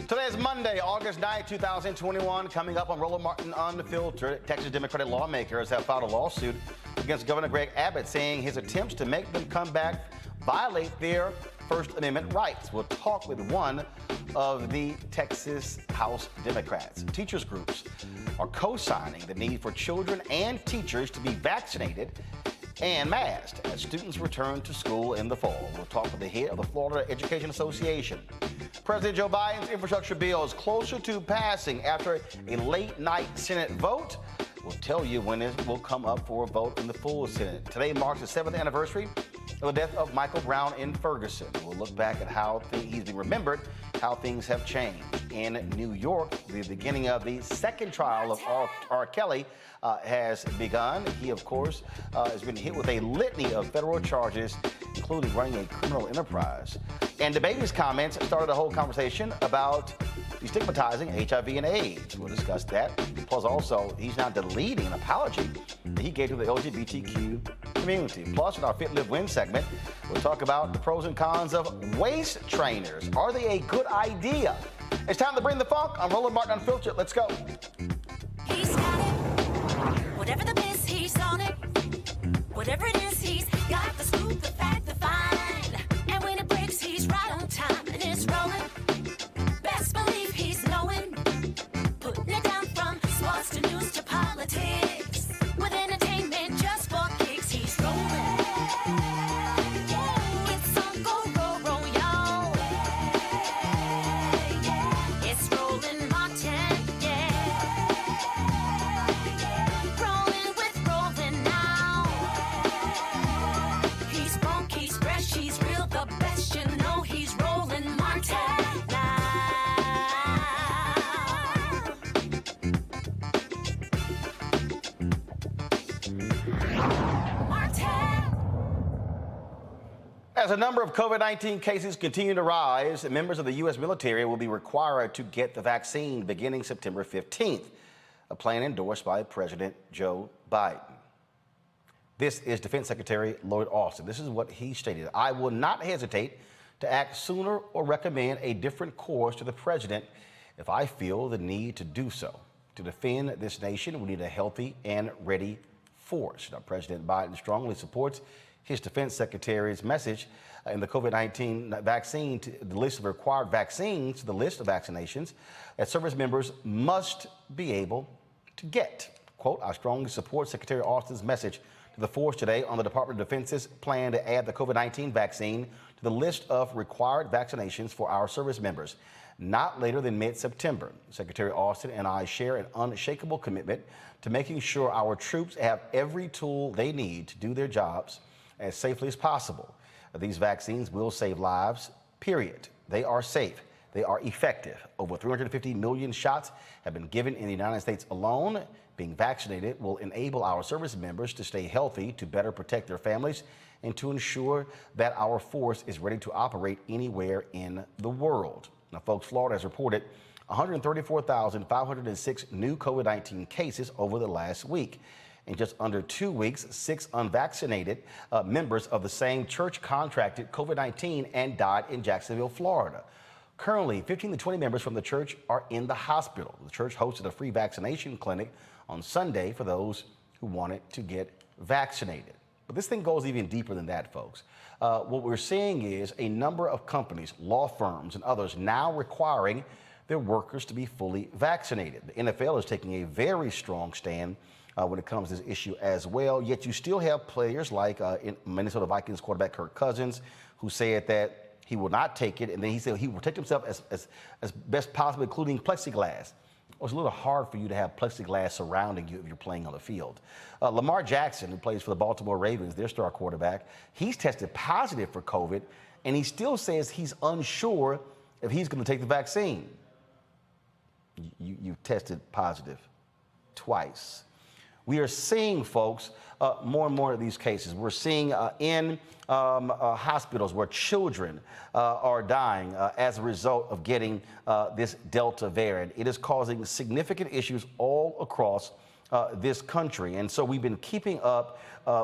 Today is Monday, August 9, 2021. Coming up on Roland Martin Unfiltered, Texas Democratic lawmakers have filed a lawsuit against Governor Greg Abbott, saying his attempts to make them come back violate their First Amendment rights. We'll talk with one of the Texas House Democrats. Teachers groups are co-signing the need for children and teachers to be vaccinated and masked as students return to school in the fall. We'll talk with the head of the Florida Education Association. President Joe Biden's infrastructure bill is closer to passing after a late-night Senate vote. We'll tell you when it will come up for a vote in the full Senate. Today marks the 7th anniversary of the death of Michael Brown in Ferguson. We'll look back at how he's been remembered, how things have changed. In New York, the beginning of the second trial of R. Kelly has begun. He, of course, has been hit with a litany of federal charges, including running a criminal enterprise. And DaBaby's comments started a whole conversation about destigmatizing HIV and AIDS. We'll discuss that. Plus, also, he's now deleting an apology that he gave to the LGBTQ community. Plus, in our Fit, Live, Win segment, we'll talk about the pros and cons of waist trainers. Are they a good idea? It's time to bring the funk on Roland Martin Unfiltered. Let's go. He's got it. Whatever the miss, he's on it. Whatever it is, he's got the scoop, the fact, the find. And when it breaks, he's right on time and it's rolling. Best believe he's knowing. Putting it down from sports to news to politics. With entertainment just for kicks, he's rolling. It's on go, roll, y'all. It's Roland Martin, rolling with Roland now. He's funk, he's fresh, he's real, the best, you know he's Roland Martin now. As a number of COVID-19 cases continue to rise, members of the U.S. military will be required to get the vaccine beginning September 15th, a plan endorsed by President Joe Biden. This is Defense Secretary Lloyd Austin. This is what he stated. I will not hesitate to act sooner or recommend a different course to the president if I feel the need to do so. To defend this nation, we need a healthy and ready force. Now, President Biden strongly supports his defense secretary's message in the COVID-19 vaccine, to the list of required vaccines, the list of vaccinations that service members must be able to get. Quote, I strongly support Secretary Austin's message to the force today on the Department of Defense's plan to add the COVID-19 vaccine to the list of required vaccinations for our service members, not later than mid-September. Secretary Austin and I share an unshakable commitment to making sure our troops have every tool they need to do their jobs as safely as possible. These vaccines will save lives, period. They are safe. They are effective. Over 350 million shots have been given in the United States alone. Being vaccinated will enable our service members to stay healthy, to better protect their families, and to ensure that our force is ready to operate anywhere in the world. Now, folks, Florida has reported 134,506 new COVID-19 cases over the last week. In just under 2 weeks, 6 unvaccinated members of the same church contracted COVID-19 and died in Jacksonville, Florida. Currently, 15 to 20 members from the church are in the hospital. The church hosted a free vaccination clinic on Sunday for those who wanted to get vaccinated. But this thing goes even deeper than that, folks. What we're seeing is a number of companies, law firms, and others now requiring their workers to be fully vaccinated. The NFL is taking a very strong stand when it comes to this issue as well. Yet you still have players like Minnesota Vikings quarterback Kirk Cousins, who said that he will not take it, and then he said he will protect himself as best possible, including plexiglass. Well, it's a little hard for you to have plexiglass surrounding you if you're playing on the field. Lamar Jackson, who plays for the Baltimore Ravens, their star quarterback, he's tested positive for COVID, and he still says he's unsure if he's going to take the vaccine. You tested positive twice. We are seeing, folks, more and more of these cases. We're seeing in hospitals where children are dying as a result of getting this Delta variant. It is causing significant issues all across this country. And so we've been keeping up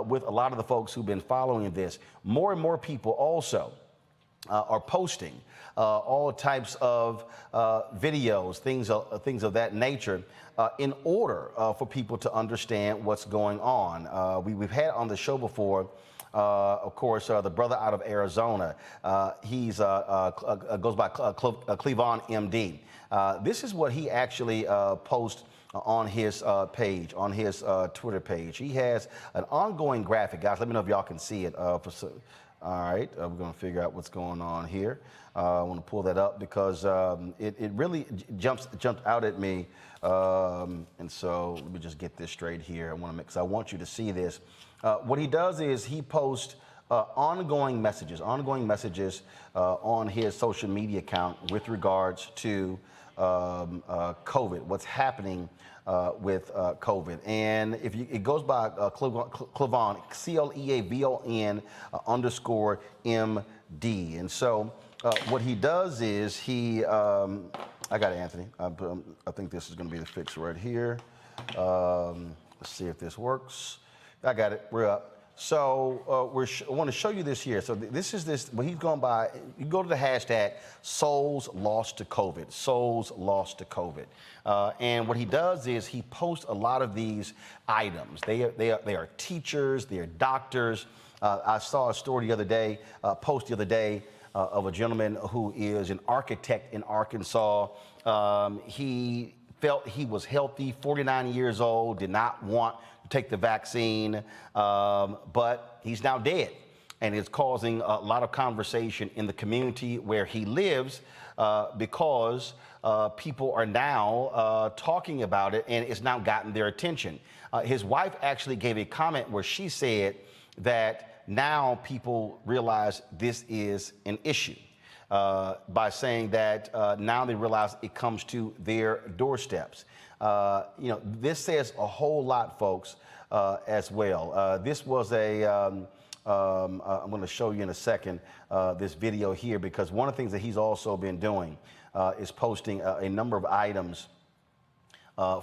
with a lot of the folks who've been following this. More and more people also are posting all types of videos, things of that nature, in order for people to understand what's going on. We've had on the show before, of course, the brother out of Arizona. He's goes by Cleavon MD. This is what he actually posts on his page, on his Twitter page. He has an ongoing graphic. Guys, let me know if y'all can see it. All right, we're going to figure out what's going on here. I want to pull that up because it really jumped out at me. And so let me just get this straight here. I want you to see this. What he does is he posts ongoing messages on his social media account with regards to COVID, what's happening with COVID. And it goes by Cleavon, CLEAVON _MD. And so what he does is I got it, Anthony. I think this is going to be the fix right here. Let's see if this works. I got it. We're up. So I want to show you this here. So this is what he's going by. You go to the hashtag souls lost to COVID, souls lost to COVID. And what he does is he posts a lot of these items. They are teachers, they are doctors. I saw a story the other day, post the other day, of a gentleman who is an architect in Arkansas. He felt he was healthy, 49 years old, did not want to take the vaccine, but he's now dead. And it's causing a lot of conversation in the community where he lives because people are now talking about it, and it's now gotten their attention. His wife actually gave a comment where she said that now people realize this is an issue by saying that now they realize it comes to their doorsteps. This says a whole lot, folks, as well. This was I'm going to show you in a second this video here, because one of the things that he's also been doing is posting a number of items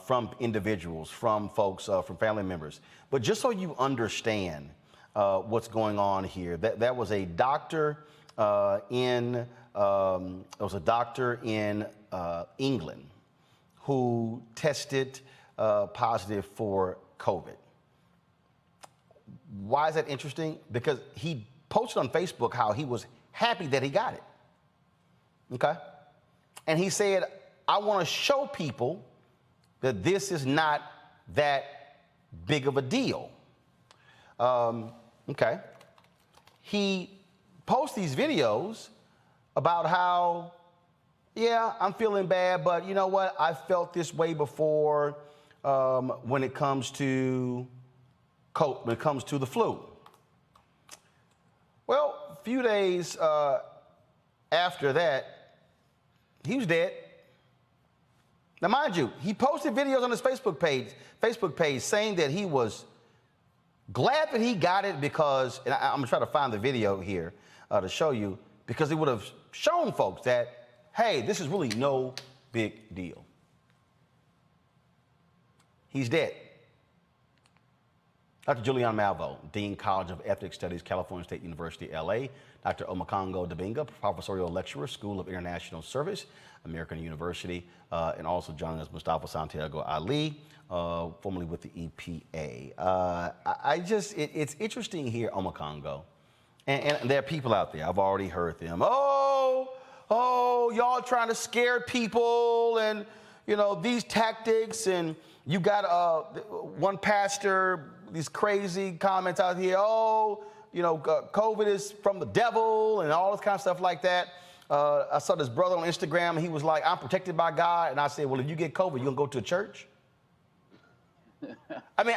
from individuals, from folks, from family members. But just so you understand what's going on here, that was a doctor in England who tested positive for COVID. Why is that interesting? Because he posted on Facebook how he was happy that he got it. Okay? And he said, I want to show people that this is not that big of a deal. Okay. He posts these videos about how, yeah, I'm feeling bad, but you know what? I felt this way before when it comes to the flu. Well, a few days after that, he was dead. Now, mind you, he posted videos on his Facebook page saying that he was glad that he got it because, and I'm going to try to find the video here to show you, because it would have shown folks that, hey, this is really no big deal. He's dead. Dr. Julian Malvo, Dean, College of Ethnic Studies, California State University, LA. Dr. Omokongo Dabinga, Professorial Lecturer, School of International Service, American University, and also joining us, Mustafa Santiago Ali, formerly with the EPA. It's interesting here, Omokongo, and there are people out there, I've already heard them, y'all trying to scare people, and, these tactics, and you got one pastor, these crazy comments out here, COVID is from the devil and all this kind of stuff like that. I saw this brother on Instagram, and he was like, I'm protected by God. And I said, well, if you get COVID, you gonna go to a church? But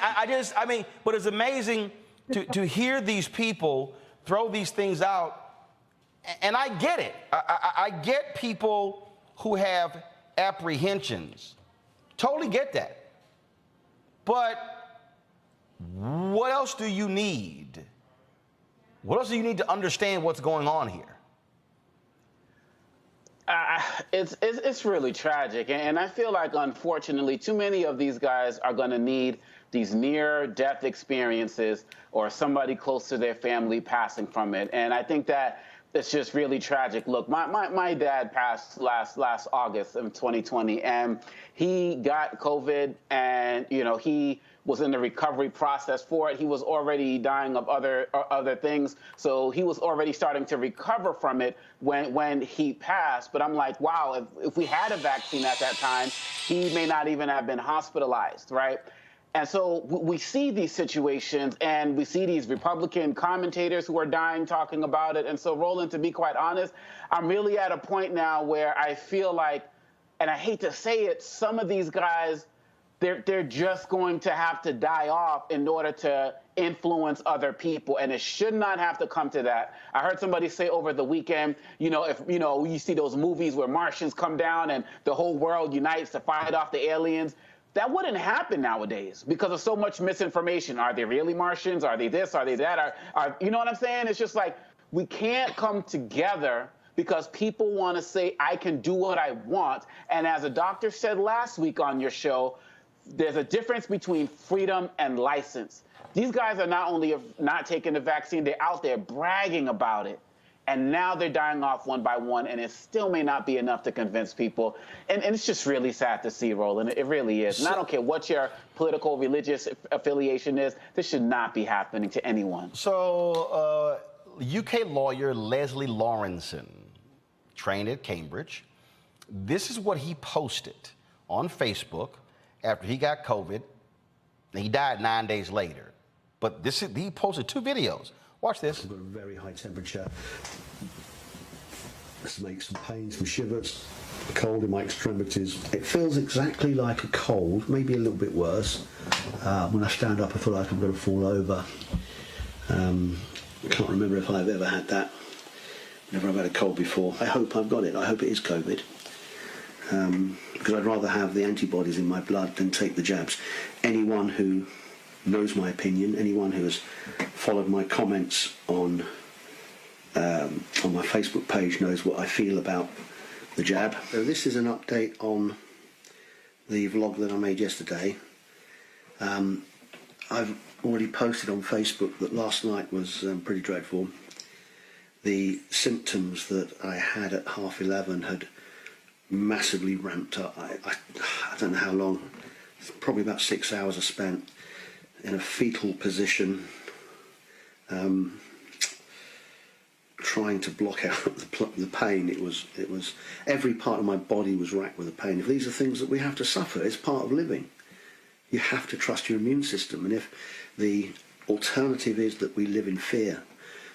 it's amazing to hear these people throw these things out. And I get it. I get people who have apprehensions. Totally get that. But what else do you need? What else do you need to understand what's going on here? It's really tragic, and I feel like, unfortunately, too many of these guys are going to need these near-death experiences or somebody close to their family passing from it. And I think that it's just really tragic. Look, my dad passed last August of 2020, and he got COVID, and he was in the recovery process for it. He was already dying of other things, so he was already starting to recover from it when he passed. But I'm like, wow, if we had a vaccine at that time, he may not even have been hospitalized, right? And so we see these situations, and we see these Republican commentators who are dying talking about it. And so, Roland, to be quite honest, I'm really at a point now where I feel like, and I hate to say it, some of these guys, they're just going to have to die off in order to influence other people, and it should not have to come to that. I heard somebody say over the weekend, if you see those movies where Martians come down and the whole world unites to fight off the aliens, that wouldn't happen nowadays because of so much misinformation. Are they really Martians? Are they this? Are they that? You know what I'm saying? It's just like we can't come together because people want to say, I can do what I want. And as a doctor said last week on your show, there's a difference between freedom and license. These guys are not only not taking the vaccine, they're out there bragging about it. And now they're dying off one by one, and it still may not be enough to convince people. And it's just really sad to see, Roland. It really is. And I don't care what your political, religious affiliation is. This should not be happening to anyone. So, UK lawyer Leslie Lawrenson, trained at Cambridge, this is what he posted on Facebook after he got COVID. He died 9 days later. But he posted 2 videos. Watch this. I've got a very high temperature. This makes some pain, some shivers, a cold in my extremities. It feels exactly like a cold, maybe a little bit worse. When I stand up, I feel like I'm going to fall over. I can't remember if I've ever had that. Never have had a cold before. I hope I've got it. I hope it is COVID. Because I'd rather have the antibodies in my blood than take the jabs. Anyone who knows my opinion, anyone who has followed my comments on my Facebook page knows what I feel about the jab. So this is an update on the vlog that I made yesterday. I've already posted on Facebook that last night was pretty dreadful. The symptoms that I had at 11:30 had massively ramped up. I don't know how long, probably about 6 hours I spent in a fetal position, trying to block out the pain. It was every part of my body was racked with the pain. If these are things that we have to suffer, it's part of living. You have to trust your immune system, and if the alternative is that we live in fear,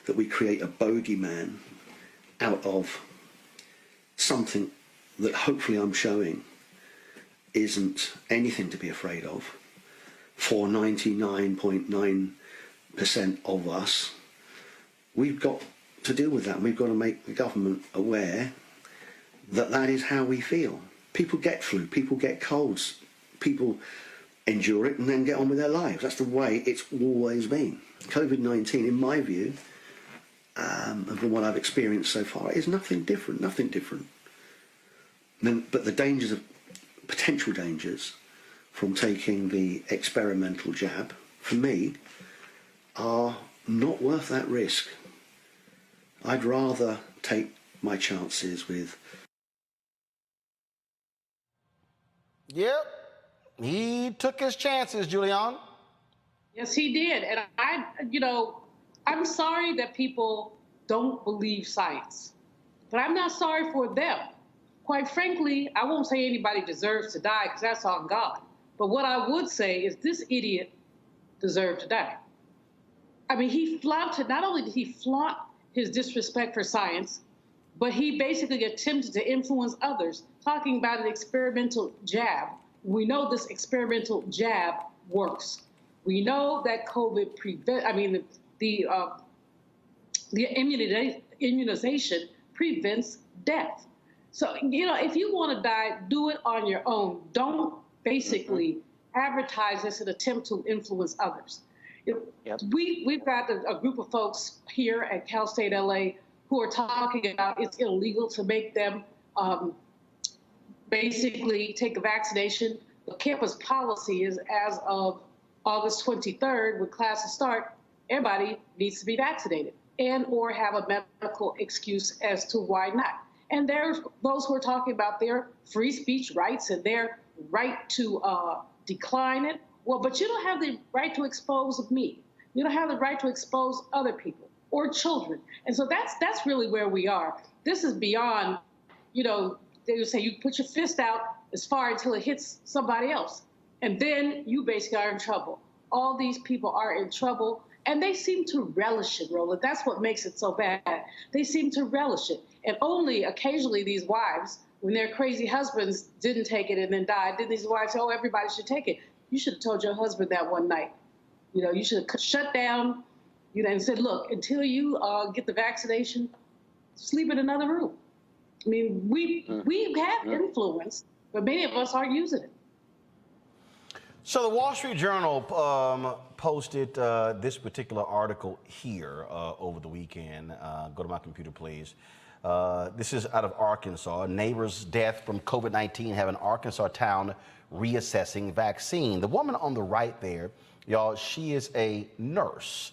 that we create a bogeyman out of something that hopefully I'm showing isn't anything to be afraid of, for 99.9% of us, we've got to deal with that. And we've got to make the government aware that that is how we feel. People get flu, people get colds, people endure it and then get on with their lives. That's the way it's always been. COVID-19, in my view, and from what I've experienced so far, is nothing different, But the dangers, potential dangers, from taking the experimental jab, for me, are not worth that risk. I'd rather take my chances with... Yep, he took his chances, Julian. Yes, he did. And I'm sorry that people don't believe science, but I'm not sorry for them. Quite frankly, I won't say anybody deserves to die because that's on God. But what I would say is this idiot deserved to die. I mean, he flaunted, not only did he flaunt his disrespect for science, but he basically attempted to influence others, talking about an experimental jab. We know this experimental jab works. We know that COVID the immunization prevents death. So, if you want to die, do it on your own. Don't basically advertise this and attempt to influence others. Yep. We've got a group of folks here at Cal State LA who are talking about it's illegal to make them basically take a vaccination. The campus policy is, as of August 23rd, when classes start, everybody needs to be vaccinated and or have a medical excuse as to why not. And there's those who are talking about their free speech rights and their right to decline it. Well, but you don't have the right to expose me. You don't have the right to expose other people or children. And so that's really where we are. This is beyond, they would say you put your fist out as far until it hits somebody else. And then you basically are in trouble. All these people are in trouble, and they seem to relish it, Roland. That's what makes it so bad. They seem to relish it. And only occasionally these wives, when their crazy husbands didn't take it and then died, then these wives say, oh, everybody should take it. You should have told your husband that one night. You should have shut down, and said, look, until you get the vaccination, sleep in another room. I mean, we have influence, but many of us aren't using it. So the Wall Street Journal posted this particular article here over the weekend. Go to my computer, please. This is out of Arkansas. A neighbor's death from COVID-19 have an Arkansas town reassessing vaccine. The woman on the right there, y'all, she is a nurse.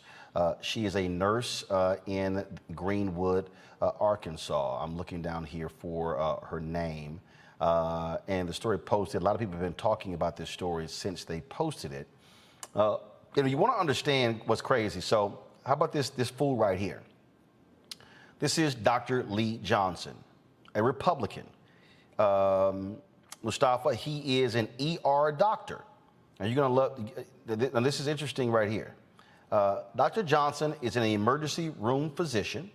She is a nurse in Greenwood, Arkansas. I'm looking down here for her name. And the story posted, a lot of people have been talking about this story since they posted it. You want to understand what's crazy. So how about this fool right here? This is Dr. Lee Johnson, a Republican. Mustafa, he is an ER doctor. And you're going to look, and this is interesting right here. Dr. Johnson is an emergency room physician,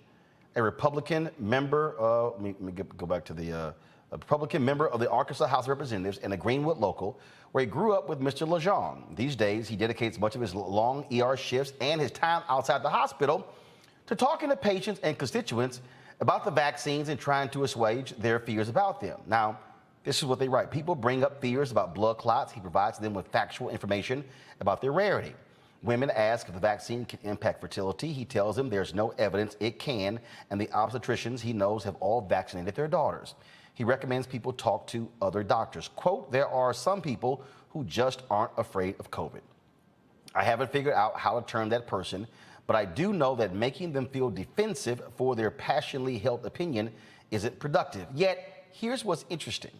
a Republican member, let me go back to the, a Republican member of the Arkansas House of Representatives and a Greenwood local, where he grew up with Mr. Lejeune. These days, he dedicates much of his long ER shifts and his time outside the hospital to talking to patients and constituents about the vaccines and trying to assuage their fears about them. Now, this is what they write. People bring up fears about blood clots. He provides them with factual information about their rarity. Women ask if the vaccine can impact fertility. He tells them there's no evidence it can, and the obstetricians he knows have all vaccinated their daughters. He recommends people talk to other doctors. Quote, there are some people who just aren't afraid of COVID. I haven't figured out how to turn that person, but I do know that making them feel defensive for their passionately held opinion isn't productive. Yet, here's what's interesting.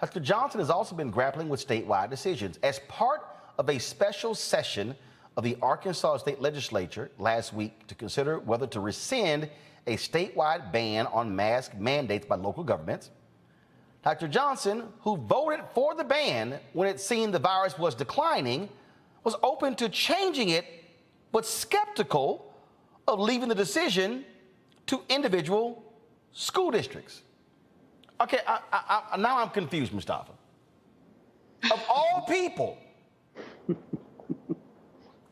Dr. Johnson has also been grappling with statewide decisions. As part of a special session of the Arkansas State Legislature last week to consider whether to rescind a statewide ban on mask mandates by local governments, Dr. Johnson, who voted for the ban when it seemed the virus was declining, was open to changing it, but skeptical of leaving the decision to individual school districts. Okay, now I'm confused, Mustafa. Of all people,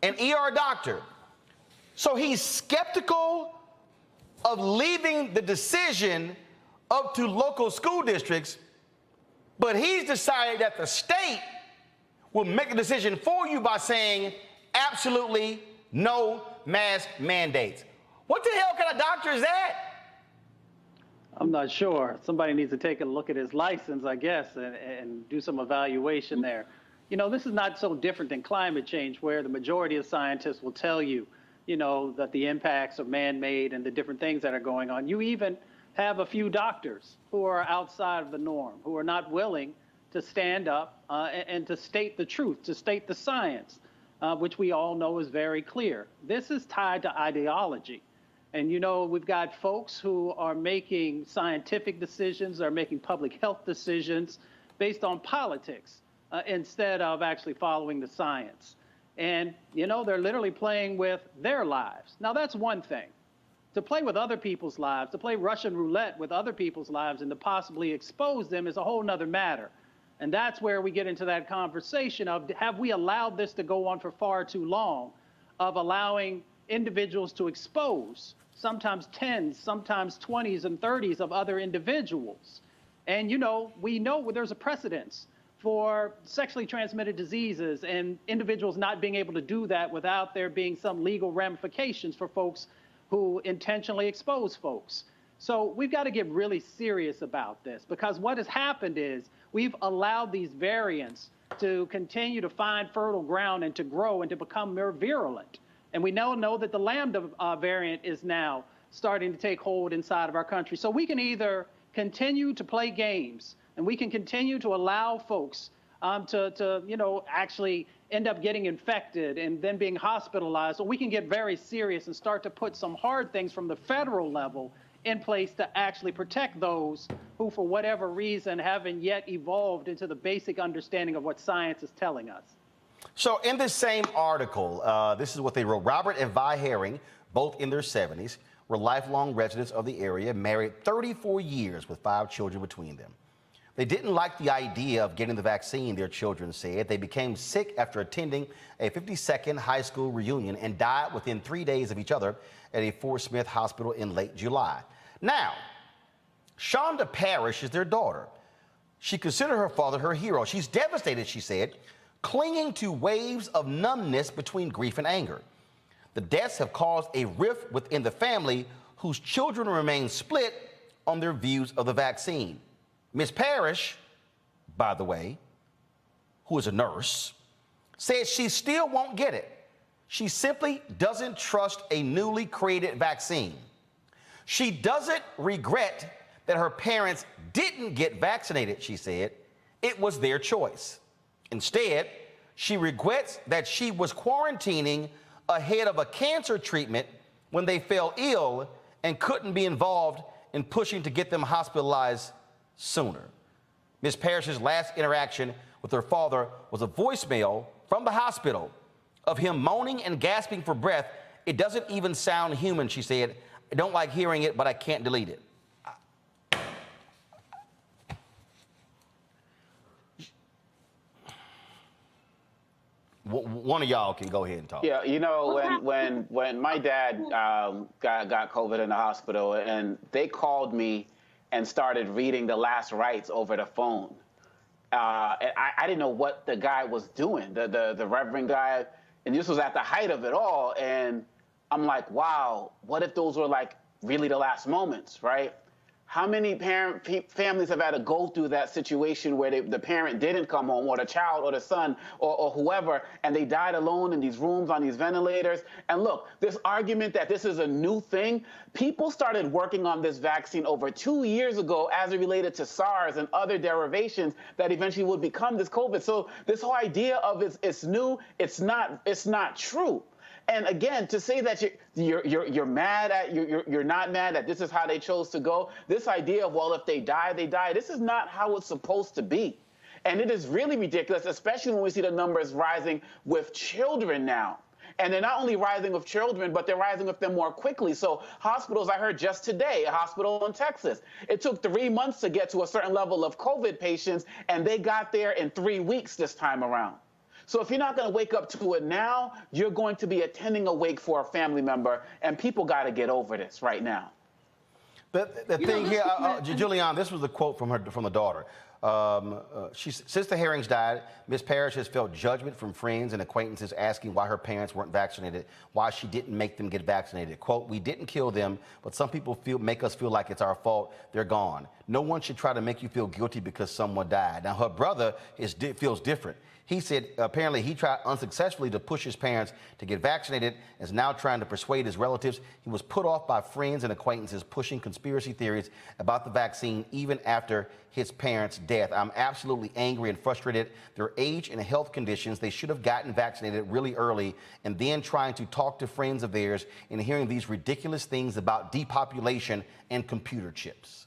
an ER doctor, so he's skeptical of leaving the decision up to local school districts, but he's decided that the state will make a decision for you by saying absolutely no mask mandates. What the hell kind of doctor is that? I'm not sure. Somebody needs to take a look at his license, I guess, and do some evaluation there. This is not so different than climate change, where the majority of scientists will tell you, that the impacts are man-made and the different things that are going on. You even have a few doctors who are outside of the norm, who are not willing to stand up and to state the truth, to state the science, which we all know is very clear. This is tied to ideology. And, we've got folks who are making scientific decisions, are making public health decisions based on politics instead of actually following the science. And, they're literally playing with their lives. Now, that's one thing. To play with other people's lives, to play Russian roulette with other people's lives and to possibly expose them is a whole nother matter. And that's where we get into that conversation of, have we allowed this to go on for far too long, of allowing individuals to expose sometimes 10s, sometimes 20s and 30s of other individuals. And, we know there's a precedence for sexually transmitted diseases and individuals not being able to do that without there being some legal ramifications for folks who intentionally expose folks. So we've got to get really serious about this, because what has happened is we've allowed these variants to continue to find fertile ground and to grow and to become more virulent. And we now know that the Lambda variant is now starting to take hold inside of our country. So we can either continue to play games and we can continue to allow folks to actually end up getting infected and then being hospitalized, or we can get very serious and start to put some hard things from the federal level in place to actually protect those who, for whatever reason, haven't yet evolved into the basic understanding of what science is telling us. So in this same article, this is what they wrote. Robert and Vi Herring, both in their 70s, were lifelong residents of the area, married 34 years with 5 children between them. They didn't like the idea of getting the vaccine, their children said. They became sick after attending a 52nd high school reunion and died within 3 days of each other at a Fort Smith hospital in late July. Now, Shonda Parrish is their daughter. She considered her father her hero. She's devastated, she said, clinging to waves of numbness between grief and anger. The deaths have caused a rift within the family, whose children remain split on their views of the vaccine. Ms. Parrish, by the way, who is a nurse, says she still won't get it. She simply doesn't trust a newly created vaccine. She doesn't regret that her parents didn't get vaccinated, she said. It was their choice. Instead, she regrets that she was quarantining ahead of a cancer treatment when they fell ill and couldn't be involved in pushing to get them hospitalized sooner. Ms. Parrish's last interaction with her father was a voicemail from the hospital of him moaning and gasping for breath. It doesn't even sound human, she said. I don't like hearing it, but I can't delete it. One of y'all can go ahead and talk. Yeah, you know, when my dad got COVID in the hospital, and they called me and started reading the last rites over the phone. And I didn't know what the guy was doing, the reverend guy, and this was at the height of it all. And I'm like, wow, what if those were like really the last moments, right? How many families have had to go through that situation where the parent didn't come home, or the child or the son or whoever, and they died alone in these rooms on these ventilators? And look, this argument that this is a new thing, people started working on this vaccine over 2 years ago as it related to SARS and other derivations that eventually would become this COVID. So this whole idea of it's new, it's not true. And again, to say that you're mad at you're not mad that this is how they chose to go. This idea of, well, if they die, they die. This is not how it's supposed to be, and it is really ridiculous, especially when we see the numbers rising with children now. And they're not only rising with children, but they're rising with them more quickly. So hospitals, I heard just today, a hospital in Texas, it took 3 months to get to a certain level of COVID patients, and they got there in 3 weeks this time around. So if you're not going to wake up to it now, you're going to be attending a wake for a family member, and people got to get over this right now. The thing here, Julianne, this was the quote from the daughter. Since the Herrings died, Ms. Parrish has felt judgment from friends and acquaintances asking why her parents weren't vaccinated, why she didn't make them get vaccinated. Quote, we didn't kill them, but some people make us feel like it's our fault. They're gone. No one should try to make you feel guilty because someone died. Now, her brother feels different. He said apparently he tried unsuccessfully to push his parents to get vaccinated and is now trying to persuade his relatives. He was put off by friends and acquaintances pushing conspiracy theories about the vaccine even after his parents' death. I'm absolutely angry and frustrated. Their age and health conditions, they should have gotten vaccinated really early, and then trying to talk to friends of theirs and hearing these ridiculous things about depopulation and computer chips.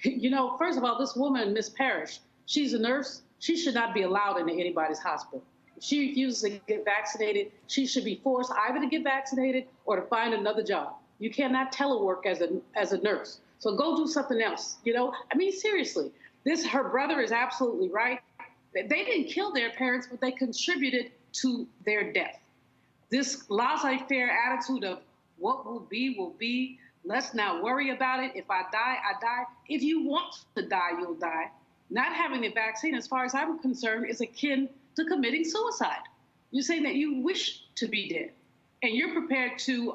You know, first of all, this woman, Miss Parrish, she's a nurse. She should not be allowed into anybody's hospital. If she refuses to get vaccinated, she should be forced either to get vaccinated or to find another job. You cannot telework as a nurse. So go do something else. You know, I mean, seriously, her brother is absolutely right. They didn't kill their parents, but they contributed to their death. This laissez-faire attitude of what will be, let's not worry about it. If I die, I die. If you want to die, you'll die. Not having the vaccine, as far as I'm concerned, is akin to committing suicide. You're saying that you wish to be dead, and you're prepared to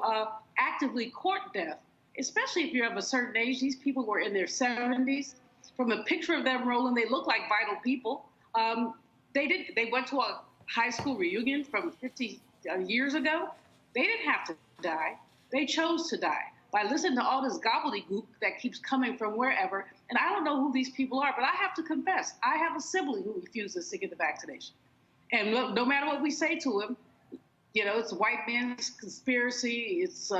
actively court death, especially if you're of a certain age. These people were in their 70s. From a picture of them, Roland, they look like vital people. They went to a high school reunion from 50 years ago. They didn't have to die. They chose to die by listening to all this gobbledygook that keeps coming from wherever. And I don't know who these people are, but I have to confess, I have a sibling who refuses to get the vaccination. And no matter what we say to him, you know, it's a white man's conspiracy. It's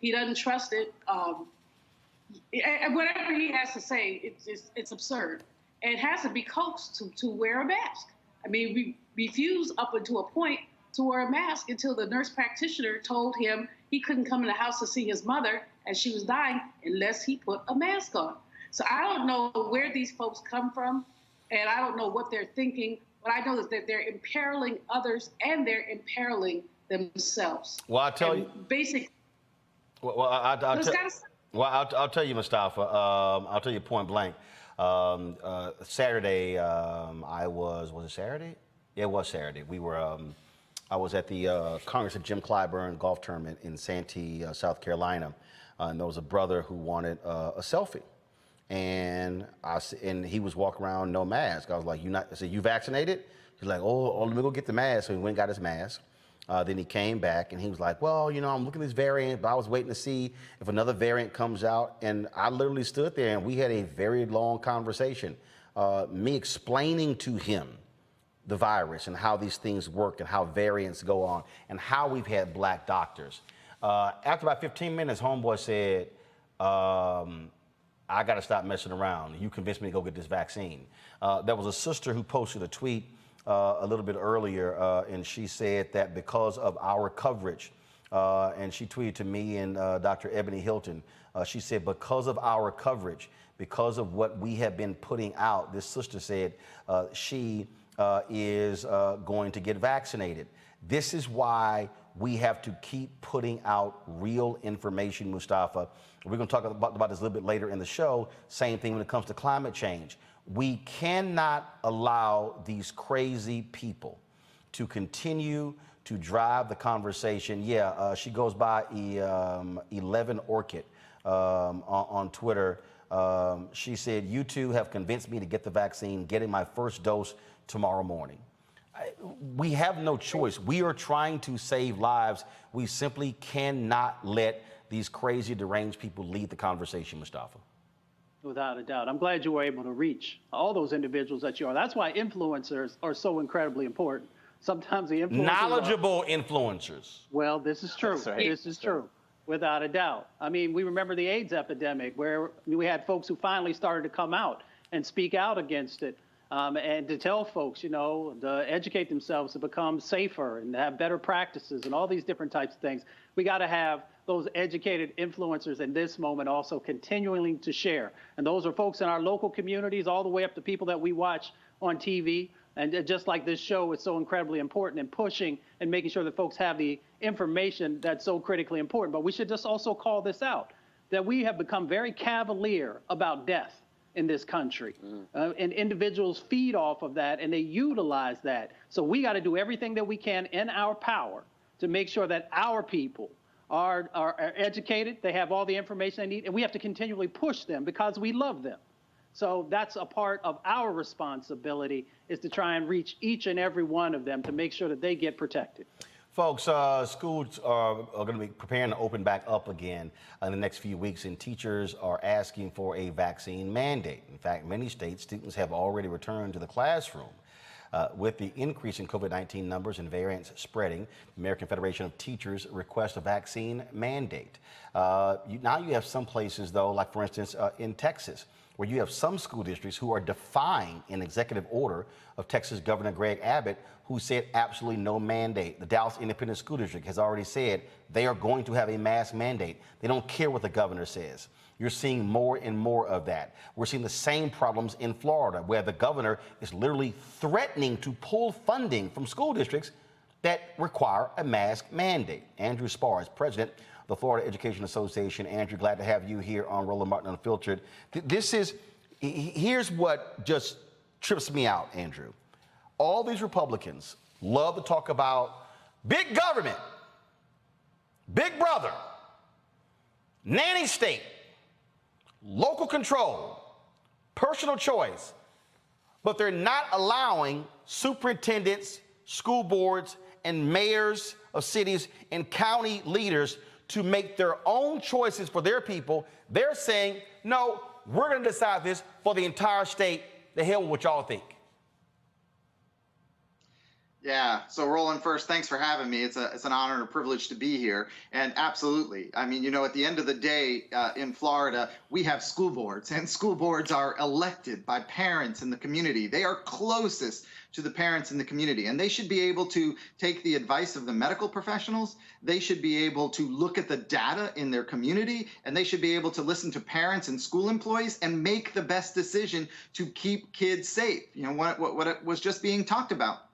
he doesn't trust it. And whatever he has to say, it's absurd. And it has to be coaxed to wear a mask. I mean, we refused up until a point to wear a mask until the nurse practitioner told him he couldn't come in the house to see his mother as she was dying unless he put a mask on. So I don't know where these folks come from, and I don't know what they're thinking, but I know that they're imperiling others and they're imperiling themselves. Well, I'll tell you. Basic. Well, I'll tell you, Mustafa. I'll tell you point blank. Saturday, was it Saturday? Yeah, it was Saturday. I was at the Congress of Jim Clyburn golf tournament in Santee, South Carolina, and there was a brother who wanted a selfie, and he was walking around no mask. I was like, I said, you vaccinated? He's like, oh, let me go get the mask. So he went and got his mask. Then he came back and he was like, well, you know, I'm looking at this variant, but I was waiting to see if another variant comes out. And I literally stood there and we had a very long conversation, me explaining to him the virus and how these things work and how variants go on and how we've had black doctors. After about 15 minutes, homeboy said, I got to stop messing around. You convinced me to go get this vaccine. There was a sister who posted a tweet a little bit earlier, and she said that because of our coverage, and she tweeted to me and Dr. Ebony Hilton, she said, because of our coverage, because of what we have been putting out, this sister said she is going to get vaccinated. This is why we have to keep putting out real information, Mustafa. We're going to talk about this a little bit later in the show. Same thing when it comes to climate change. We cannot allow these crazy people to continue to drive the conversation. Yeah, she goes by 11 Orchid on Twitter. She said, you two have convinced me to get the vaccine, getting my first dose tomorrow morning. We have no choice. We are trying to save lives. We simply cannot let these crazy, deranged people lead the conversation, Mustafa. Without a doubt. I'm glad you were able to reach all those individuals that you are. That's why influencers are so incredibly important. Sometimes the influencers knowledgeable influencers. Well, this is true. Right. This is true. Without a doubt. I mean, we remember the AIDS epidemic where we had folks who finally started to come out and speak out against it. And to tell folks, you know, to educate themselves to become safer and have better practices and all these different types of things. We got to have those educated influencers in this moment also continuing to share. And those are folks in our local communities all the way up to people that we watch on TV. And just like this show is so incredibly important in pushing and making sure that folks have the information that's so critically important. But we should just also call this out, that we have become very cavalier about death in this country. And individuals feed off of that and they utilize that. So we got to do everything that we can in our power to make sure that our people are educated, they have all the information they need, and we have to continually push them because we love them. So that's a part of our responsibility, is to try and reach each and every one of them to make sure that they get protected. Folks, schools are going to be preparing to open back up again in the next few weeks, and teachers are asking for a vaccine mandate. In fact, many states, students have already returned to the classroom. With the increase in COVID-19 numbers and variants spreading, the American Federation of Teachers requests a vaccine mandate. Now you have some places, though, like for instance in Texas, where you have some school districts who are defying an executive order of Texas Governor Greg Abbott, who said absolutely no mandate. The Dallas Independent School District has already said they are going to have a mask mandate. They don't care what the governor says. You're seeing more and more of that. We're seeing the same problems in Florida, where the governor is literally threatening to pull funding from school districts that require a mask mandate. Andrew Spar is president of the Florida Education Association. Andrew, glad to have you here on Roland Martin Unfiltered. Here's what just trips me out, Andrew. All these Republicans love to talk about big government, big brother, nanny state, local control, personal choice. but they're not allowing superintendents, school boards, and mayors of cities and county leaders to make their own choices for their people. They're saying, no, we're going to decide this for the entire state. The hell with what y'all think. Yeah. So Roland, first, thanks for having me. It's an honor and a privilege to be here. And absolutely. I mean, at the end of the day, in Florida, we have school boards, and school boards are elected by parents in the community. They are closest to the parents in the community, and they should be able to take the advice of the medical professionals. They should be able to look at the data in their community, and they should be able to listen to parents and school employees and make the best decision to keep kids safe. What was just being talked about.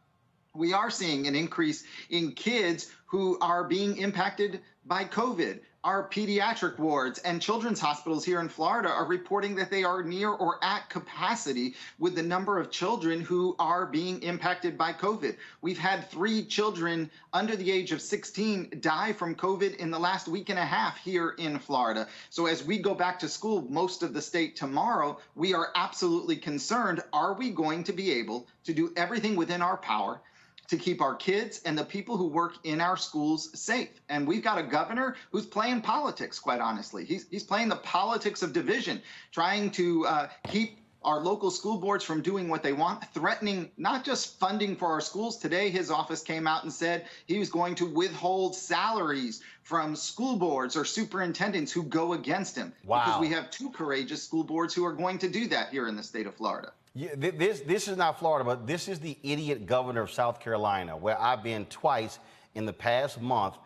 We are seeing an increase in kids who are being impacted by COVID. Our pediatric wards and children's hospitals here in Florida are reporting that they are near or at capacity with the number of children who are being impacted by COVID. We've had 3 children under the age of 16 die from COVID in the last week and a half here in Florida. So as we go back to school, most of the state tomorrow, we are absolutely concerned. Are we going to be able to do everything within our power to keep our kids and the people who work in our schools safe? And we've got a governor who's playing politics, quite honestly. He's playing the politics of division, trying to keep our local school boards from doing what they want, threatening not just funding for our schools. Today, his office came out and said he was going to withhold salaries from school boards or superintendents who go against him. Wow. Because we have 2 courageous school boards who are going to do that here in the state of Florida. Yeah, this is not Florida, but this is the idiot governor of South Carolina, where I've been twice in the past month.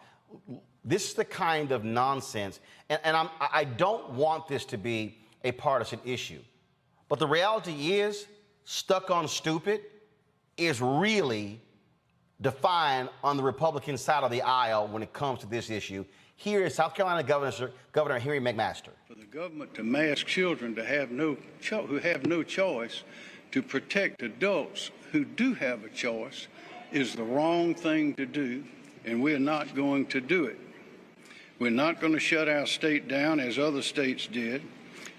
This is the kind of nonsense, and I don't want this to be a partisan issue, but the reality is, stuck on stupid is really defined on the Republican side of the aisle when it comes to this issue. Here is South Carolina Governor Henry McMaster. For the government to mask children to have who have no choice to protect adults who do have a choice is the wrong thing to do, and we're not going to do it. We're not going to shut our state down as other states did.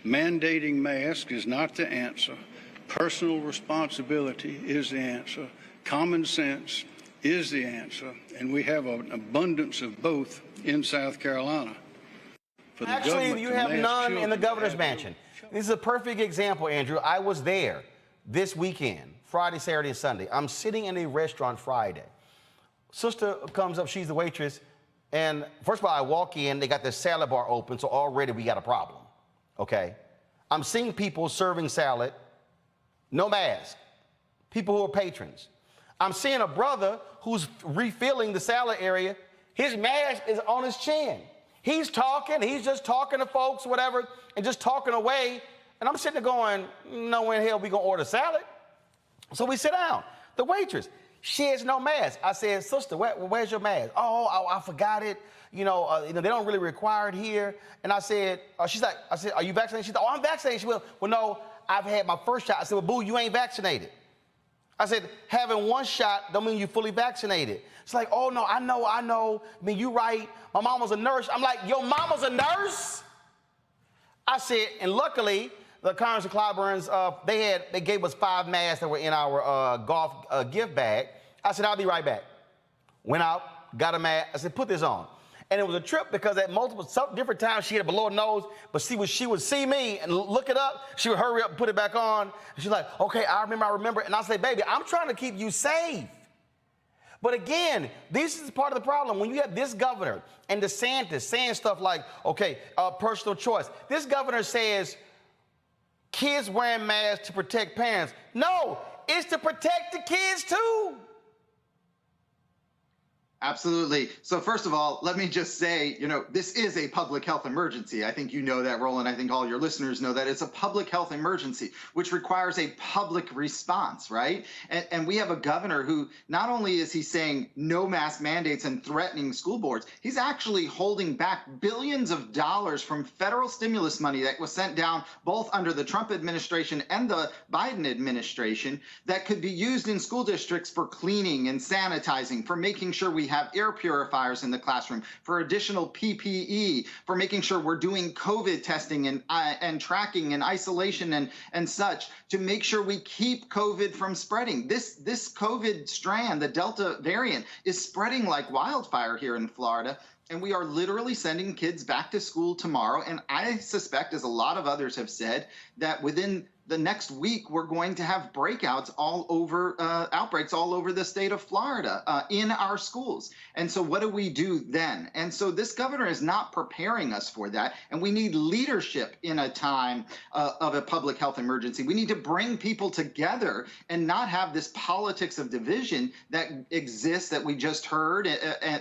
Mandating masks is not the answer. Personal responsibility is the answer. Common sense is the answer, and we have an abundance of both in South Carolina. Actually, you have none in the governor's mansion. This is a perfect example, Andrew. I was there this weekend, Friday, Saturday, and Sunday. I'm sitting in a restaurant Friday. Sister comes up, she's the waitress, and first of all, I walk in, they got the salad bar open, so already we got a problem, okay? I'm seeing people serving salad, no mask, people who are patrons. I'm seeing a brother who's refilling the salad area. His mask is on his chin. He's just talking to folks, whatever, and just talking away. And I'm sitting there going, no way in hell we gonna order salad. So we sit down. The waitress, she has no mask. I said, sister, where's your mask? Oh, I forgot it. They don't really require it here. And I said, she's like, I said, are you vaccinated? She said, oh, I'm vaccinated. She went, well, no, I've had my first shot. I said, well, boo, you ain't vaccinated. I said, having one shot don't mean you're fully vaccinated. It's like, oh, no, I know. I mean, you're right. My mom was a nurse. I'm like, your mama's a nurse? I said, and luckily, the Congress of Clyburn's, they gave us 5 masks that were in our golf gift bag. I said, I'll be right back. Went out, got a mask. I said, put this on. And it was a trip because at different times she had it below her nose, but she would see me and look it up. She would hurry up and put it back on. And she's like, okay, I remember. And I say, baby, I'm trying to keep you safe. But again, this is part of the problem. When you have this governor and DeSantis saying stuff like, okay, personal choice. This governor says kids wearing masks to protect parents. No, it's to protect the kids too. Absolutely. So first of all, let me just say, this is a public health emergency. I think you know that, Roland. I think all your listeners know that it's a public health emergency, which requires a public response, right? And we have a governor who not only is he saying no mask mandates and threatening school boards, he's actually holding back billions of dollars from federal stimulus money that was sent down both under the Trump administration and the Biden administration that could be used in school districts for cleaning and sanitizing, for making sure we have air purifiers in the classroom, for additional PPE, for making sure we're doing COVID testing and tracking and isolation and such to make sure we keep COVID from spreading. This COVID strand, the Delta variant, is spreading like wildfire here in Florida. And we are literally sending kids back to school tomorrow. And I suspect, as a lot of others have said, that within the next week, we're going to have breakouts all over, outbreaks all over the state of Florida in our schools. And so what do we do then? And so this governor is not preparing us for that. And we need leadership in a time of a public health emergency. We need to bring people together and not have this politics of division that exists, that we just heard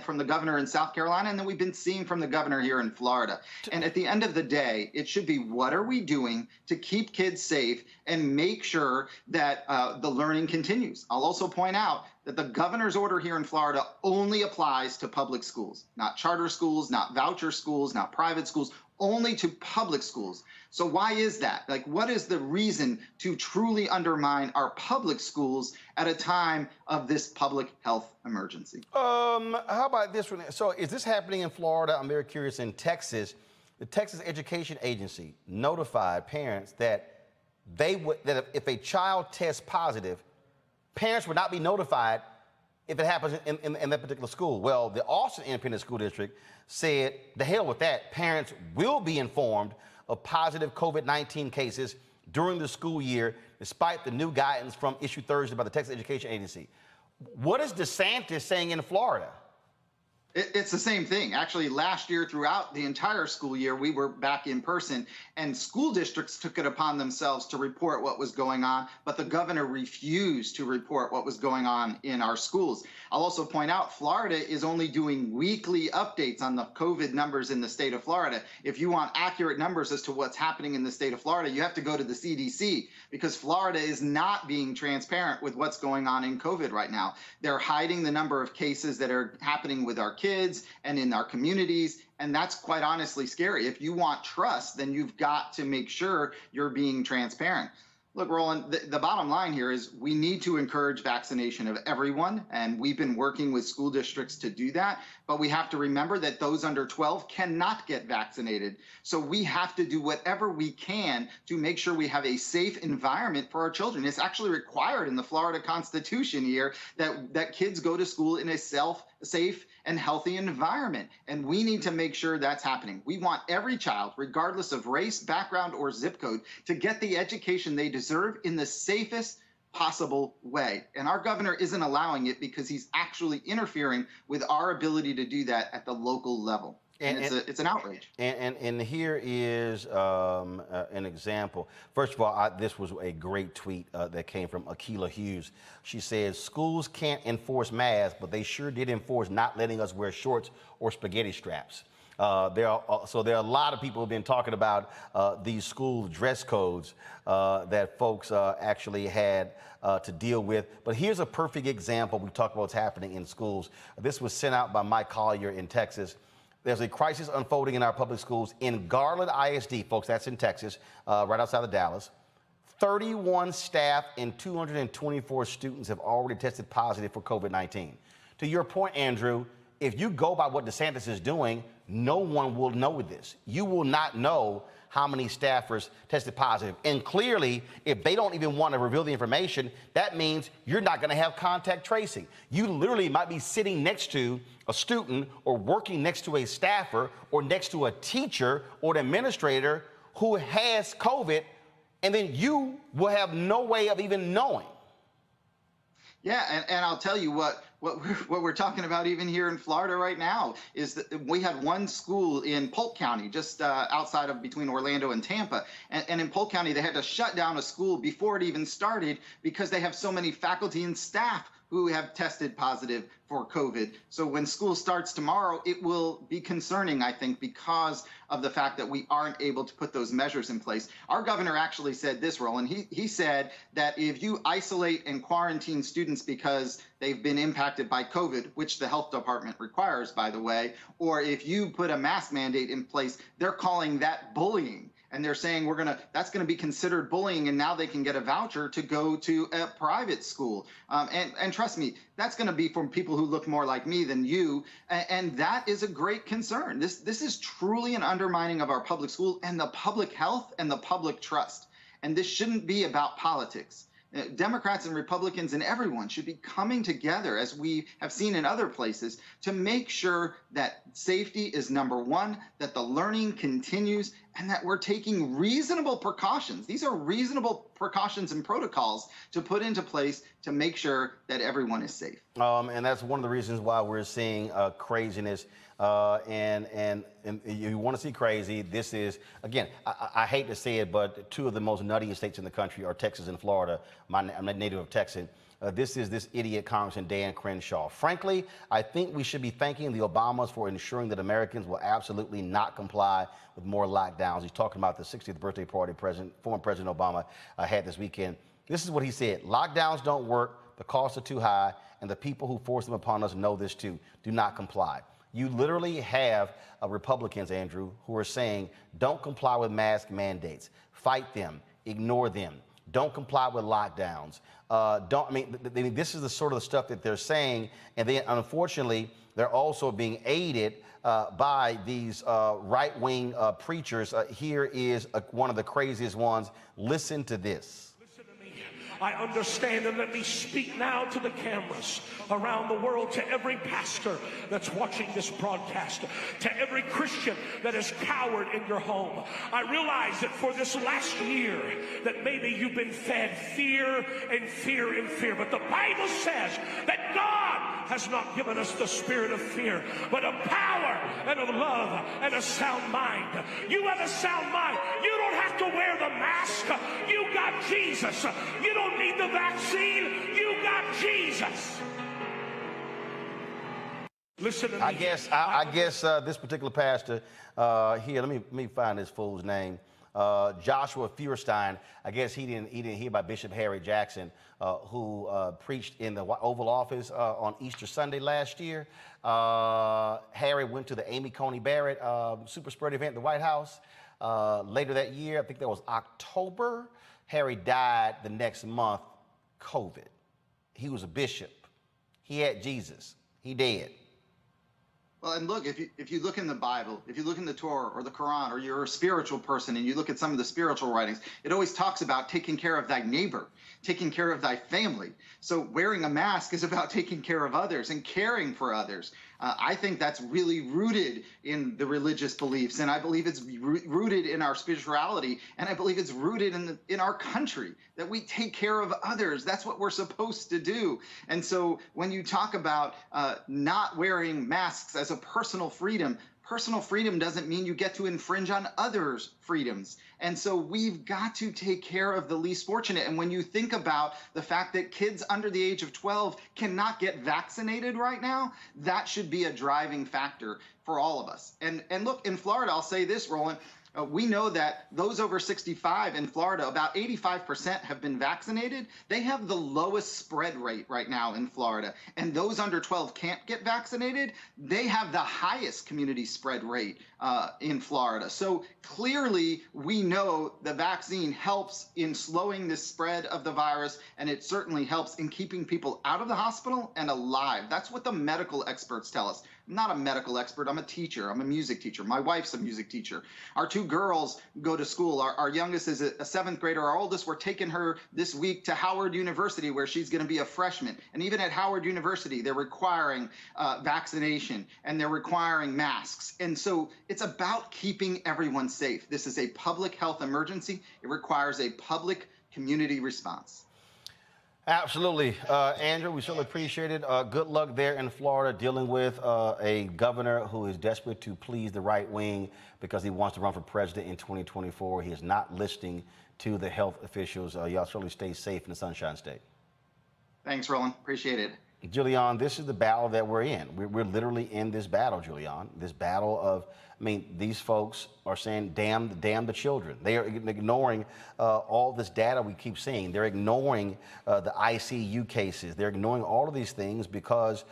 from the governor in South Carolina and that we've been seeing from the governor here in Florida. And at the end of the day, it should be, what are we doing to keep kids safe and make sure that the learning continues? I'll also point out that the governor's order here in Florida only applies to public schools, not charter schools, not voucher schools, not private schools, only to public schools. So why is that? Like, what is the reason to truly undermine our public schools at a time of this public health emergency? How about this one? So is this happening in Florida? I'm very curious. In Texas, the Texas Education Agency notified parents that if a child tests positive, parents would not be notified if it happens in that particular school. Well, the Austin Independent School District said, the hell with that. Parents will be informed of positive COVID-19 cases during the school year, despite the new guidance from issued Thursday by the Texas Education Agency. What is DeSantis saying in Florida? It's the same thing. Actually, last year, throughout the entire school year, we were back in person, and school districts took it upon themselves to report what was going on, but the governor refused to report what was going on in our schools. I'll also point out, Florida is only doing weekly updates on the COVID numbers in the state of Florida. If you want accurate numbers as to what's happening in the state of Florida, you have to go to the CDC, because Florida is not being transparent with what's going on in COVID right now. They're hiding the number of cases that are happening with our kids and in our communities, and that's quite honestly scary. If you want trust, then you've got to make sure you're being transparent. Look, Roland, the bottom line here is we need to encourage vaccination of everyone, and we've been working with school districts to do that, but we have to remember that those under 12 cannot get vaccinated. So we have to do whatever we can to make sure we have a safe environment for our children. It's actually required in the Florida Constitution here that kids go to school in a safe and healthy environment, and we need to make sure that's happening. We want every child, regardless of race, background, or zip code, to get the education they deserve in the safest possible way. And our governor isn't allowing it because he's actually interfering with our ability to do that at the local level. And it's an outrage. And here is an example. First of all, this was a great tweet that came from Akilah Hughes. She says, schools can't enforce masks, but they sure did enforce not letting us wear shorts or spaghetti straps. There are a lot of people who have been talking about these school dress codes that folks actually had to deal with. But here's a perfect example. We talk about what's happening in schools. This was sent out by Mike Collier in Texas. There's a crisis unfolding in our public schools in Garland ISD, folks, that's in Texas, right outside of Dallas. 31 staff and 224 students have already tested positive for COVID-19. To your point, Andrew, if you go by what DeSantis is doing, no one will know this. You will not know how many staffers tested positive. And clearly, if they don't even want to reveal the information, that means you're not going to have contact tracing. You literally might be sitting next to a student or working next to a staffer or next to a teacher or an administrator who has COVID, and then you will have no way of even knowing. Yeah, and I'll tell you what we're talking about even here in Florida right now is that we had one school in Polk County, just outside of between Orlando and Tampa. And in Polk County, they had to shut down a school before it even started because they have so many faculty and staff who have tested positive for COVID. So when school starts tomorrow, it will be concerning, I think, because of the fact that we aren't able to put those measures in place. Our governor actually said this, Roland. He said that if you isolate and quarantine students because they've been impacted by COVID, which the health department requires, by the way, or if you put a mask mandate in place, they're calling that bullying. And they're saying that's going to be considered bullying, and now they can get a voucher to go to a private school. And trust me, that's going to be from people who look more like me than you. And that is a great concern. This is truly an undermining of our public school and the public health and the public trust. And this shouldn't be about politics. Democrats and Republicans and everyone should be coming together, as we have seen in other places, to make sure that safety is number one, that the learning continues, and that we're taking reasonable precautions. These are reasonable precautions and protocols to put into place to make sure that everyone is safe. And that's one of the reasons why we're seeing craziness. And you want to see crazy. This is, again, I hate to say it, but two of the most nuttiest states in the country are Texas and Florida. I'm a native of Texas. This is this idiot Congressman Dan Crenshaw. Frankly, I think we should be thanking the Obamas for ensuring that Americans will absolutely not comply with more lockdowns. He's talking about the 60th birthday party former President Obama had this weekend. This is what he said: lockdowns don't work, the costs are too high, and the people who force them upon us know this too. Do not comply. You literally have Republicans, Andrew, who are saying, don't comply with mask mandates. Fight them. Ignore them. Don't comply with lockdowns. This is the sort of stuff that they're saying. And then, unfortunately, they're also being aided by these right-wing preachers. Here is one of the craziest ones. Listen to this. I understand, and let me speak now to the cameras around the world, to every pastor that's watching this broadcast, to every Christian that is cowered in your home. I realize that for this last year that maybe you've been fed fear and fear and fear, but the Bible says that God has not given us the spirit of fear, but of power and of love and a sound mind. You have a sound mind. You don't have to wear the mask. You got Jesus. You don't need the vaccine. You got Jesus. Listen to me. I guess this particular pastor here. Let me find this fool's name. Joshua Feuerstein. I guess he didn't hear about Bishop Harry Jackson, who preached in the Oval Office on Easter Sunday last year. Harry went to the Amy Coney Barrett super spread event at the White House. Later that year, I think that was October, Harry died the next month, COVID. He was a bishop. He had Jesus. He dead. Well, and look, if you look in the Bible, if you look in the Torah or the Quran, or you're a spiritual person and you look at some of the spiritual writings, it always talks about taking care of thy neighbor, taking care of thy family. So wearing a mask is about taking care of others and caring for others. I think that's really rooted in the religious beliefs, and I believe it's rooted in our spirituality, and I believe it's rooted in our country, that we take care of others. That's what we're supposed to do. And so when you talk about not wearing masks as a personal freedom doesn't mean you get to infringe on others' freedoms. And so we've got to take care of the least fortunate. And when you think about the fact that kids under the age of 12 cannot get vaccinated right now, that should be a driving factor for all of us. And look, in Florida, I'll say this, Roland, we know that those over 65 in Florida, about 85% have been vaccinated. They have the lowest spread rate right now in Florida. And those under 12 can't get vaccinated. They have the highest community spread rate in Florida. So clearly, we know the vaccine helps in slowing the spread of the virus, and it certainly helps in keeping people out of the hospital and alive. That's what the medical experts tell us. I'm not a medical expert. I'm a teacher. I'm a music teacher. My wife's a music teacher. Our two girls go to school. Our youngest is a seventh grader. Our oldest, we're taking her this week to Howard University, where she's going to be a freshman. And even at Howard University, they're requiring vaccination, and they're requiring masks. And so it's about keeping everyone safe. This is a public health emergency. It requires a public community response. Absolutely. Andrew, we certainly appreciate it. Good luck there in Florida dealing with a governor who is desperate to please the right wing because he wants to run for president in 2024. He is not listening to the health officials. Y'all certainly stay safe in the Sunshine State. Thanks, Roland. Appreciate it. Julian, this is the battle that we're in. We're literally in this battle, Julian. This battle of, I mean, these folks are saying, damn the children. They are ignoring all this data we keep seeing. They're ignoring the ICU cases. They're ignoring all of these things because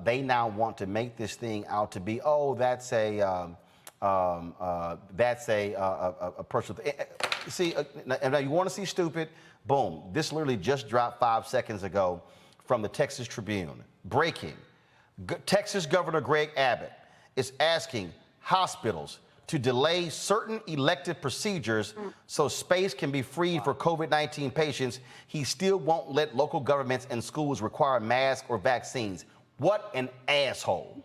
they now want to make this thing out to be, oh, that's a personal thing. See, now you want to see stupid? Boom. This literally just dropped 5 seconds ago from the Texas Tribune. Breaking. Texas Governor Greg Abbott is asking hospitals to delay certain elective procedures so space can be freed for COVID-19 patients. He still won't let local governments and schools require masks or vaccines. What an asshole.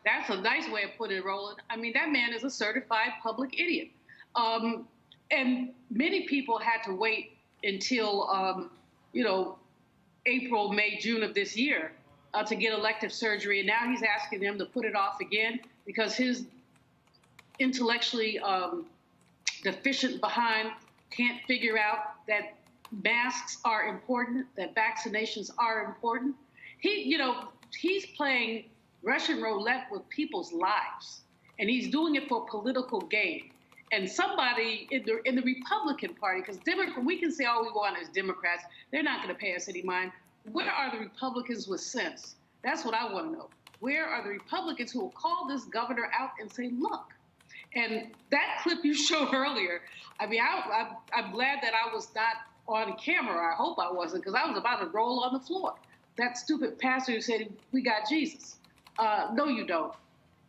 That's a nice way of putting it, Roland. I mean, that man is a certified public idiot. And many people had to wait until, April, May, June of this year to get elective surgery. And now he's asking them to put it off again because his intellectually deficient behind can't figure out that masks are important, that vaccinations are important. He's playing Russian roulette with people's lives, and he's doing it for political gain. And somebody in the Republican Party, because we can say all we want as Democrats, they're not going to pay us any mind. Where are the Republicans with sense? That's what I want to know. Where are the Republicans who will call this governor out and say, look? And that clip you showed earlier, I mean, I'm glad that I was not on camera. I hope I wasn't, because I was about to roll on the floor. That stupid pastor who said, we got Jesus. No, you don't.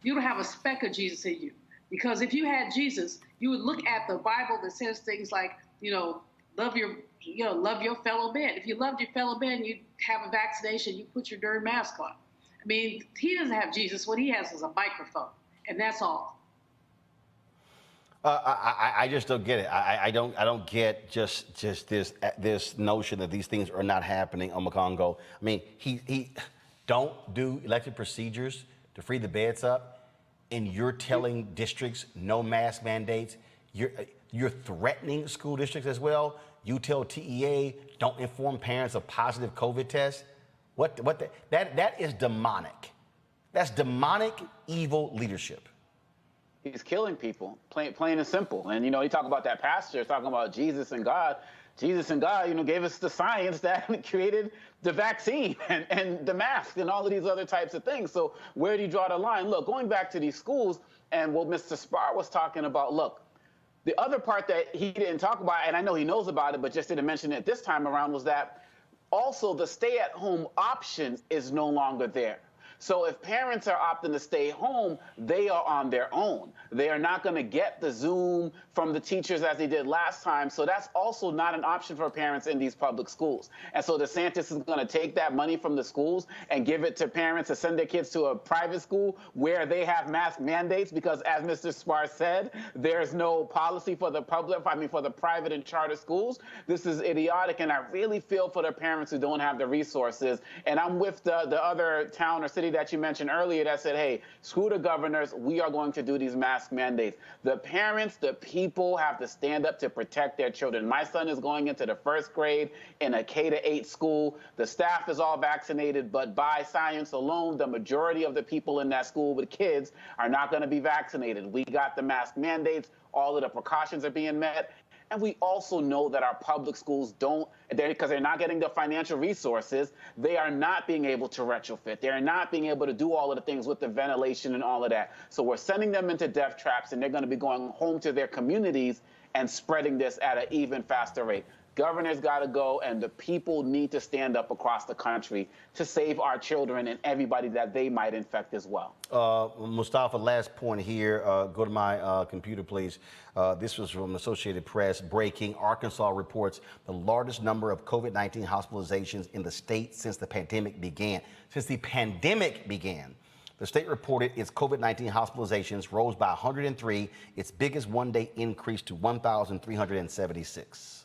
You don't have a speck of Jesus in you. Because if you had Jesus, you would look at the Bible that says things like, love your fellow man. If you loved your fellow man, you'd have a vaccination, you put your darn mask on. I mean, he doesn't have Jesus. What he has is a microphone, and that's all. I just don't get it. I don't get just this notion that these things are not happening on Congo. I mean, he don't do elective procedures to free the beds up. And you're telling districts no mask mandates. You're threatening school districts as well. You tell TEA don't inform parents of positive COVID tests. That is demonic. That's demonic, evil leadership. He's killing people, plain and simple. And you talk about that pastor talking about Jesus and God. Jesus and God, gave us the science that created the vaccine and the mask and all of these other types of things. So where do you draw the line? Look, going back to these schools and what Mr. Spar was talking about, look, the other part that he didn't talk about, and I know he knows about it, but just didn't mention it this time around, was that also the stay-at-home option is no longer there. So if parents are opting to stay home, they are on their own. They are not going to get the Zoom from the teachers as they did last time. So that's also not an option for parents in these public schools. And so DeSantis is going to take that money from the schools and give it to parents to send their kids to a private school where they have mask mandates, because as Mr. Spar said, there's no policy for the for the private and charter schools. This is idiotic, and I really feel for the parents who don't have the resources. And I'm with the other town or city that you mentioned earlier that said, hey, screw the governors, we are going to do these mask mandates. The parents, the people have to stand up to protect their children. My son is going into the first grade in a K-8 school. The staff is all vaccinated, but by science alone, the majority of the people in that school with kids are not going to be vaccinated. We got the mask mandates, all of the precautions are being met. And we also know that our public schools because they're not getting the financial resources, they are not being able to retrofit. They're not being able to do all of the things with the ventilation and all of that. So we're sending them into death traps, and they're going to be going home to their communities and spreading this at an even faster rate. Governors got to go, and the people need to stand up across the country to save our children and everybody that they might infect as well. Mustafa, last point here. Go to my computer, please. This was from Associated Press. Breaking. Arkansas reports the largest number of COVID-19 hospitalizations in the state since the pandemic began. The state reported its COVID-19 hospitalizations rose by 103, its biggest one-day increase to 1,376.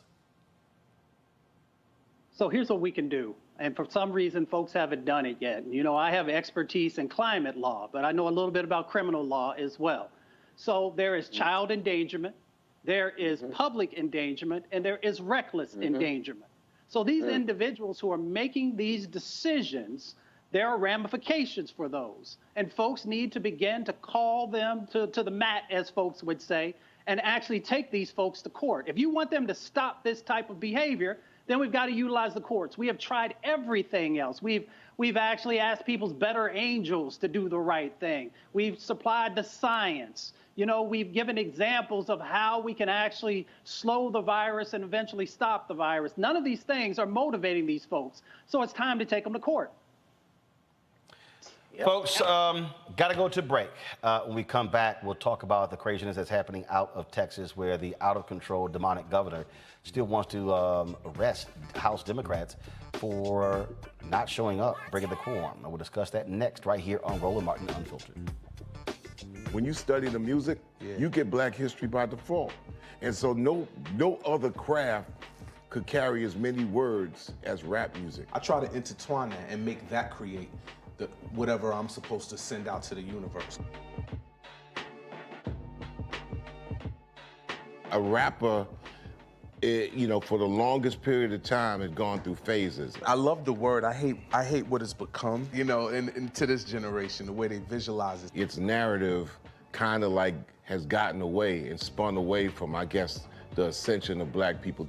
So here's what we can do. And for some reason, folks haven't done it yet. I have expertise in climate law, but I know a little bit about criminal law as well. So there is child endangerment, there is public endangerment, and there is reckless endangerment. So these individuals who are making these decisions, there are ramifications for those. And folks need to begin to call them to the mat, as folks would say, and actually take these folks to court. If you want them to stop this type of behavior, then we've got to utilize the courts. We have tried everything else. We've actually asked people's better angels to do the right thing. We've supplied the science. You know, we've given examples of how we can actually slow the virus and eventually stop the virus. None of these things are motivating these folks. So it's time to take them to court. Folks, got to go to break. When we come back, we'll talk about the craziness that's happening out of Texas, where the out-of-control demonic governor still wants to arrest House Democrats for not showing up, breaking the quorum. And we'll discuss that next right here on Roland Martin Unfiltered. When you study the music, you get Black history by default. And so no other craft could carry as many words as rap music. I try to intertwine that and make that create whatever I'm supposed to send out to the universe. A rapper, you know, for the longest period of time has gone through phases. I love the word. I hate what it's become, you know, and to this generation, the way they visualize it. Its narrative kind of like has gotten away and spun away from, I guess, the ascension of Black people.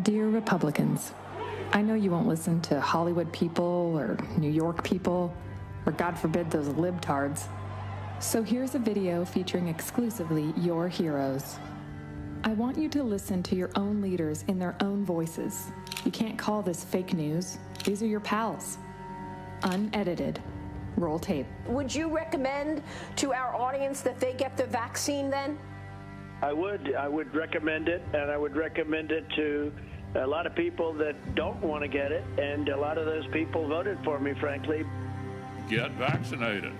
Dear Republicans, I know you won't listen to Hollywood people or New York people, or God forbid those libtards. So here's a video featuring exclusively your heroes. I want you to listen to your own leaders in their own voices. You can't call this fake news. These are your pals. Unedited. Roll tape. Would you recommend to our audience that they get the vaccine then? I would recommend it, and I would recommend it to a lot of people that don't want to get it, and a lot of those people voted for me, frankly. Get vaccinated.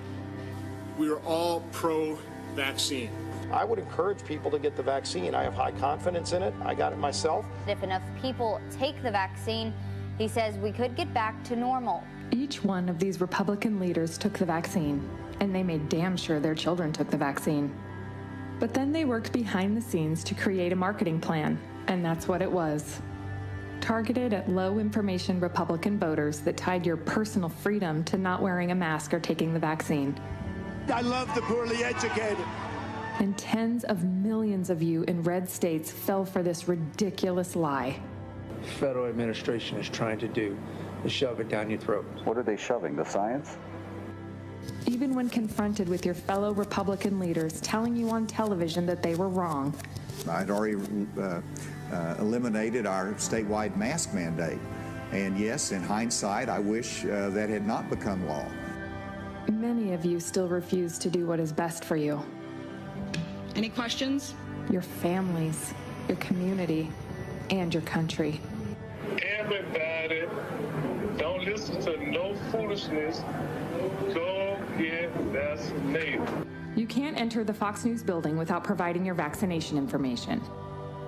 We are all pro-vaccine. I would encourage people to get the vaccine. I have high confidence in it. I got it myself. If enough people take the vaccine, he says we could get back to normal. Each one of these Republican leaders took the vaccine, and they made damn sure their children took the vaccine. But then they worked behind the scenes to create a marketing plan, and that's what it was. Targeted at low-information Republican voters that tied your personal freedom to not wearing a mask or taking the vaccine. I love the poorly educated. And tens of millions of you in red states fell for this ridiculous lie. The federal administration is trying to do is shove it down your throat. What are they shoving, the science? Even when confronted with your fellow Republican leaders telling you on television that they were wrong. I'd already eliminated our statewide mask mandate. And yes, in hindsight, I wish that had not become law. Many of you still refuse to do what is best for you. Any questions? Your families, your community, and your country. Everybody, don't listen to no foolishness. Go get vaccinated. You can't enter the Fox News building without providing your vaccination information.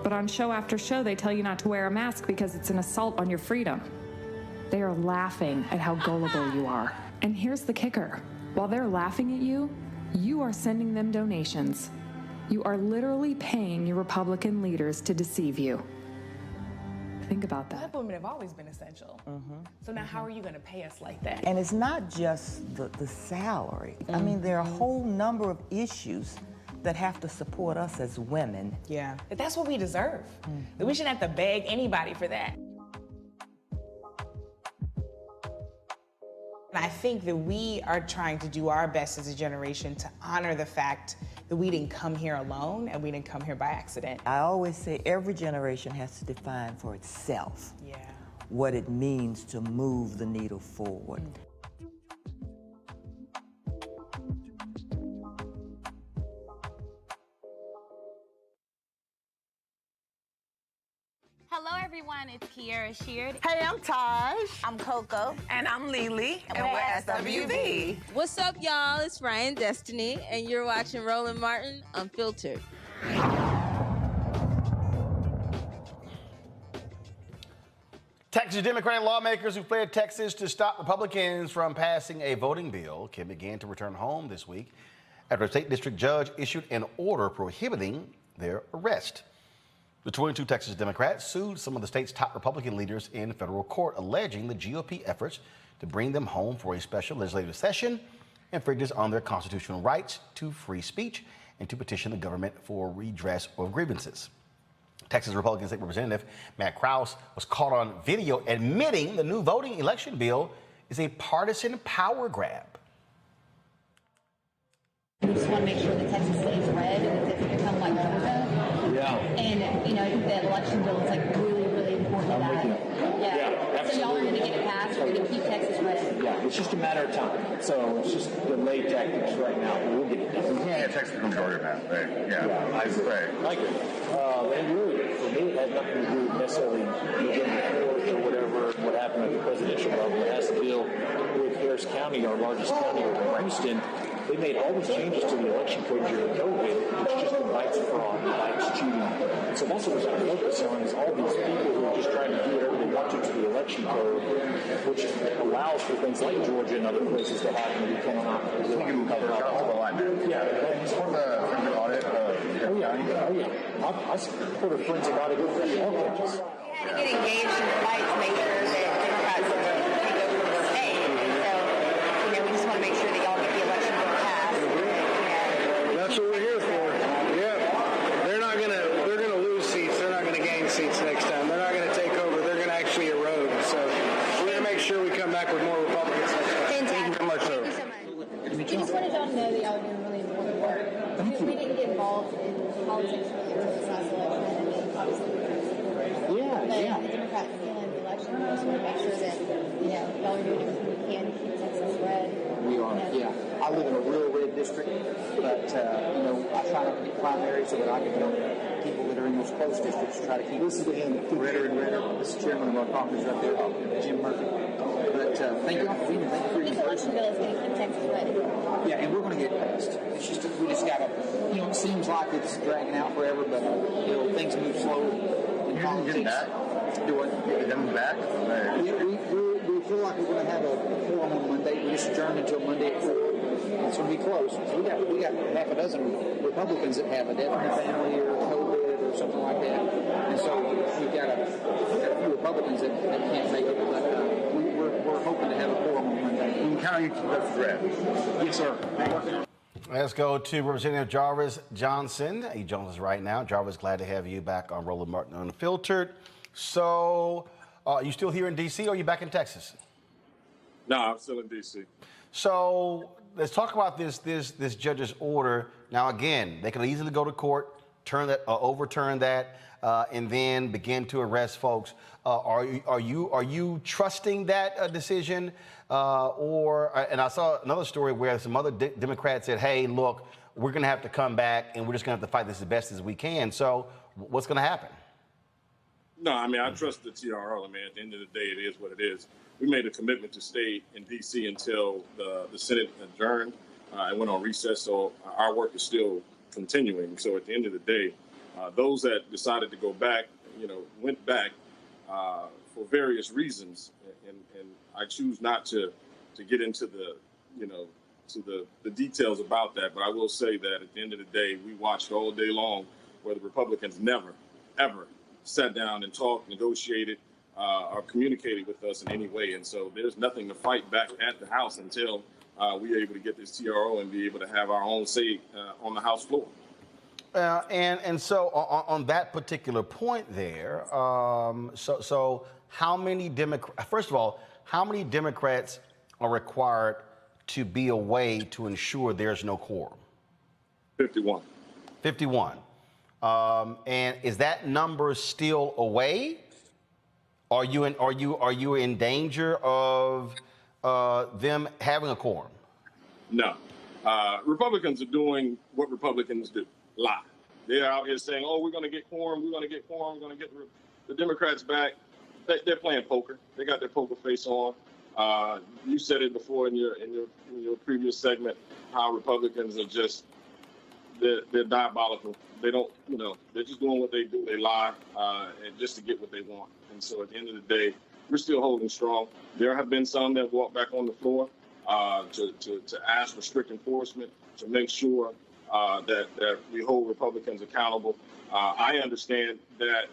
But on show after show, they tell you not to wear a mask because it's an assault on your freedom. They are laughing at how gullible you are. And here's the kicker. While they're laughing at you, you are sending them donations. You are literally paying your Republican leaders to deceive you. Think about that. Black women have always been essential. So now how are you going to pay us like that? And it's not just the salary. I mean, there are a whole number of issues that have to support us as women. Yeah, but that's what we deserve. That we shouldn't have to beg anybody for that. And I think that we are trying to do our best as a generation to honor the fact that we didn't come here alone and we didn't come here by accident. I always say every generation has to define for itself what it means to move the needle forward. Hello everyone, it's Kiara Sheard. Hey, I'm Taj. I'm Coco. And I'm Lily. And we're SWV. What's up, y'all? It's Ryan Destiny, and you're watching Roland Martin Unfiltered. Texas Democratic lawmakers who fled Texas to stop Republicans from passing a voting bill can begin to return home this week after a state district judge issued an order prohibiting their arrest. The 22 Texas Democrats sued some of the state's top Republican leaders in federal court, alleging the GOP efforts to bring them home for a special legislative session infringes on their constitutional rights to free speech and to petition the government for redress of grievances. Texas Republican State Representative Matt Krause was caught on video admitting the new voting election bill is a partisan power grab. We just want to make sure that Texas stays red and that it's become like Georgia. Yeah. And, you know, I think the election bill is like really, really important to that. Yeah. So y'all are going to get it passed. We're going to keep Texas red. Yeah, it's just a matter of time. So it's just delay tactics right now. We'll get it done. Yeah, Texas becomes Georgia now. Right. Yeah. I agree. Like it. And really, for me, it had nothing to do with necessarily getting the court or whatever, what happened at the presidential level. It has to deal with Harris County, our largest county over in Houston. They made all these changes to the election code during COVID. It's just invites fraud, invites cheating. And so that's what we're going to focus on is all these people who are just trying to do whatever they want to the election code, which allows for things like Georgia and other places to happen. We cannot cover up. Yeah. You support the forensic audit? Oh yeah. I support a forensic audit with all judges. We had to get engaged in the fight to make sure that Democrats would take over the state. And so, you know, we just want to make sure that y'all get the election bill passed. That's what we're here for. Yeah. They're gonna lose seats. They're not gonna gain seats next time. They're not gonna take over. They're gonna actually erode. So we're gonna make sure we come back with more Republicans next time. Thank you very much, sir. We just wanted y'all to know that y'all are doing really important work. We didn't get involved in politics really early this last election. I mean, obviously we were but the Democrats still in the election. We just want to make sure that, you know, y'all are doing everything we can to keep Texas red. We are, yeah. I live in a real red district, but, you know, I try not to be primary so that I can help people that are in those close districts try to keep this again redder and redder. This is chairman of our caucus right there, Jim Murphy. But thank you all for being here. Thank you for your This election bill is going to keep Texas red. Yeah, and we're going to get passed. It's just we just got to, you know, it seems like it's dragging out forever, but, you know, things move slowly. You're going to get back? Do what? You're going back? Yeah, we feel like we're going to have a forum on Monday. We just adjourned until Monday at 4. It's going to be close. So we got half a dozen Republicans that have a death in the family or COVID or something like that. And so we've got a few Republicans that can't make it, but we're hoping to have a forum on Monday. You can count on you to keep us red. Yes, sir. Let's go to Representative Jarvis Johnson. He joins us right now. Jarvis, glad to have you back on Roland Martin Unfiltered. So, you still here in D.C. or are you back in Texas? No, I'm still in D.C. So, let's talk about this judge's order. Now, again, they could easily go to court, overturn that, and then begin to arrest folks. Are you trusting that decision? And I saw another story where some other Democrats said, hey, look, we're going to have to come back and we're just going to have to fight this as best as we can. So what's going to happen? No, I mean, I trust the TRO. I mean, at the end of the day, it is what it is. We made a commitment to stay in D.C. until the Senate adjourned and went on recess. So our work is still continuing. So at the end of the day, those that decided to go back, you know, went back for various reasons. And I choose not to get into the, you know, to the details about that. But I will say that at the end of the day, we watched all day long where the Republicans never, ever sat down and talked, negotiated, or communicated with us in any way. And so there's nothing to fight back at the House until we're able to get this TRO and be able to have our own say on the House floor. And so on that particular point there, so how many Democrats, first of all, how many Democrats are required to be away to ensure there's no quorum? 51. 51. And is that number still away? Are you in danger of them having a quorum? No. Republicans are doing what Republicans do. Lie. They're out here saying, oh, we're going to get quorum, we're going to get quorum, we're going to get the Democrats back. They're playing poker. They got their poker face on. You said it before in your previous segment, how Republicans are just, they're diabolical. They don't, you know, they're just doing what they do. They lie and just to get what they want. And so at the end of the day, we're still holding strong. There have been some that walked back on the floor. to ask for strict enforcement, to make sure that we hold Republicans accountable. I understand that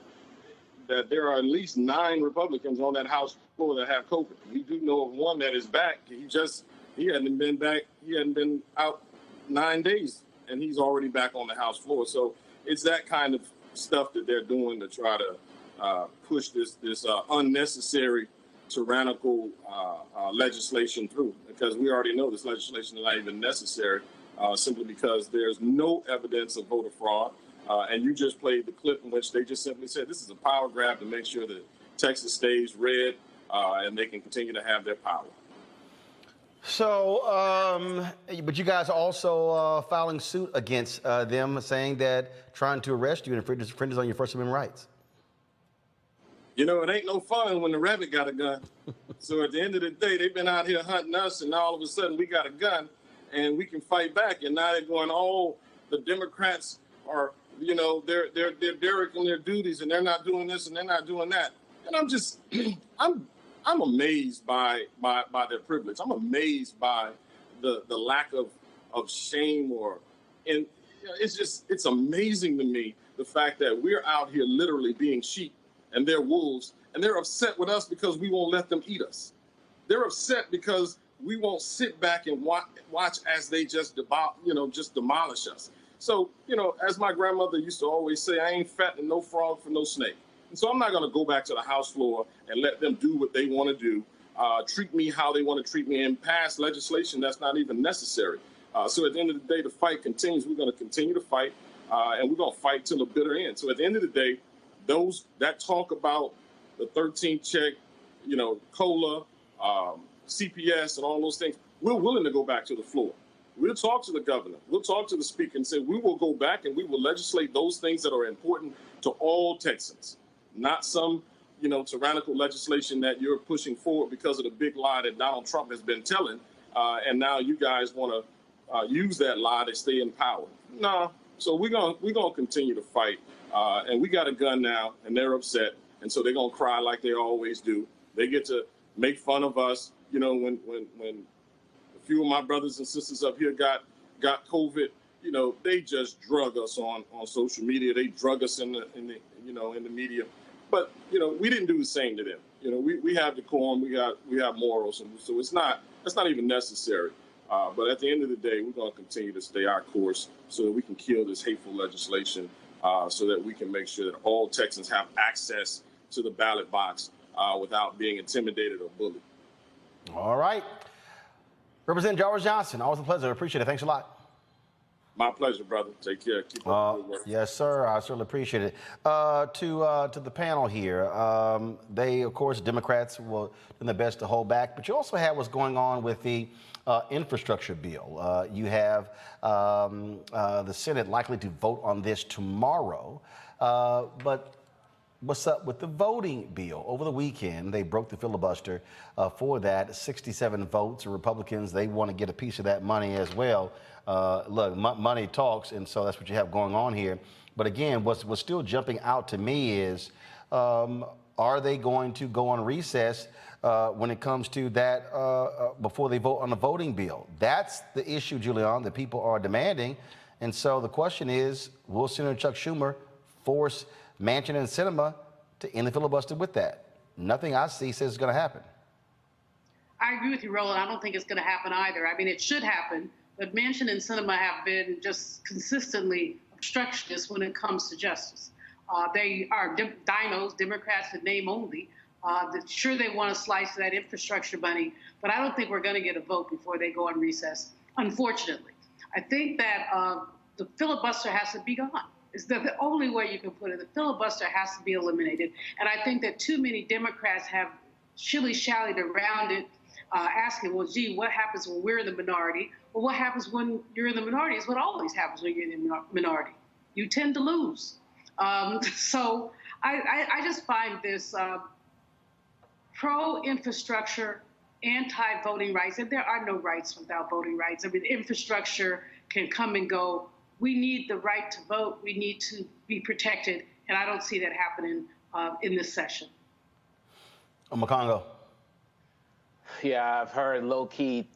there are at least 9 Republicans on that House floor that have COVID. We do know of one that is back. He hadn't been back. He hadn't been out 9 days, and he's already back on the House floor. So it's that kind of stuff that they're doing to try to push this unnecessary tyrannical legislation through, because we already know this legislation is not even necessary, simply because there's no evidence of voter fraud. And you just played the clip in which they just simply said this is a power grab to make sure that Texas stays red and they can continue to have their power. So, but you guys are also filing suit against them, saying that trying to arrest you and infringes on your First Amendment rights. You know, it ain't no fun when the rabbit got a gun. So at the end of the day, they've been out here hunting us, and all of a sudden we got a gun and we can fight back. And now they're going, oh, the Democrats are, you know, they're derelict their duties, and they're not doing this and they're not doing that. And I'm just, I'm amazed by their privilege. I'm amazed by the lack of shame and you know, it's amazing to me, the fact that we're out here literally being sheep and they're wolves, and they're upset with us because we won't let them eat us. They're upset because we won't sit back and watch as they just demolish us. So, you know, as my grandmother used to always say, I ain't fattening no frog for no snake. And so I'm not going to go back to the House floor and let them do what they want to do, treat me how they want to treat me, and pass legislation that's not even necessary. So at the end of the day, the fight continues. We're going to continue to fight, and we're going to fight till the bitter end. So at the end of the day, those that talk about the 13th check, you know, COLA, CPS, and all those things, we're willing to go back to the floor. We'll talk to the governor. We'll talk to the speaker and say we will go back and we will legislate those things that are important to all Texans, not some, you know, tyrannical legislation that you're pushing forward because of the big lie that Donald Trump has been telling, and now you guys want to use that lie to stay in power. No. So we're gonna continue to fight, and we got a gun now, and they're upset, and so they're gonna cry like they always do. They get to make fun of us, you know, when a few of my brothers and sisters up here got COVID, you know, they just drug us on social media. They drug us in the media, but you know, we didn't do the same to them. You know, we have decorum, we have morals, and so that's not even necessary. But at the end of the day, we're going to continue to stay our course so that we can kill this hateful legislation, so that we can make sure that all Texans have access to the ballot box without being intimidated or bullied. All right. Representative Jarvis Johnson, always a pleasure. Appreciate it. Thanks a lot. My pleasure, brother. Take care. Keep up the good work. Yes, sir. I certainly appreciate it. To the panel here, they, of course, Democrats will do their best to hold back, but you also have what's going on with the infrastructure bill. You have the Senate likely to vote on this tomorrow, but what's up with the voting bill? Over the weekend, they broke the filibuster for that. 67 votes. The Republicans, they want to get a piece of that money as well. Look, money talks, and so that's what you have going on here. But again, what's still jumping out to me is, are they going to go on recess when it comes to that before they vote on the voting bill? That's the issue, Julian, that people are demanding. And so the question is, will Senator Chuck Schumer force Manchin and Sinema to end the filibuster with that? Nothing I see says it's going to happen. I agree with you, Roland. I don't think it's going to happen either. I mean, it should happen, but Manchin and Sinema have been just consistently obstructionists when it comes to justice. They are dinos, Democrats in name only. Sure, they want to slice that infrastructure money, but I don't think we're going to get a vote before they go on recess, unfortunately. I think that the filibuster has to be gone. It's the only way you can put it. The filibuster has to be eliminated. And I think that too many Democrats have shilly-shallied around it, asking, well, gee, what happens when we're in the minority? Well, what happens when you're in the minority is what always happens when you're in the minority. You tend to lose. So I just find this pro-infrastructure, anti-voting rights, and there are no rights without voting rights. I mean, infrastructure can come and go. We need the right to vote. We need to be protected, and I don't see that happening in this session. Makongo. Yeah, I've heard low-key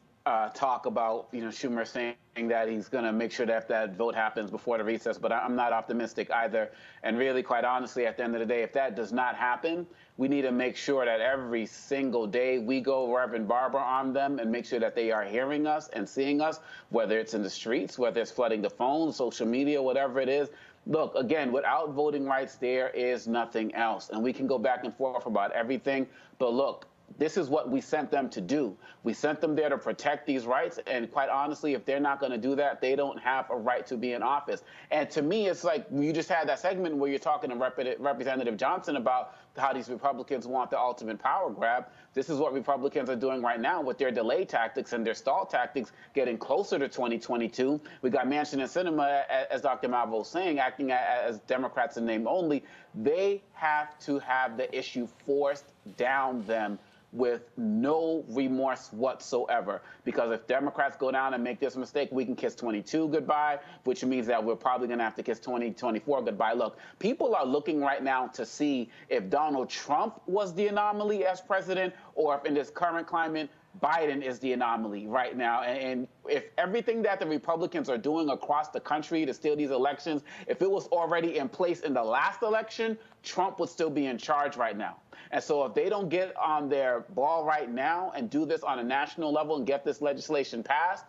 talk about, Schumer saying that he's going to make sure that that vote happens before the recess, but I'm not optimistic either. And really, quite honestly, at the end of the day, if that does not happen, we need to make sure that every single day we go Reverend Barber on them and make sure that they are hearing us and seeing us, whether it's in the streets, whether it's flooding the phones, social media, whatever it is. Look, again, without voting rights, there is nothing else. And we can go back and forth about everything, but look, this is what we sent them to do. We sent them there to protect these rights, and quite honestly, if they're not going to do that, they don't have a right to be in office. And to me, it's like you just had that segment where you're talking to Representative Johnson about how these Republicans want the ultimate power grab. This is what Republicans are doing right now with their delay tactics and their stall tactics, getting closer to 2022. We got Manchin and Sinema, as Dr. Malvo was saying, acting as Democrats in name only. They have to have the issue forced down them with no remorse whatsoever. Because if Democrats go down and make this mistake, we can kiss 22 goodbye, which means that we're probably going to have to kiss 2024 goodbye. Look, people are looking right now to see if Donald Trump was the anomaly as president, or if in this current climate, Biden is the anomaly right now. And if everything that the Republicans are doing across the country to steal these elections, if it was already in place in the last election, Trump would still be in charge right now. And so if they don't get on their ball right now and do this on a national level and get this legislation passed,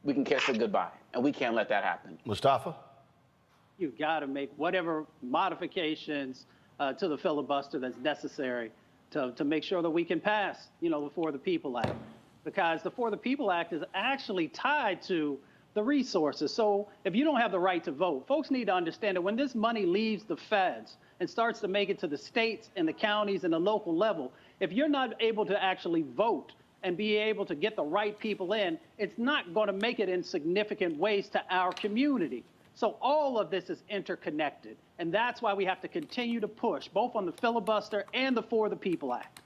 we can kiss it goodbye. And we can't let that happen. Mustafa? You've got to make whatever modifications to the filibuster that's necessary to make sure that we can pass, the For the People Act. Because the For the People Act is actually tied to the resources. So if you don't have the right to vote, folks need to understand that when this money leaves the feds and starts to make it to the states and the counties and the local level, if you're not able to actually vote and be able to get the right people in, it's not going to make it in significant ways to our community. So all of this is interconnected. And that's why we have to continue to push both on the filibuster and the For the People Act.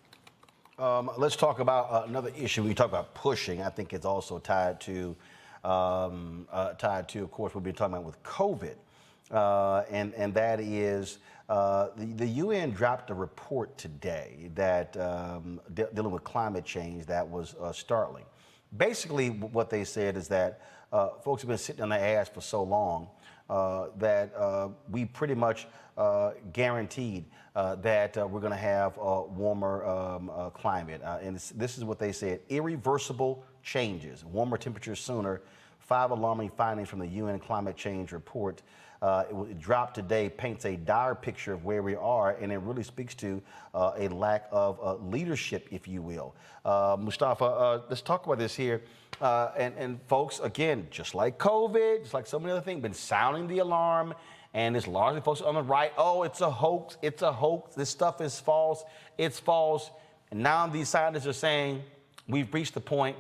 Let's talk about another issue. We talk about pushing. I think it's also tied to, of course, what we've been talking about with COVID. And that is the UN dropped a report today that dealing with climate change that was startling. Basically, what they said is that folks have been sitting on their ass for so long that we pretty much guaranteed that we're going to have a warmer climate. And this is what they said: irreversible changes, warmer temperatures sooner. 5 alarming findings from the UN climate change report. It dropped today, paints a dire picture of where we are, and it really speaks to a lack of leadership, if you will. Mustafa, let's talk about this here. And folks, again, just like COVID, just like so many other things, been sounding the alarm, and it's largely folks on the right. Oh, it's a hoax. It's a hoax. This stuff is false. It's false. And now these scientists are saying we've reached the point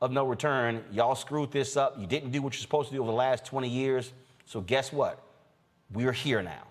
of no return. Y'all screwed this up. You didn't do what you're supposed to do over the last 20 years. So guess what? We're here now.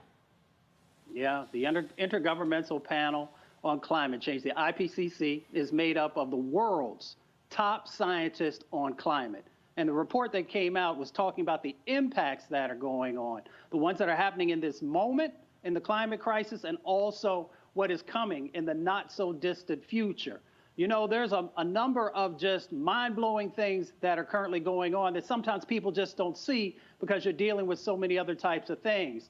Yeah, the Intergovernmental Panel on Climate Change, the IPCC, is made up of the world's top scientists on climate. And the report that came out was talking about the impacts that are going on, the ones that are happening in this moment in the climate crisis, and also what is coming in the not so distant future. There's a number of just mind-blowing things that are currently going on that sometimes people just don't see because you're dealing with so many other types of things.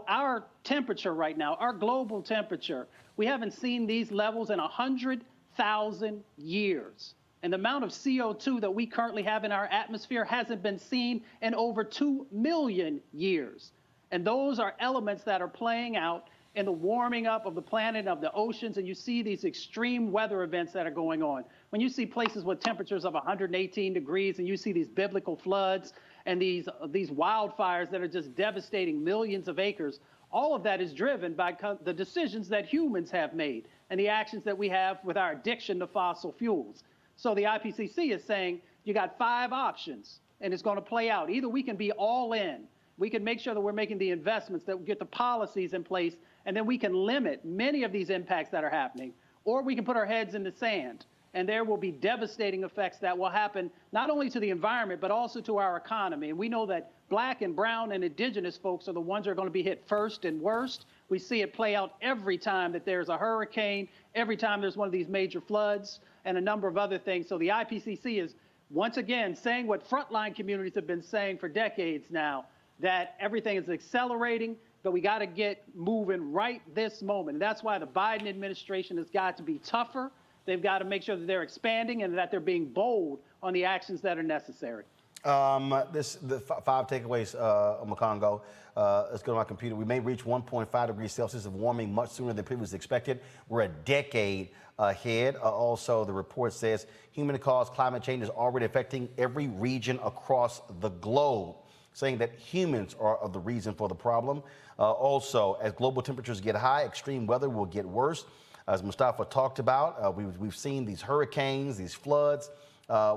Our temperature right now, our global temperature, we haven't seen these levels in 100,000 years. And the amount of CO2 that we currently have in our atmosphere hasn't been seen in over 2 million years. And those are elements that are playing out in the warming up of the planet, of the oceans, and you see these extreme weather events that are going on. When you see places with temperatures of 118 degrees, and you see these biblical floods and these wildfires that are just devastating millions of acres, all of that is driven by the decisions that humans have made and the actions that we have with our addiction to fossil fuels. So the IPCC is saying you got 5 options, and it's going to play out. Either we can be all in, we can make sure that we're making the investments, that we get the policies in place, and then we can limit many of these impacts that are happening, or we can put our heads in the sand, and there will be devastating effects that will happen not only to the environment, but also to our economy. And we know that Black and brown and indigenous folks are the ones that are going to be hit first and worst. We see it play out every time that there's a hurricane, every time there's one of these major floods, and a number of other things. So the IPCC is once again, saying what frontline communities have been saying for decades now, that everything is accelerating, but we got to get moving right this moment. And that's why the Biden administration has got to be tougher. They've got to make sure that they're expanding and that they're being bold on the actions that are necessary. The 5 takeaways, Makongo. Let's go to my computer. We may reach 1.5 degrees Celsius of warming much sooner than previously expected. We're a decade ahead. Also, the report says human-caused climate change is already affecting every region across the globe, saying that humans are the reason for the problem. Also, as global temperatures get high, extreme weather will get worse. As Mustafa talked about, we've seen these hurricanes, these floods.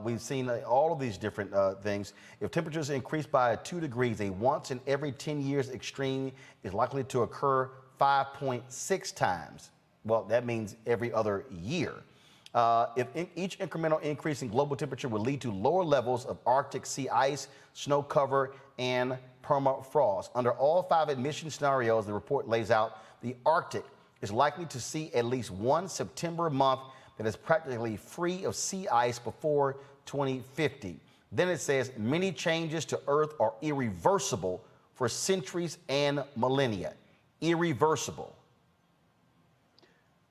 We've seen all of these different things. If temperatures increase by 2 degrees, a once in every 10 years extreme is likely to occur 5.6 times. Well, that means every other year. Each incremental increase in global temperature will lead to lower levels of Arctic sea ice, snow cover, and permafrost. Under all 5 emission scenarios the report lays out, the Arctic is likely to see at least one September month that is practically free of sea ice before 2050. Then it says many changes to Earth are irreversible for centuries and millennia. Irreversible.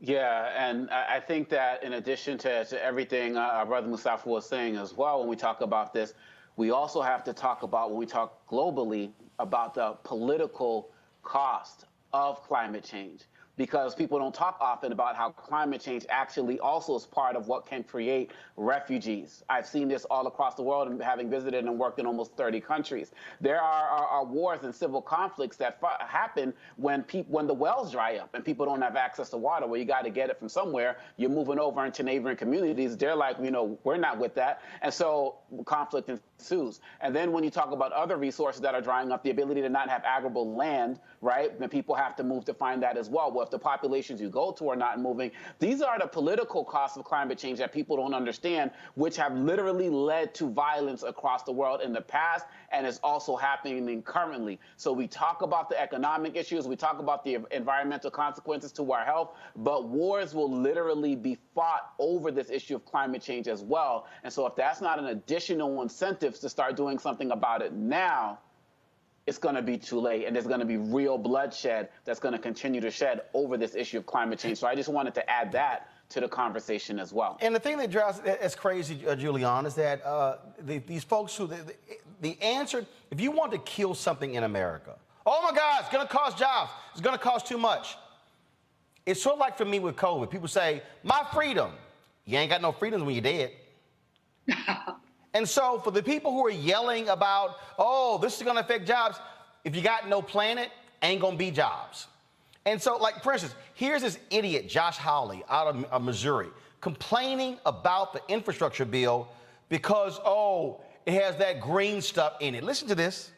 Yeah, and I think that in addition to everything our brother Mustafa was saying as well, when we talk about this, we also have to talk about, when we talk globally, about the political cost of climate change. Because people don't talk often about how climate change actually also is part of what can create refugees. I've seen this all across the world, and having visited and worked in almost 30 countries. There are wars and civil conflicts that happen when the wells dry up and people don't have access to water. Well, you got to get it from somewhere. You're moving over into neighboring communities. They're like, we're not with that. And so conflict ensues. And then when you talk about other resources that are drying up, the ability to not have arable land, right? Then people have to move to find that as well. Well, if the populations you go to are not moving, these are the political costs of climate change that people don't understand, which have literally led to violence across the world in the past and is also happening currently. So we talk about the economic issues, we talk about the environmental consequences to our health, but wars will literally be fought over this issue of climate change as well. And so if that's not an additional incentive to start doing something about it now, it's going to be too late, and there's going to be real bloodshed that's going to continue to shed over this issue of climate change. So I just wanted to add that to the conversation as well. And the thing that drives us crazy, Julian, is that these folks who, the answer, if you want to kill something in America, oh my God, it's going to cost jobs, it's going to cost too much. It's sort of like for me with COVID. People say, my freedom. You ain't got no freedoms when you're dead. And so for the people who are yelling about, oh, this is going to affect jobs, if you got no planet, ain't going to be jobs. And so, like, for instance, here's this idiot, Josh Hawley, out of Missouri, complaining about the infrastructure bill because, oh, it has that green stuff in it. Listen to this.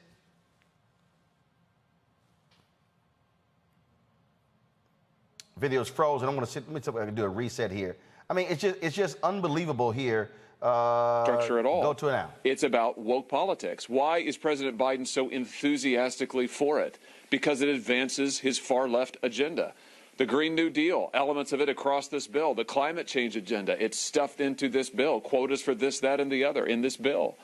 Video's frozen. I'm going to let me see if I can do a reset here. I mean, it's just unbelievable here. Structure at all. Go to it now. It's about woke politics. Why is President Biden so enthusiastically for it? Because it advances his far left agenda. The Green New Deal, elements of it across this bill, the climate change agenda, it's stuffed into this bill, quotas for this, that, and the other in this bill.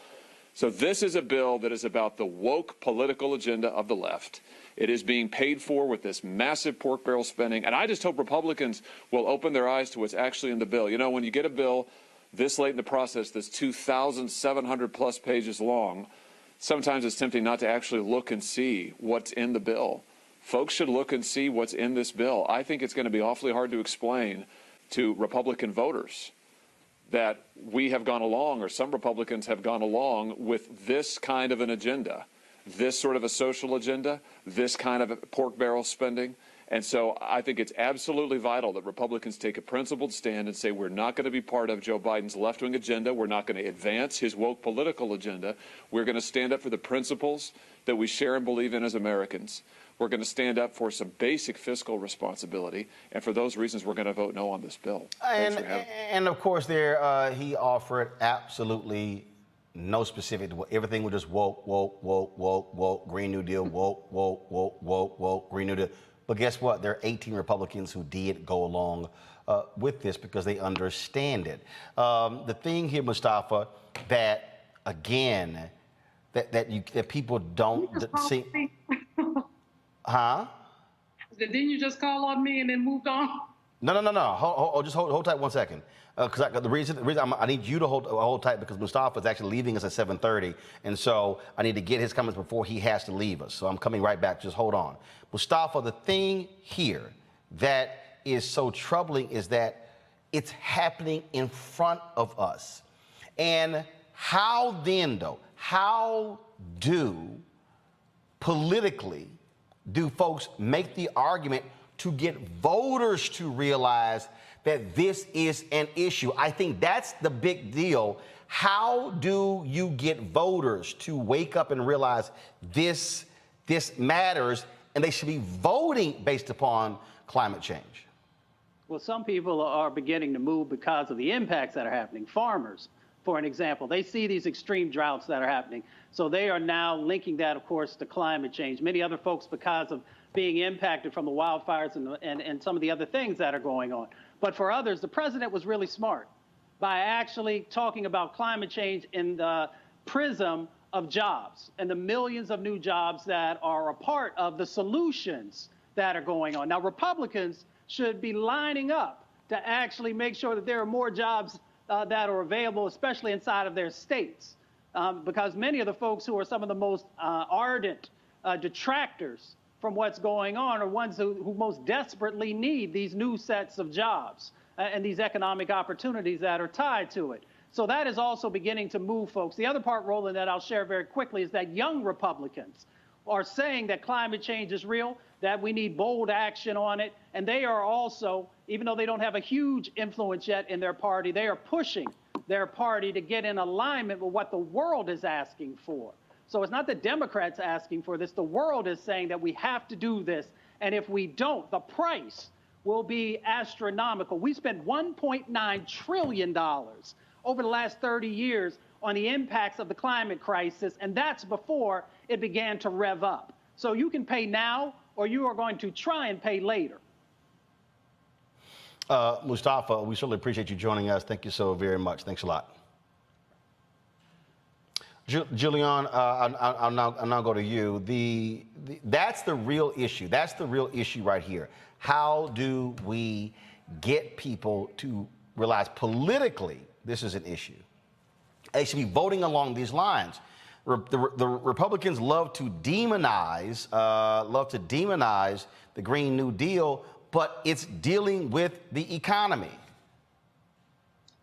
So this is a bill that is about the woke political agenda of the left. It is being paid for with this massive pork barrel spending. And I just hope Republicans will open their eyes to what's actually in the bill. You know, when you get a bill this late in the process that's 2,700 plus pages long, sometimes it's tempting not to actually look and see what's in the bill. Folks should look and see what's in this bill. I think it's going to be awfully hard to explain to Republican voters that we have gone along, or some Republicans have gone along with this kind of an agenda, this sort of a social agenda, this kind of pork barrel spending. And so I think it's absolutely vital that Republicans take a principled stand and say we're not going to be part of Joe Biden's left-wing agenda. We're not going to advance his woke political agenda. We're going to stand up for the principles that we share and believe in as Americans. We're going to stand up for some basic fiscal responsibility. And for those reasons, we're going to vote no on this bill. And of course, he offered absolutely no specific. Everything was just woke, woke, woke, woke, woke, Green New Deal, woke, woke, woke, woke, woke, Green New Deal. But guess what? There are 18 Republicans who did go along with this because they understand it. The thing here, Mustafa, that again, that people don't see. Huh? Didn't you just call on me and then moved on? No. Just hold tight 1 second. Because the reason I need you to hold tight because Mustafa is actually leaving us at 7:30, and so I need to get his comments before he has to leave us. So I'm coming right back. Just hold on, Mustafa. The thing here that is so troubling is that it's happening in front of us, and how then though? How politically do folks make the argument to get voters to realize that this is an issue? I think that's the big deal. How do you get voters to wake up and realize this matters and they should be voting based upon climate change? Well, some people are beginning to move because of the impacts that are happening. Farmers, for an example, they see these extreme droughts that are happening. So they are now linking that, of course, to climate change. Many other folks because of being impacted from the wildfires and some of the other things that are going on. But for others, the president was really smart by actually talking about climate change in the prism of jobs and the millions of new jobs that are a part of the solutions that are going on. Now, Republicans should be lining up to actually make sure that there are more jobs that are available, especially inside of their states, because many of the folks who are some of the most ardent detractors from what's going on are ones who most desperately need these new sets of jobs and these economic opportunities that are tied to it. So that is also beginning to move folks. The other part, Roland, that I'll share very quickly is that young Republicans are saying that climate change is real, that we need bold action on it. And they are also, even though they don't have a huge influence yet in their party, they are pushing their party to get in alignment with what the world is asking for. So it's not the Democrats asking for this. The world is saying that we have to do this. And if we don't, the price will be astronomical. We spent $1.9 trillion over the last 30 years on the impacts of the climate crisis, and that's before it began to rev up. So you can pay now, or you are going to try and pay later. Mustafa, we certainly appreciate you joining us. Thank you so very much. Thanks a lot. Julian, I'll now go to you. That's the real issue. That's the real issue right here. How do we get people to realize politically this is an issue? They should be voting along these lines. The Republicans love to demonize the Green New Deal, but it's dealing with the economy.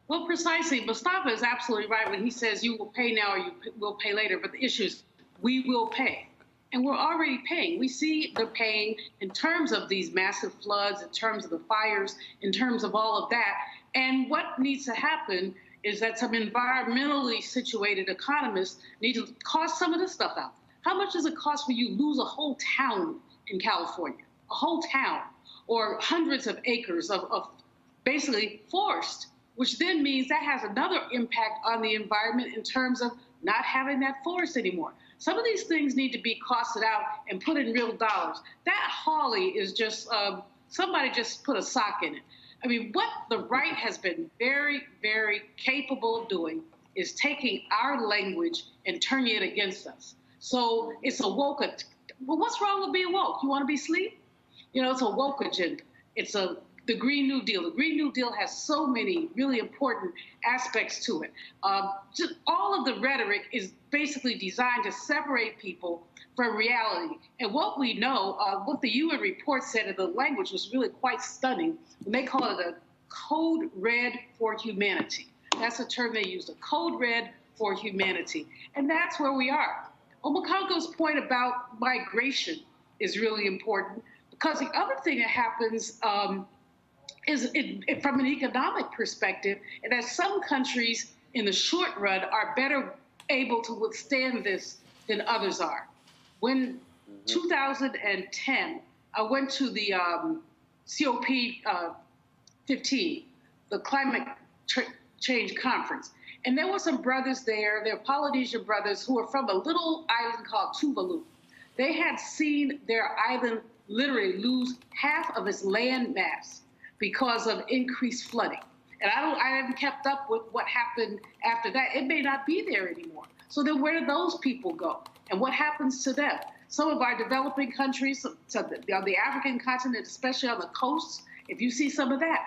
Well, precisely. Mustafa is absolutely right when he says you will pay now or you will pay later. But the issue is we will pay. And we're already paying. We see the paying in terms of these massive floods, in terms of the fires, in terms of all of that. And what needs to happen is that some environmentally situated economists need to cost some of this stuff out. How much does it cost when you lose a whole town in California? A whole town, or hundreds of acres of basically forest, which then means that has another impact on the environment in terms of not having that forest anymore. Some of these things need to be costed out and put in real dollars. That Hawley is just, somebody just put a sock in it. I mean, what the right has been very, very capable of doing is taking our language and turning it against us. So it's a woke, well, what's wrong with being woke? You want to be asleep? You know, it's a woke agenda. It's the Green New Deal. The Green New Deal has so many really important aspects to it. Just all of the rhetoric is basically designed to separate people from reality. And what we know, what the UN report said in the language was really quite stunning. They call it a code red for humanity. That's a term they used, a code red for humanity. And that's where we are. Omokanko's point about migration is really important because the other thing that happens is from an economic perspective, that some countries in the short run are better able to withstand this than others are. When 2010, I went to the COP 15, the Climate Change Conference, and there were some brothers there, they're Polynesian brothers who were from a little island called Tuvalu. They had seen their island literally lose half of its land mass because of increased flooding. And I haven't kept up with what happened after that. It may not be there anymore. So then where do those people go? And what happens to them? Some of our developing countries, on the African continent, especially on the coast, if you see some of that,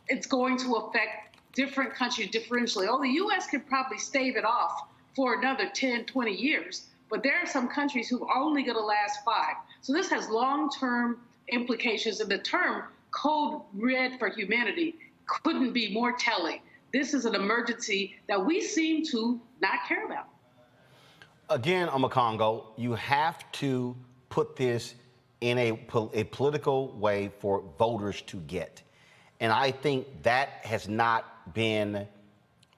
it's going to affect different countries differentially. Oh, the U.S. could probably stave it off for another 10, 20 years, but there are some countries who are only going to last 5. So this has long-term implications, and the term code red for humanity couldn't be more telling. This is an emergency that we seem to not care about. Again, Congo, you have to put this in a political way for voters to get. And I think that has not been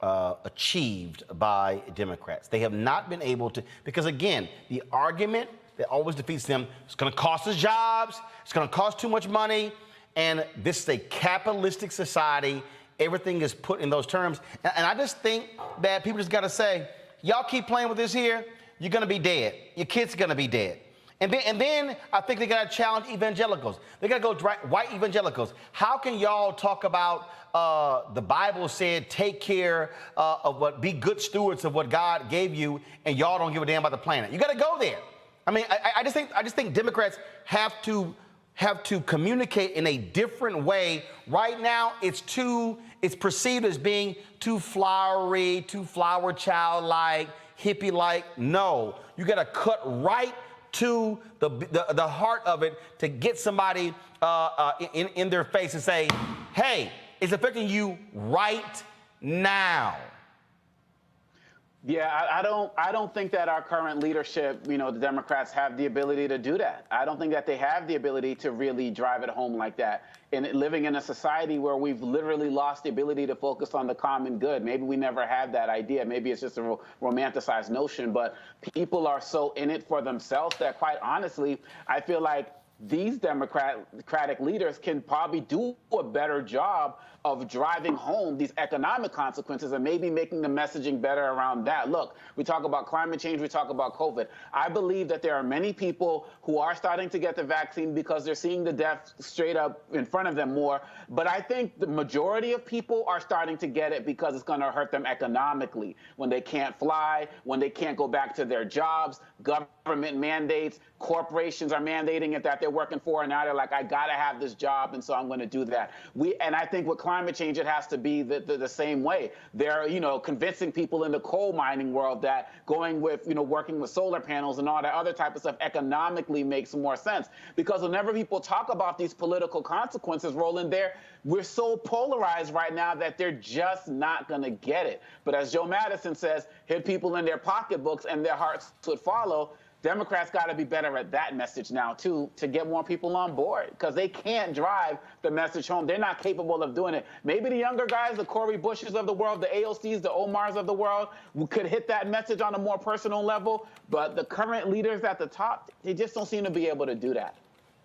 achieved by Democrats. They have not been able to, because again, the argument that always defeats them, it's going to cost us jobs, it's going to cost too much money, and this is a capitalistic society. Everything is put in those terms. And I just think that people just got to say, y'all keep playing with this here, you're going to be dead. Your kids are going to be dead. And then I think they got to challenge evangelicals. They got to go white evangelicals. How can y'all talk about the Bible said take care of be good stewards of what God gave you, and y'all don't give a damn about the planet? You got to go there. I mean, I just think Democrats have to communicate in a different way. Right now, it's perceived as being too flowery, too flower child-like, hippie-like. No, you got to cut right to the heart of it to get somebody in their face and say, hey, it's affecting you right now. Yeah, I don't think that our current leadership, the Democrats, have the ability to do that. I don't think that they have the ability to really drive it home like that. And living in a society where we've literally lost the ability to focus on the common good. Maybe we never had that idea. Maybe it's just a romanticized notion. But people are so in it for themselves that, quite honestly, I feel like these Democratic leaders can probably do a better job of driving home these economic consequences and maybe making the messaging better around that. Look, we talk about climate change, we talk about COVID. I believe that there are many people who are starting to get the vaccine because they're seeing the death straight up in front of them more. But I think the majority of people are starting to get it because it's going to hurt them economically when they can't fly, when they can't go back to their jobs, government mandates, corporations are mandating it that they're working for, and now they're like, I gotta have this job, and so I'm going to do that. And I think with climate change, it has to be the same way. They're, convincing people in the coal mining world that going with, working with solar panels and all that other type of stuff economically makes more sense. Because whenever people talk about these political consequences, Roland, we're so polarized right now that they're just not going to get it. But as Joe Madison says, hit people in their pocketbooks and their hearts would follow. Democrats got to be better at that message now, too, to get more people on board, because they can't drive the message home. They're not capable of doing it. Maybe the younger guys, the Cory Bushes of the world, the AOCs, the Omars of the world, could hit that message on a more personal level. But the current leaders at the top, they just don't seem to be able to do that.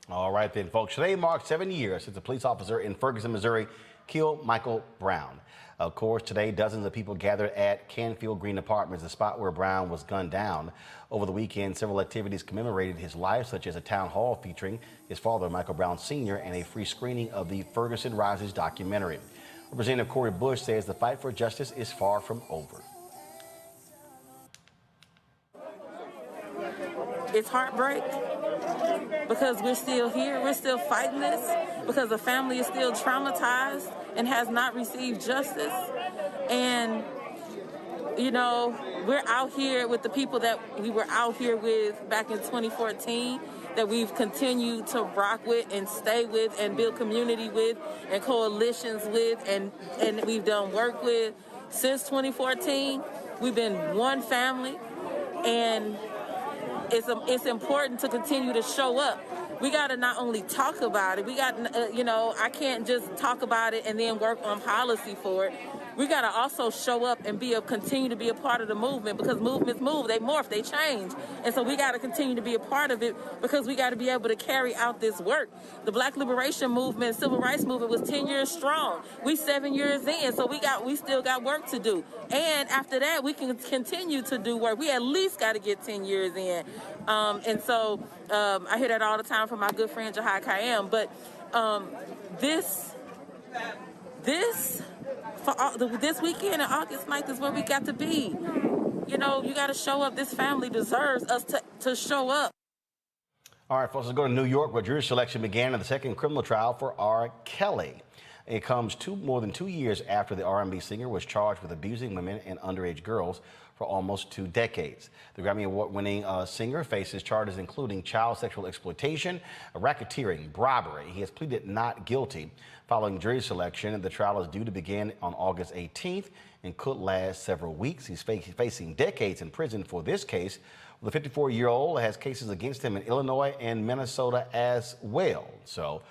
All right, then, folks. Today marks 7 years since a police officer in Ferguson, Missouri, killed Michael Brown. Of course, today, dozens of people gathered at Canfield Green Apartments, the spot where Brown was gunned down. Over the weekend, several activities commemorated his life, such as a town hall featuring his father, Michael Brown Sr., and a free screening of the Ferguson Rises documentary. Representative Cory Bush says the fight for justice is far from over. It's heartbreak because we're still here. We're still fighting this because the family is still traumatized and has not received justice. And, we're out here with the people that we were out here with back in 2014 that we've continued to rock with and stay with and build community with and coalitions with and we've done work with since 2014. We've been one family, and it's important to continue to show up. We got to not only talk about it, we got, I can't just talk about it and then work on policy for it. We got to also show up and continue to be a part of the movement, because movements move, they morph, they change. And so we got to continue to be a part of it because we got to be able to carry out this work. The Black Liberation Movement, Civil Rights Movement was 10 years strong. We 7 years in, so we still got work to do. And after that, we can continue to do work. We at least got to get 10 years in. And so I hear that all the time from my good friend Jahai Kayam. But this this weekend and August 9th is where we got to be. You know, you got to show up. This family deserves us to show up. All right, folks, let's go to New York, where jury selection began in the second criminal trial for R. Kelly. It comes more than 2 years after the R&B singer was charged with abusing women and underage girls for almost 2 decades. The Grammy Award-winning singer faces charges including child sexual exploitation, racketeering, bribery. He has pleaded not guilty. Following jury selection, the trial is due to begin on August 18th and could last several weeks. He's facing decades in prison for this case. The 54-year-old has cases against him in Illinois and Minnesota as well. So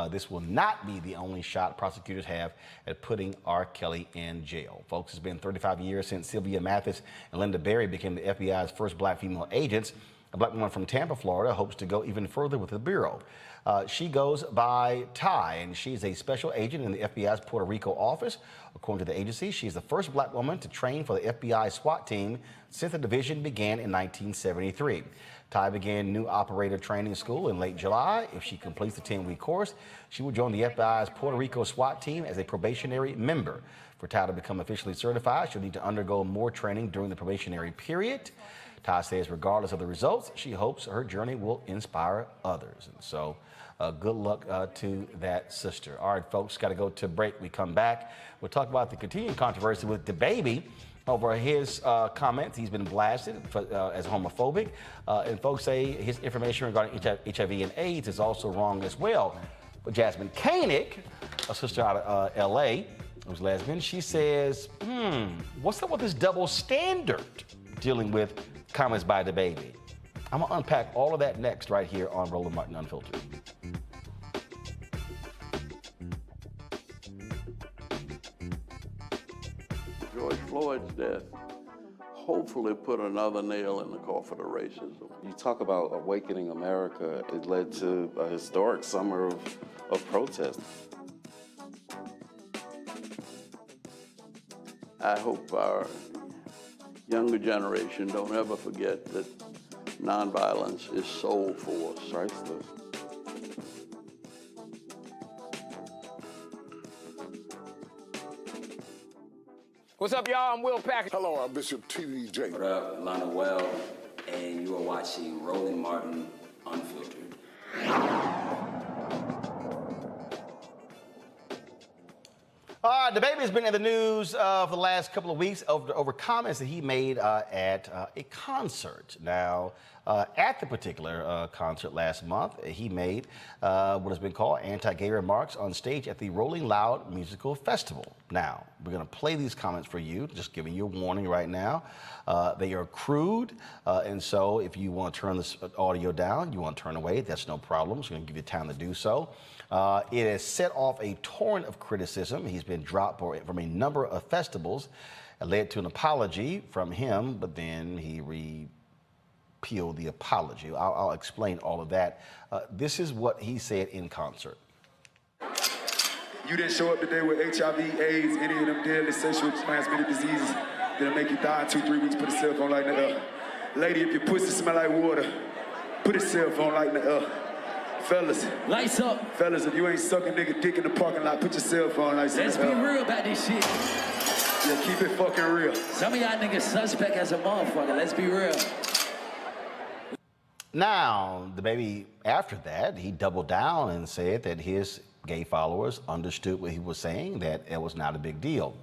this will not be the only shot prosecutors have at putting R. Kelly in jail. Folks, it's been 35 years since Sylvia Mathis and Linda Berry became the FBI's first black female agents. A black woman from Tampa, Florida, hopes to go even further with the Bureau. She goes by Ty, and she's a special agent in the FBI's Puerto Rico office. According to the agency, she's the first black woman to train for the FBI SWAT team since the division began in 1973. Ty began new operator training school in late July. If she completes the 10-week course, she will join the FBI's Puerto Rico SWAT team as a probationary member. For Ty to become officially certified, she'll need to undergo more training during the probationary period. Ty says regardless of the results, she hopes her journey will inspire others. And so good luck to that sister. All right, folks, got to go to break. We come back. We'll talk about the continuing controversy with DaBaby over his comments. He's been blasted as homophobic. And folks say his information regarding HIV and AIDS is also wrong as well. But Jasmine Koenig, a sister out of L.A., who's lesbian, she says, what's up with this double standard dealing with comments by DaBaby? I'm going to unpack all of that next right here on Roland Martin Unfiltered. George Floyd's death hopefully put another nail in the coffin of racism. You talk about awakening America. It led to a historic summer of protest. I hope our younger generation don't ever forget that nonviolence is soul force. Priceless. What's up, y'all? I'm Will Packer. Hello, I'm Bishop T.D.J. What up, Lana Well, and you are watching Roland Martin Unfiltered. DaBaby's been in the news for the last couple of weeks over comments that he made at a concert. Now, at the particular concert last month, he made what has been called anti-gay remarks on stage at the Rolling Loud Musical Festival. Now, we're going to play these comments for you, just giving you a warning right now. They are crude, and so if you want to turn this audio down, you want to turn away, that's no problem. So we're going to give you time to do so. It has set off a torrent of criticism. He's been dropped from a number of festivals. It led to an apology from him, but then he repealed the apology. I'll explain all of that. This is what he said in concert. You didn't show up today with HIV, AIDS, any of them deadly sexually transmitted diseases that'll make you die in 2-3 weeks. Put a cell phone light in the air. Lady, if your pussy smell like water, put a cell phone light in the air. Fellas. Lights up. Fellas, if you ain't sucking nigga dick in the parking lot, put your cell phone lights in the air. Let's be real about this shit. Yeah, keep it fucking real. Some of y'all niggas suspect as a motherfucker. Let's be real. Now, DaBaby, after that, he doubled down and said that his gay followers understood what he was saying, that it was not a big deal.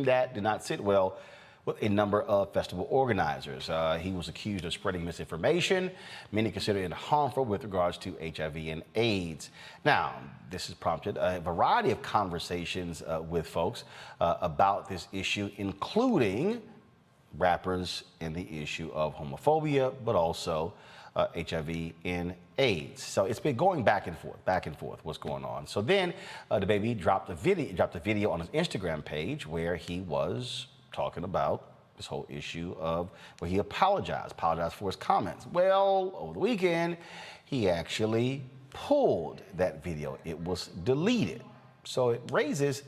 That did not sit well with a number of festival organizers. He was accused of spreading misinformation. Many consider it harmful with regards to HIV and AIDS. Now, this has prompted a variety of conversations with folks about this issue, including rappers and the issue of homophobia, but also HIV and AIDS. So it's been going back and forth, what's going on. So then DaBaby dropped a video on his Instagram page where he was talking about this whole issue of where he apologized for his comments. Well, over the weekend, he actually pulled that video. It was deleted. So it raises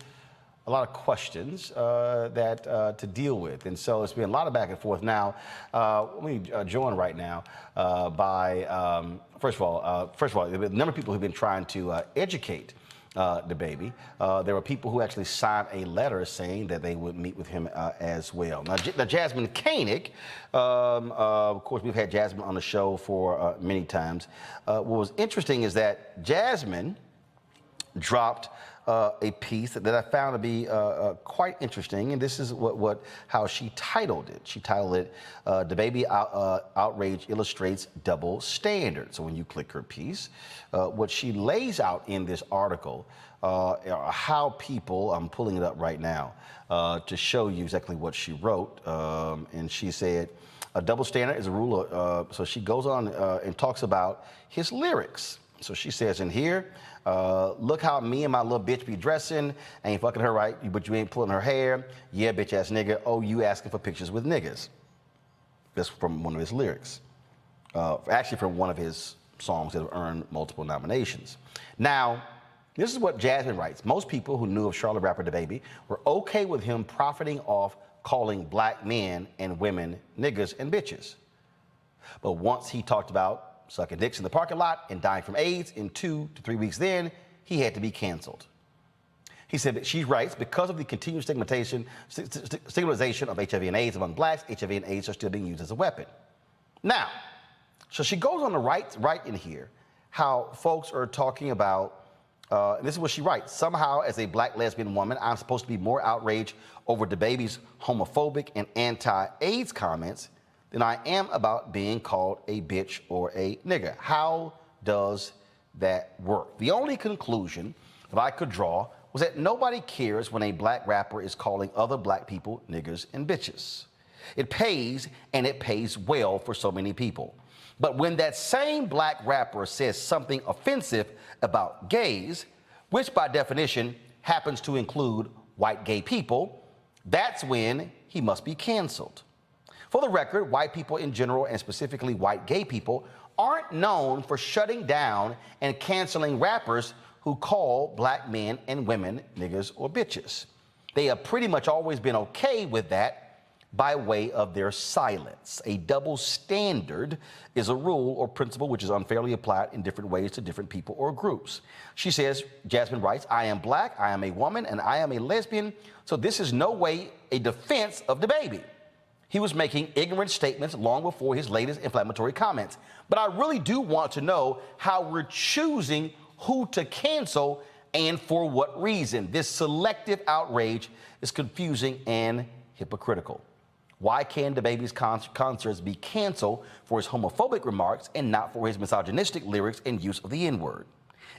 a lot of questions to deal with. And so it's been a lot of back and forth. Now, let me join right now by, first of all, there have been a number of people who've been trying to educate DaBaby. There were people who actually signed a letter saying that they would meet with him as well. Now, Jasmine Koenig, of course, we've had Jasmine on the show for many times. What was interesting is that Jasmine dropped a piece that I found to be quite interesting, and this is how she titled it. She titled it, DaBaby Outrage Illustrates Double Standard. So when you click her piece, what she lays out in this article are how people, I'm pulling it up right now to show you exactly what she wrote, and she said, a double standard is a rule, so she goes on and talks about his lyrics. So she says in here, look how me and my little bitch be dressing. Ain't fucking her right, but you ain't pulling her hair. Yeah, bitch ass nigga. Oh, you asking for pictures with niggas. That's from one of his lyrics. Actually from one of his songs that have earned multiple nominations. Now, this is what Jasmine writes. Most people who knew of Charlotte rapper DaBaby were okay with him profiting off calling black men and women niggas and bitches. But once he talked about sucking dicks in the parking lot and dying from AIDS in 2 to 3 weeks, then he had to be canceled. He said that she writes, because of the continued stigmatization of HIV and AIDS among blacks, HIV and AIDS are still being used as a weapon. Now, so she goes on to write in here how folks are talking about, and this is what she writes, somehow as a black lesbian woman, I'm supposed to be more outraged over DaBaby's homophobic and anti-AIDS comments than I am about being called a bitch or a nigga. How does that work? The only conclusion that I could draw was that nobody cares when a black rapper is calling other black people niggas and bitches. It pays, and it pays well for so many people. But when that same black rapper says something offensive about gays, which by definition happens to include white gay people, that's when he must be canceled. For the record, white people in general, and specifically white gay people, aren't known for shutting down and canceling rappers who call black men and women niggas or bitches. They have pretty much always been okay with that by way of their silence. A double standard is a rule or principle which is unfairly applied in different ways to different people or groups. She says, Jasmine writes, I am black, I am a woman, and I am a lesbian, so this is no way a defense of DaBaby. He was making ignorant statements long before his latest inflammatory comments. But I really do want to know how we're choosing who to cancel and for what reason. This selective outrage is confusing and hypocritical. Why can DaBaby's concerts be canceled for his homophobic remarks and not for his misogynistic lyrics and use of the N-word?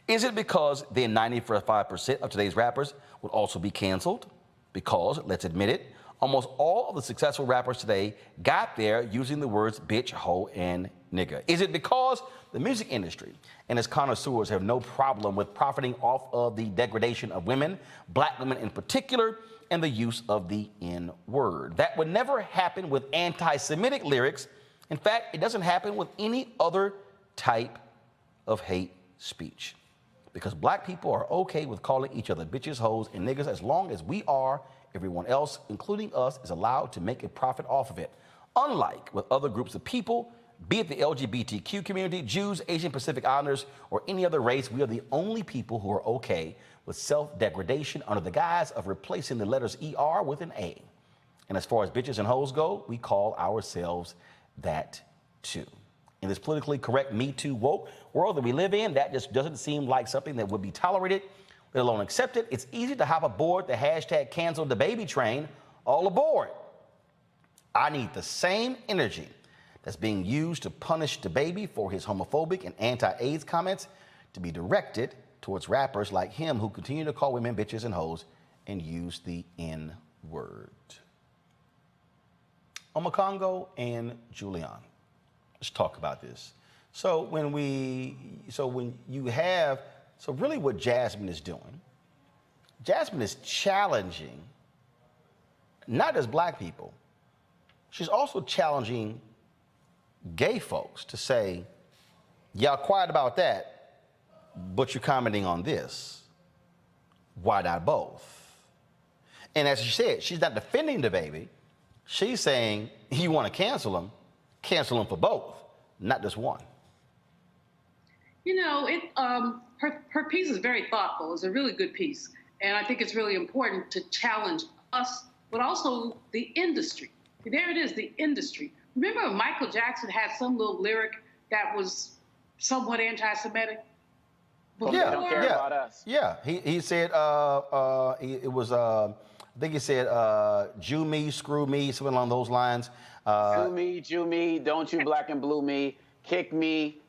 Is it because then 95% of today's rappers would also be canceled? Because, let's admit it, almost all of the successful rappers today got there using the words bitch, hoe, and nigga. Is it because the music industry and its connoisseurs have no problem with profiting off of the degradation of women, black women in particular, and the use of the N-word? That would never happen with anti-Semitic lyrics. In fact, it doesn't happen with any other type of hate speech. Because black people are okay with calling each other bitches, hoes, and niggas as long as we are. Everyone else, including us, is allowed to make a profit off of it. Unlike with other groups of people, be it the LGBTQ community, Jews, Asian Pacific Islanders, or any other race, we are the only people who are okay with self-degradation under the guise of replacing the letters ER with an A. And as far as bitches and hoes go, we call ourselves that too. In this politically correct Me Too woke world that we live in, that just doesn't seem like something that would be tolerated, let alone accepted. It's easy to hop aboard the hashtag cancel DaBaby train. All aboard. I need the same energy that's being used to punish DaBaby for his homophobic and anti-AIDS comments to be directed towards rappers like him who continue to call women bitches and hoes and use the N-word. Omakongo and Julian, let's talk about this. So really what Jasmine is doing, Jasmine is challenging not just black people, she's also challenging gay folks to say, y'all quiet about that, but you're commenting on this. Why not both? And as she said, she's not defending DaBaby. She's saying, you want to cancel him for both, not just one. You know, her piece is very thoughtful. It's a really good piece. And I think it's really important to challenge us, but also the industry. There it is, the industry. Remember when Michael Jackson had some little lyric that was somewhat anti-Semitic? Well, they don't care about us. Yeah, he said, it was, I think he said, Jew me, screw me, something along those lines. Jew me, don't you black and blue me, kick me,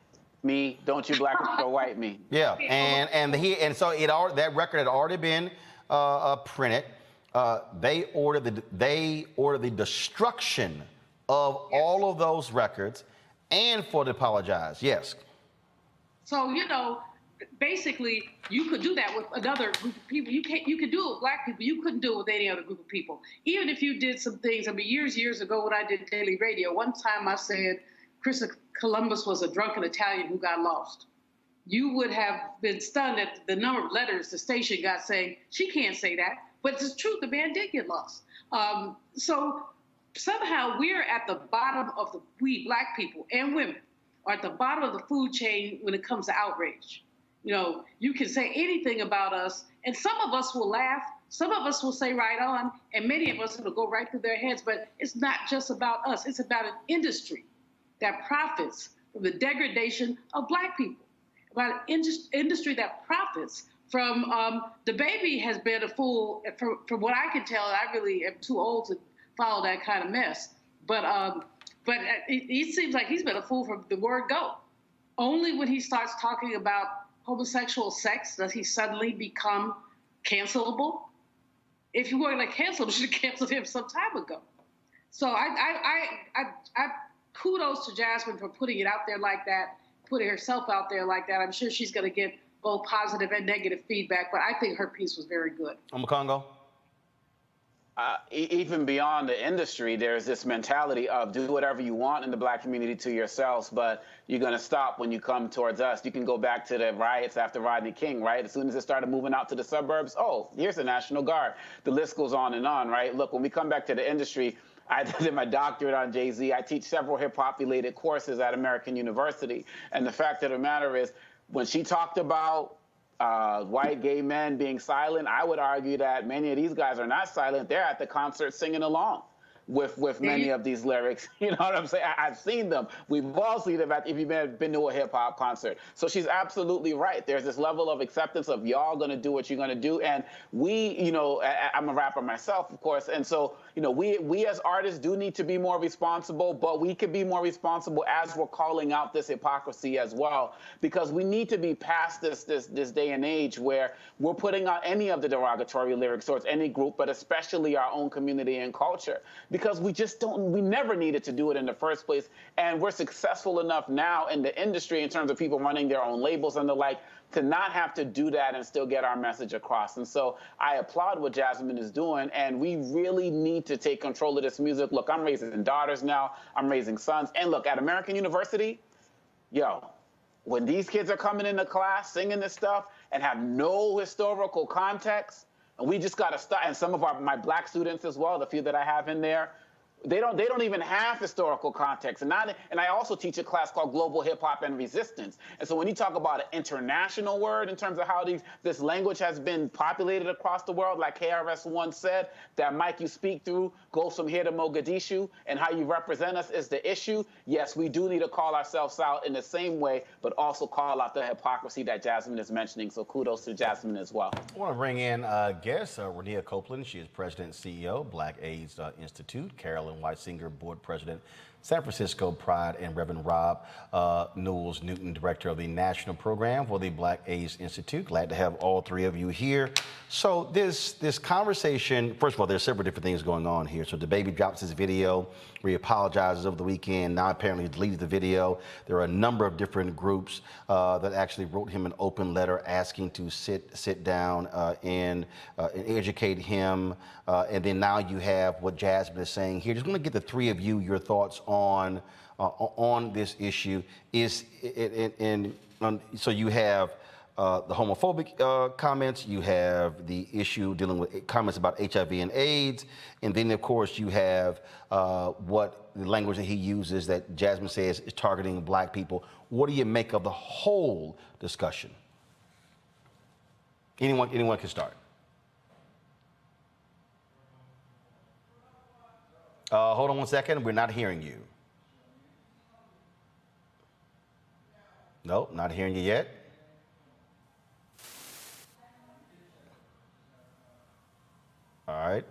don't you black or white me. Yeah, and so that record had already been printed. They ordered the destruction of all of those records, and for to apologize. Yes. So you know, basically, you could do that with another group of people. You could do it with black people. You couldn't do it with any other group of people. Even if you did some things. I mean, years ago when I did daily radio, one time I said Chris Columbus was a drunken Italian who got lost. You would have been stunned at the number of letters the station got saying, she can't say that. But it's the truth, the man did get lost. So somehow we're at the bottom of we black people and women are at the bottom of the food chain when it comes to outrage. You know, you can say anything about us, and some of us will laugh, some of us will say right on, and many of us will go right through their heads, but it's not just about us, it's about an industry that profits from the degradation of black people, about an industry that profits from, DaBaby has been a fool, from what I can tell, I really am too old to follow that kind of mess, but it seems like he's been a fool from the word go. Only when he starts talking about homosexual sex does he suddenly become cancelable. If you were going to cancel him, you should have canceled him some time ago. So I kudos to Jasmine for putting it out there like that, putting herself out there like that. I'm sure she's going to get both positive and negative feedback, but I think her piece was very good. Congo. Even beyond the industry, there's this mentality of do whatever you want in the black community to yourselves, but you're going to stop when you come towards us. You can go back to the riots after Rodney King, right? As soon as it started moving out to the suburbs, oh, here's the National Guard. The list goes on, right? Look, when we come back to the industry, I did my doctorate on Jay-Z. I teach several hip-hop related courses at American University. And the fact of the matter is, when she talked about white gay men being silent, I would argue that many of these guys are not silent. They're at the concert singing along with many of these lyrics. You know what I'm saying? I've seen them. We've all seen them if you've been to a hip-hop concert. So she's absolutely right. There's this level of acceptance of y'all going to do what you're going to do. And we, you know, I'm a rapper myself, of course. And so, you know, we as artists do need to be more responsible, but we could be more responsible as we're calling out this hypocrisy as well, because we need to be past this day and age where we're putting out any of the derogatory lyrics towards any group, but especially our own community and culture. Because we never needed to do it in the first place. And we're successful enough now in the industry in terms of people running their own labels and the like to not have to do that and still get our message across. And so I applaud what Jasmine is doing, and we really need to take control of this music. Look, I'm raising daughters now. I'm raising sons. And look, at American University, yo, when these kids are coming into class singing this stuff and have no historical context, and we just got to start, and some of my black students as well, the few that I have in there, they don't even have historical context. And I also teach a class called Global Hip Hop and Resistance. And so when you talk about an international word in terms of how this language has been populated across the world, like KRS once said, that mic you speak through goes from here to Mogadishu, and how you represent us is the issue. Yes, we do need to call ourselves out in the same way, but also call out the hypocrisy that Jasmine is mentioning. So kudos to Jasmine as well. I want to bring in guest Rania Copeland. She is President and CEO, Black AIDS Institute. Carolyn Weisinger, Board President, San Francisco Pride, and Reverend Rob Knowles Newton, Director of the National Program for the Black AIDS Institute. Glad to have all three of you here. So this conversation, first of all, there's several different things going on here. So DaBaby drops his video where he apologizes over the weekend. Now apparently he deleted the video. There are a number of different groups that actually wrote him an open letter asking to sit down and educate him. And then now you have what Jasmine is saying here. Just want to get the three of you your thoughts on this issue. So you have the homophobic comments, you have the issue dealing with comments about HIV and AIDS, and then of course you have what the language that he uses that Jasmine says is targeting black people. What do you make of the whole discussion? Anyone can start. Hold on one second, we're not hearing you. Nope, not hearing you yet. All right,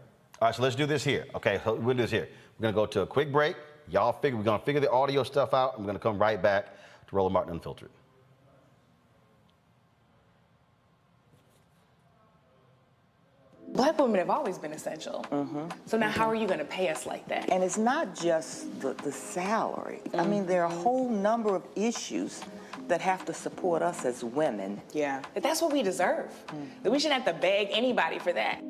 so let's do this here. Okay, so we'll do this here. We're gonna go to a quick break. We're gonna figure the audio stuff out, and we're gonna come right back to Roland Martin Unfiltered. Black women have always been essential. So now how are you going to pay us like that? And it's not just the salary. I mean, there are a whole number of issues that have to support us as women. Yeah, but that's what we deserve. That we shouldn't have to beg anybody for that.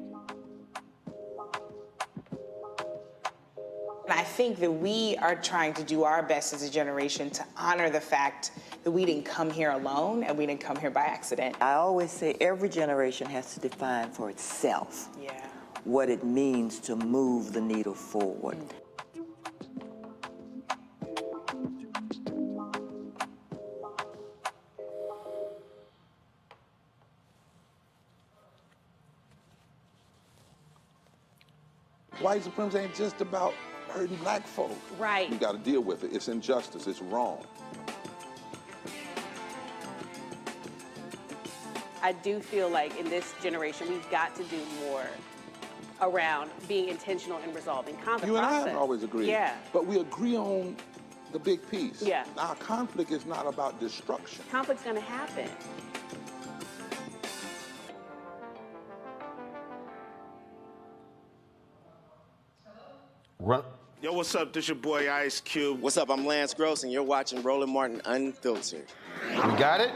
And I think that we are trying to do our best as a generation to honor the fact that we didn't come here alone and we didn't come here by accident. I always say every generation has to define for itself what it means to move the needle forward. White supremacy ain't just about hurting black folk. Right. We got to deal with it. It's injustice. It's wrong. I do feel like in this generation, we've got to do more around being intentional in resolving conflict. You and I haven't always agreed. Yeah. But we agree on the big piece. Yeah. Our conflict is not about destruction. Conflict's going to happen. Run. Yo, what's up? This your boy Ice Cube. What's up? I'm Lance Gross, and you're watching Roland Martin Unfiltered. You got it?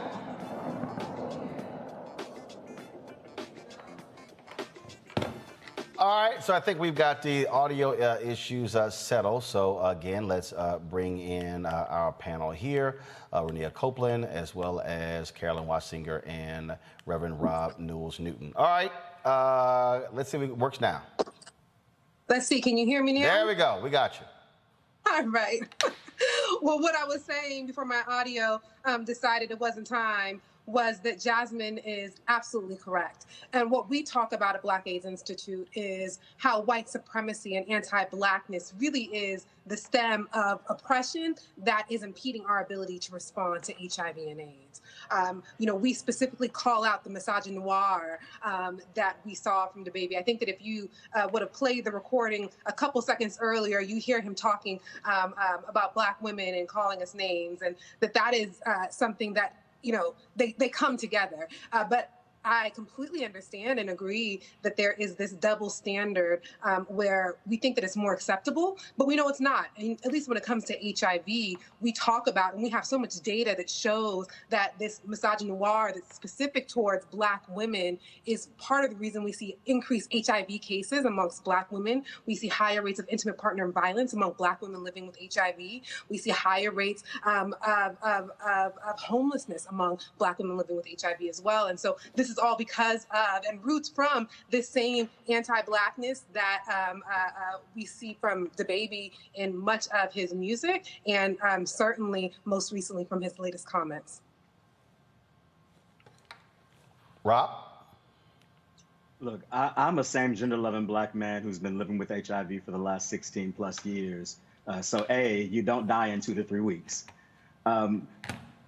All right, so I think we've got the audio issues settled. So again, let's bring in our panel here, Renea Copeland, as well as Carolyn Wassinger and Reverend Rob Newells-Newton. All right, let's see if it works now. Let's see, can you hear me now? There we go, we got you. All right. Well, what I was saying before my audio decided it wasn't time was that Jasmine is absolutely correct. And what we talk about at Black AIDS Institute is how white supremacy and anti-Blackness really is the stem of oppression that is impeding our ability to respond to HIV and AIDS. We specifically call out the misogynoir that we saw from DaBaby. I think that if you would have played the recording a couple seconds earlier, you hear him talking about Black women and calling us names, and that is something that they come together. But I completely understand and agree that there is this double standard where we think that it's more acceptable, but we know it's not. And at least when it comes to HIV, we talk about, and we have so much data that shows that this misogynoir that's specific towards Black women is part of the reason we see increased HIV cases amongst Black women. We see higher rates of intimate partner violence among Black women living with HIV. We see higher rates of homelessness among Black women living with HIV as well. And so this is all because of and roots from this same anti-Blackness that we see from DaBaby in much of his music, and certainly most recently from his latest comments. Rob? Look, I'm a same gender-loving Black man who's been living with HIV for the last 16 plus years. So A, you don't die in 2 to 3 weeks.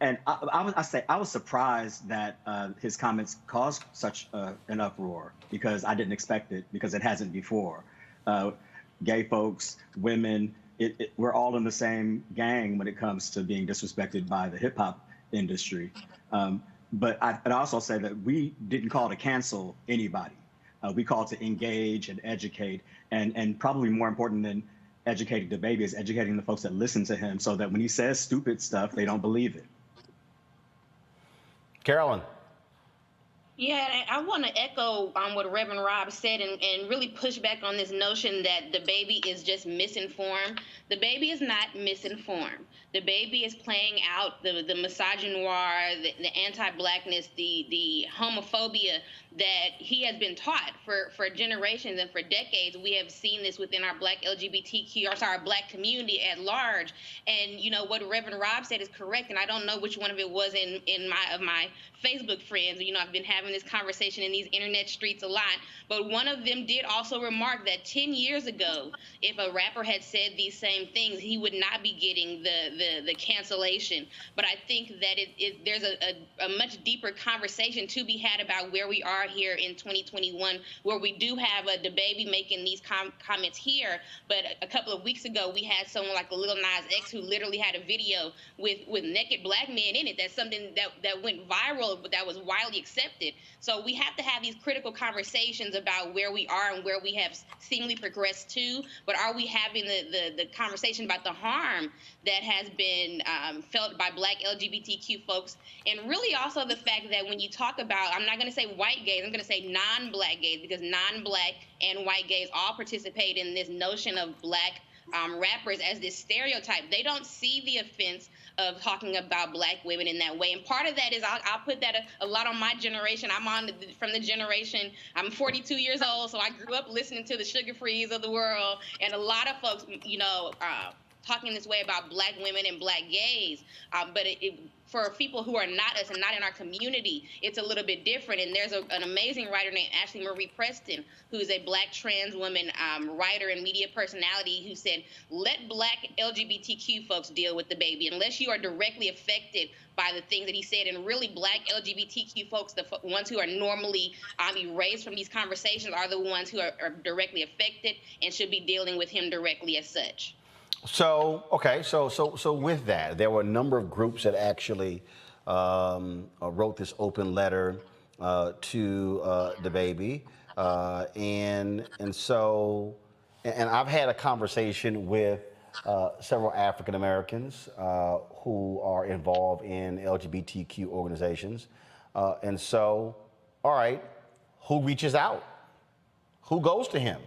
And I was surprised that his comments caused such an uproar, because I didn't expect it, because it hasn't before. Gay folks, women, we're all in the same gang when it comes to being disrespected by the hip hop industry. But I'd also say that we didn't call to cancel anybody. We called to engage and educate, and probably more important than educating DaBaby is educating the folks that listen to him, so that when he says stupid stuff, they don't believe it. Carolyn. Yeah, and I want to echo what Reverend Rob said and really push back on this notion that DaBaby is just misinformed. DaBaby is not misinformed. DaBaby is playing out the misogynoir, the anti-blackness, the homophobia that he has been taught for generations and for decades. We have seen this within our Black Black community at large. And you know what Reverend Rob said is correct. And I don't know which one of it was in my Facebook friends. You know, I've been having this conversation in these internet streets a lot. But one of them did also remark that 10 years ago, if a rapper had said these same things, he would not be getting the cancellation. But I think that there's a much deeper conversation to be had about where we are here in 2021, where we do have a DaBaby making these comments here. But a couple of weeks ago, we had someone like Lil Nas X who literally had a video with naked black men in it. That's something that went viral, but that was widely accepted. So we have to have these critical conversations about where we are and where we have seemingly progressed to. But are we having the conversation about the harm that has been felt by Black LGBTQ folks? And really also the fact that when you talk about, I'm not going to say white gays, I'm going to say non-black gays, because non-black and white gays all participate in this notion of black rappers as this stereotype. They don't see the offense of talking about black women in that way. And part of that is, I'll put that a lot on my generation. I'm from the generation, I'm 42 years old, so I grew up listening to the Sugar Frees of the world, and a lot of folks, you know, talking this way about black women and black gays. But for people who are not us and not in our community, it's a little bit different. And there's an amazing writer named Ashley Marie Preston, who's a black trans woman writer and media personality, who said, let black LGBTQ folks deal with DaBaby unless you are directly affected by the things that he said. And really, black LGBTQ folks, the ones who are normally erased from these conversations, are the ones who are directly affected and should be dealing with him directly as such. So, okay, so with that, there were a number of groups that actually wrote this open letter to DaBaby, and I've had a conversation with several African Americans who are involved in LGBTQ organizations, and so, all right, who reaches out? Who goes to him?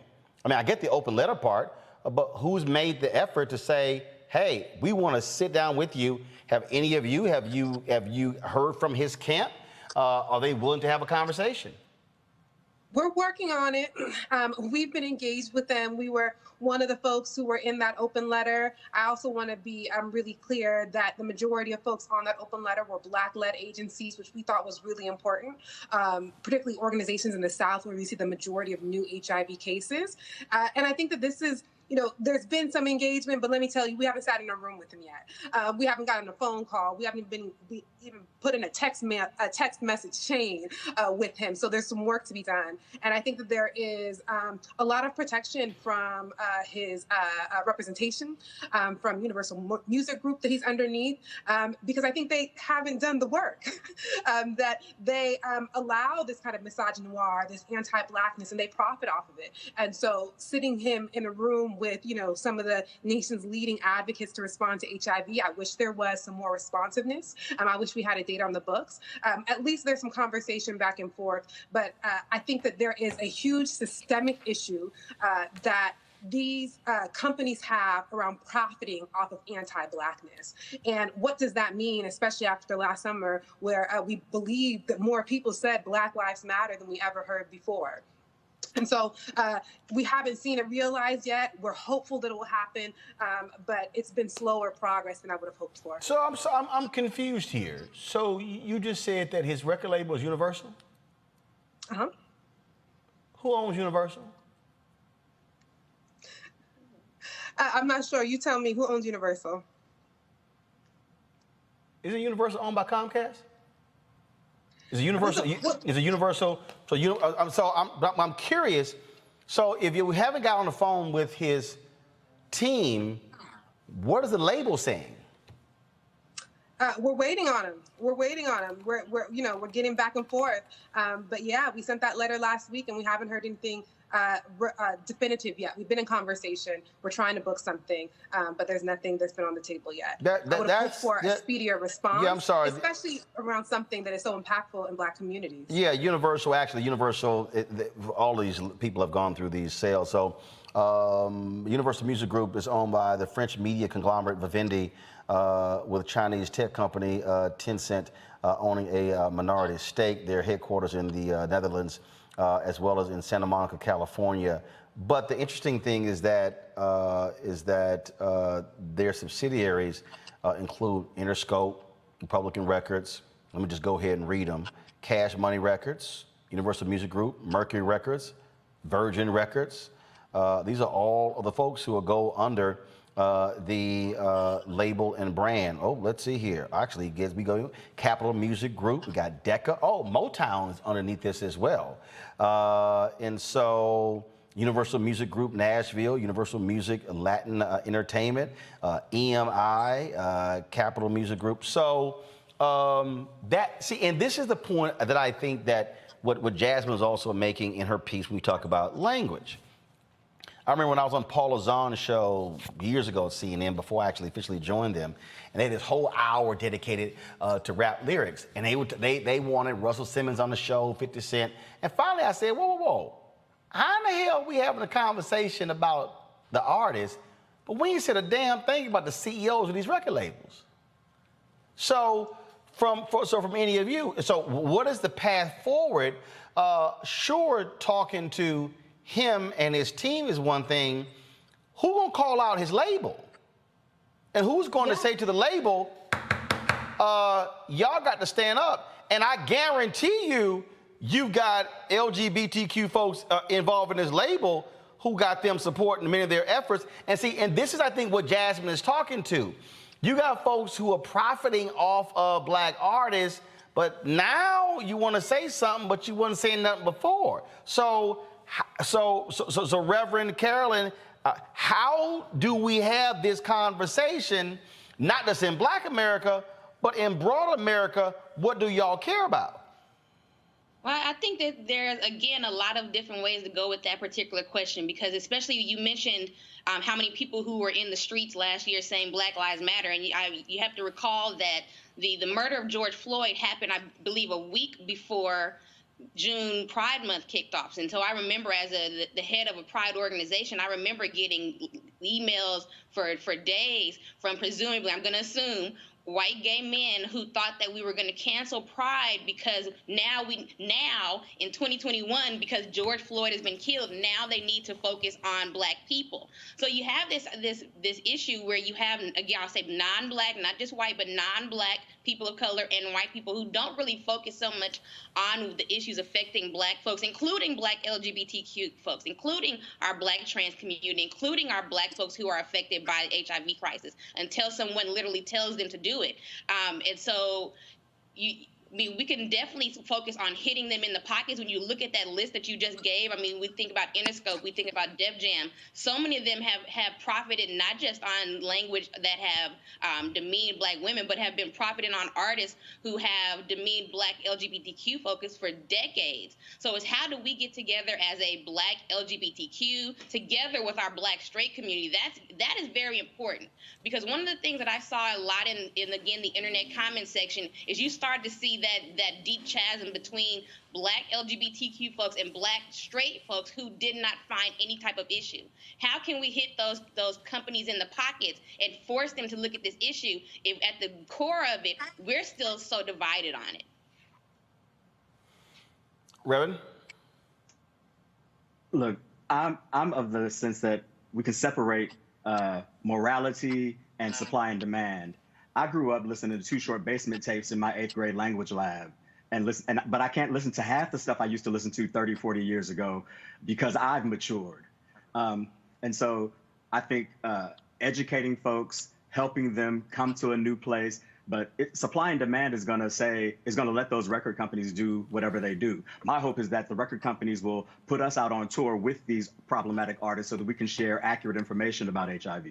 I mean, I get the open letter part. But who's made the effort to say, hey, we want to sit down with you? Have any of you, have you heard from his camp? Are they willing to have a conversation? We're working on it. We've been engaged with them. We were one of the folks who were in that open letter. I also want to be really clear that the majority of folks on that open letter were Black-led agencies, which we thought was really important, particularly organizations in the South where we see the majority of new HIV cases. And I think that this is, you know, there's been some engagement, but let me tell you, we haven't sat in a room with him yet. We haven't gotten a phone call. We haven't even put in a text message chain with him. So there's some work to be done. And I think that there is a lot of protection from his representation, from Universal Music Group that he's underneath, because I think they haven't done the work, that they allow this kind of misogynoir, this anti-blackness, and they profit off of it. And so sitting him in a room with, you know, some of the nation's leading advocates to respond to HIV, I wish there was some more responsiveness. I wish we had a date on the books. At least there's some conversation back and forth. But I think that there is a huge systemic issue that these companies have around profiting off of anti-blackness. And what does that mean, especially after last summer, where we believe that more people said Black Lives Matter than we ever heard before? And so we haven't seen it realized yet. We're hopeful that it will happen, but it's been slower progress than I would have hoped for. So I'm confused here. So you just said that his record label is Universal? Uh-huh. Who owns Universal? I'm not sure. You tell me, who owns Universal? Isn't Universal owned by Comcast? Is it Universal? Is it Universal? So I'm curious. So if you haven't got on the phone with his team, what is the label saying? We're waiting on him. We're getting back and forth. But yeah, we sent that letter last week, and we haven't heard anything definitive yet. We've been in conversation. We're trying to book something, but there's nothing that's been on the table yet. I would hope for a speedier response. Yeah, I'm sorry. Especially around something that is so impactful in Black communities. Yeah, Universal, all these people have gone through these sales. So Universal Music Group is owned by the French media conglomerate Vivendi, with Chinese tech company Tencent owning a minority stake. Their headquarters in the Netherlands, as well as in Santa Monica, California. But the interesting thing is that their subsidiaries include Interscope, Republican Records. Let me just go ahead and read them: Cash Money Records, Universal Music Group, Mercury Records, Virgin Records. These are all of the folks who will go under the label and brand. Oh, let's see here. Actually, we go Capitol Music Group. We got Decca. Oh, Motown is underneath this as well. And so Universal Music Group Nashville, Universal Music Latin Entertainment, EMI, Capitol Music Group. So and this is the point that I think that what Jasmine is also making in her piece when we talk about language. I remember when I was on Paula Zahn's show years ago at CNN, before I actually officially joined them, and they had this whole hour dedicated to rap lyrics. And they wanted Russell Simmons on the show, 50 Cent. And finally I said, whoa. How in the hell are we having a conversation about the artists, but we ain't said a damn thing about the CEOs of these record labels? So from any of you, so what is the path forward? Sure, talking to him and his team is one thing. Who gonna call out his label? And who's going to say to the label, y'all got to stand up? And I guarantee you got LGBTQ folks involved in this label who got them supporting many of their efforts. And this is, I think, what Jasmine is talking to. You got folks who are profiting off of Black artists, but now you want to say something, but you wasn't saying nothing before. So Reverend Carolyn, how do we have this conversation, not just in Black America, but in broad America? What do y'all care about? Well, I think that there's, again, a lot of different ways to go with that particular question, because especially you mentioned how many people who were in the streets last year saying Black Lives Matter. And you have to recall that the murder of George Floyd happened, I believe, a week before June Pride Month kicked off. And so I remember, as the head of a Pride organization, I remember getting emails for days from, presumably, I'm going to assume, white gay men who thought that we were going to cancel Pride because now in 2021, because George Floyd has been killed, now they need to focus on Black people. So you have this issue where you have, again, I'll say non-Black, not just white, but non-Black people of color and white people who don't really focus so much on the issues affecting Black folks, including Black LGBTQ folks, including our Black trans community, including our Black folks who are affected by the HIV crisis, until someone literally tells them to do it. And so we can definitely focus on hitting them in the pockets. When you look at that list that you just gave, I mean, we think about Interscope, we think about Def Jam. So many of them have profited not just on language that have demeaned Black women, but have been profiting on artists who have demeaned Black LGBTQ folks for decades. So it's how do we get together as a Black LGBTQ together with our Black straight community? That is very important, because one of the things that I saw a lot in again, the internet comment section is you start to see that deep chasm between Black LGBTQ folks and Black straight folks who did not find any type of issue. How can we hit those companies in the pockets and force them to look at this issue if at the core of it, we're still so divided on it? Reverend? Look, I'm of the sense that we can separate morality and supply and demand. I grew up listening to Too Short basement tapes in my 8th grade language lab, but I can't listen to half the stuff I used to listen to 30, 40 years ago because I've matured. And so I think educating folks, helping them come to a new place, but supply and demand is going to let those record companies do whatever they do. My hope is that the record companies will put us out on tour with these problematic artists so that we can share accurate information about HIV.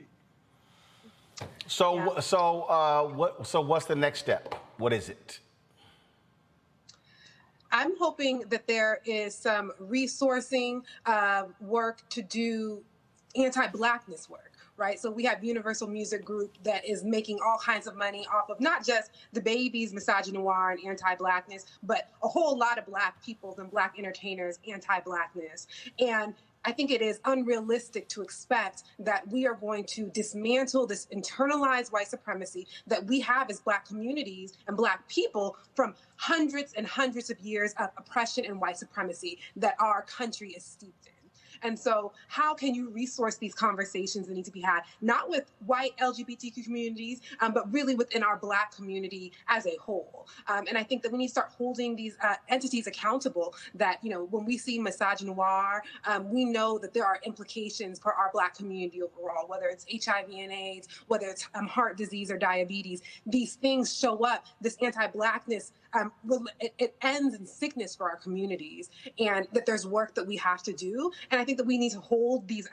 So what's the next step? What is it? I'm hoping that there is some resourcing work to do anti-Blackness work. Right, so we have Universal Music Group that is making all kinds of money off of not just DaBaby's misogynoir and anti-Blackness, but a whole lot of Black peoples and Black entertainers anti-Blackness. And I think it is unrealistic to expect that we are going to dismantle this internalized white supremacy that we have as Black communities and Black people from hundreds and hundreds of years of oppression and white supremacy that our country is steeped in. And so how can you resource these conversations that need to be had, not with white LGBTQ communities, but really within our Black community as a whole? And I think that we need to start holding these entities accountable that, you know, when we see misogynoir, we know that there are implications for our Black community overall, whether it's HIV and AIDS, whether it's heart disease or diabetes. These things show up, this anti-Blackness, it ends in sickness for our communities, and that there's work that we have to do. And I think that we need to hold these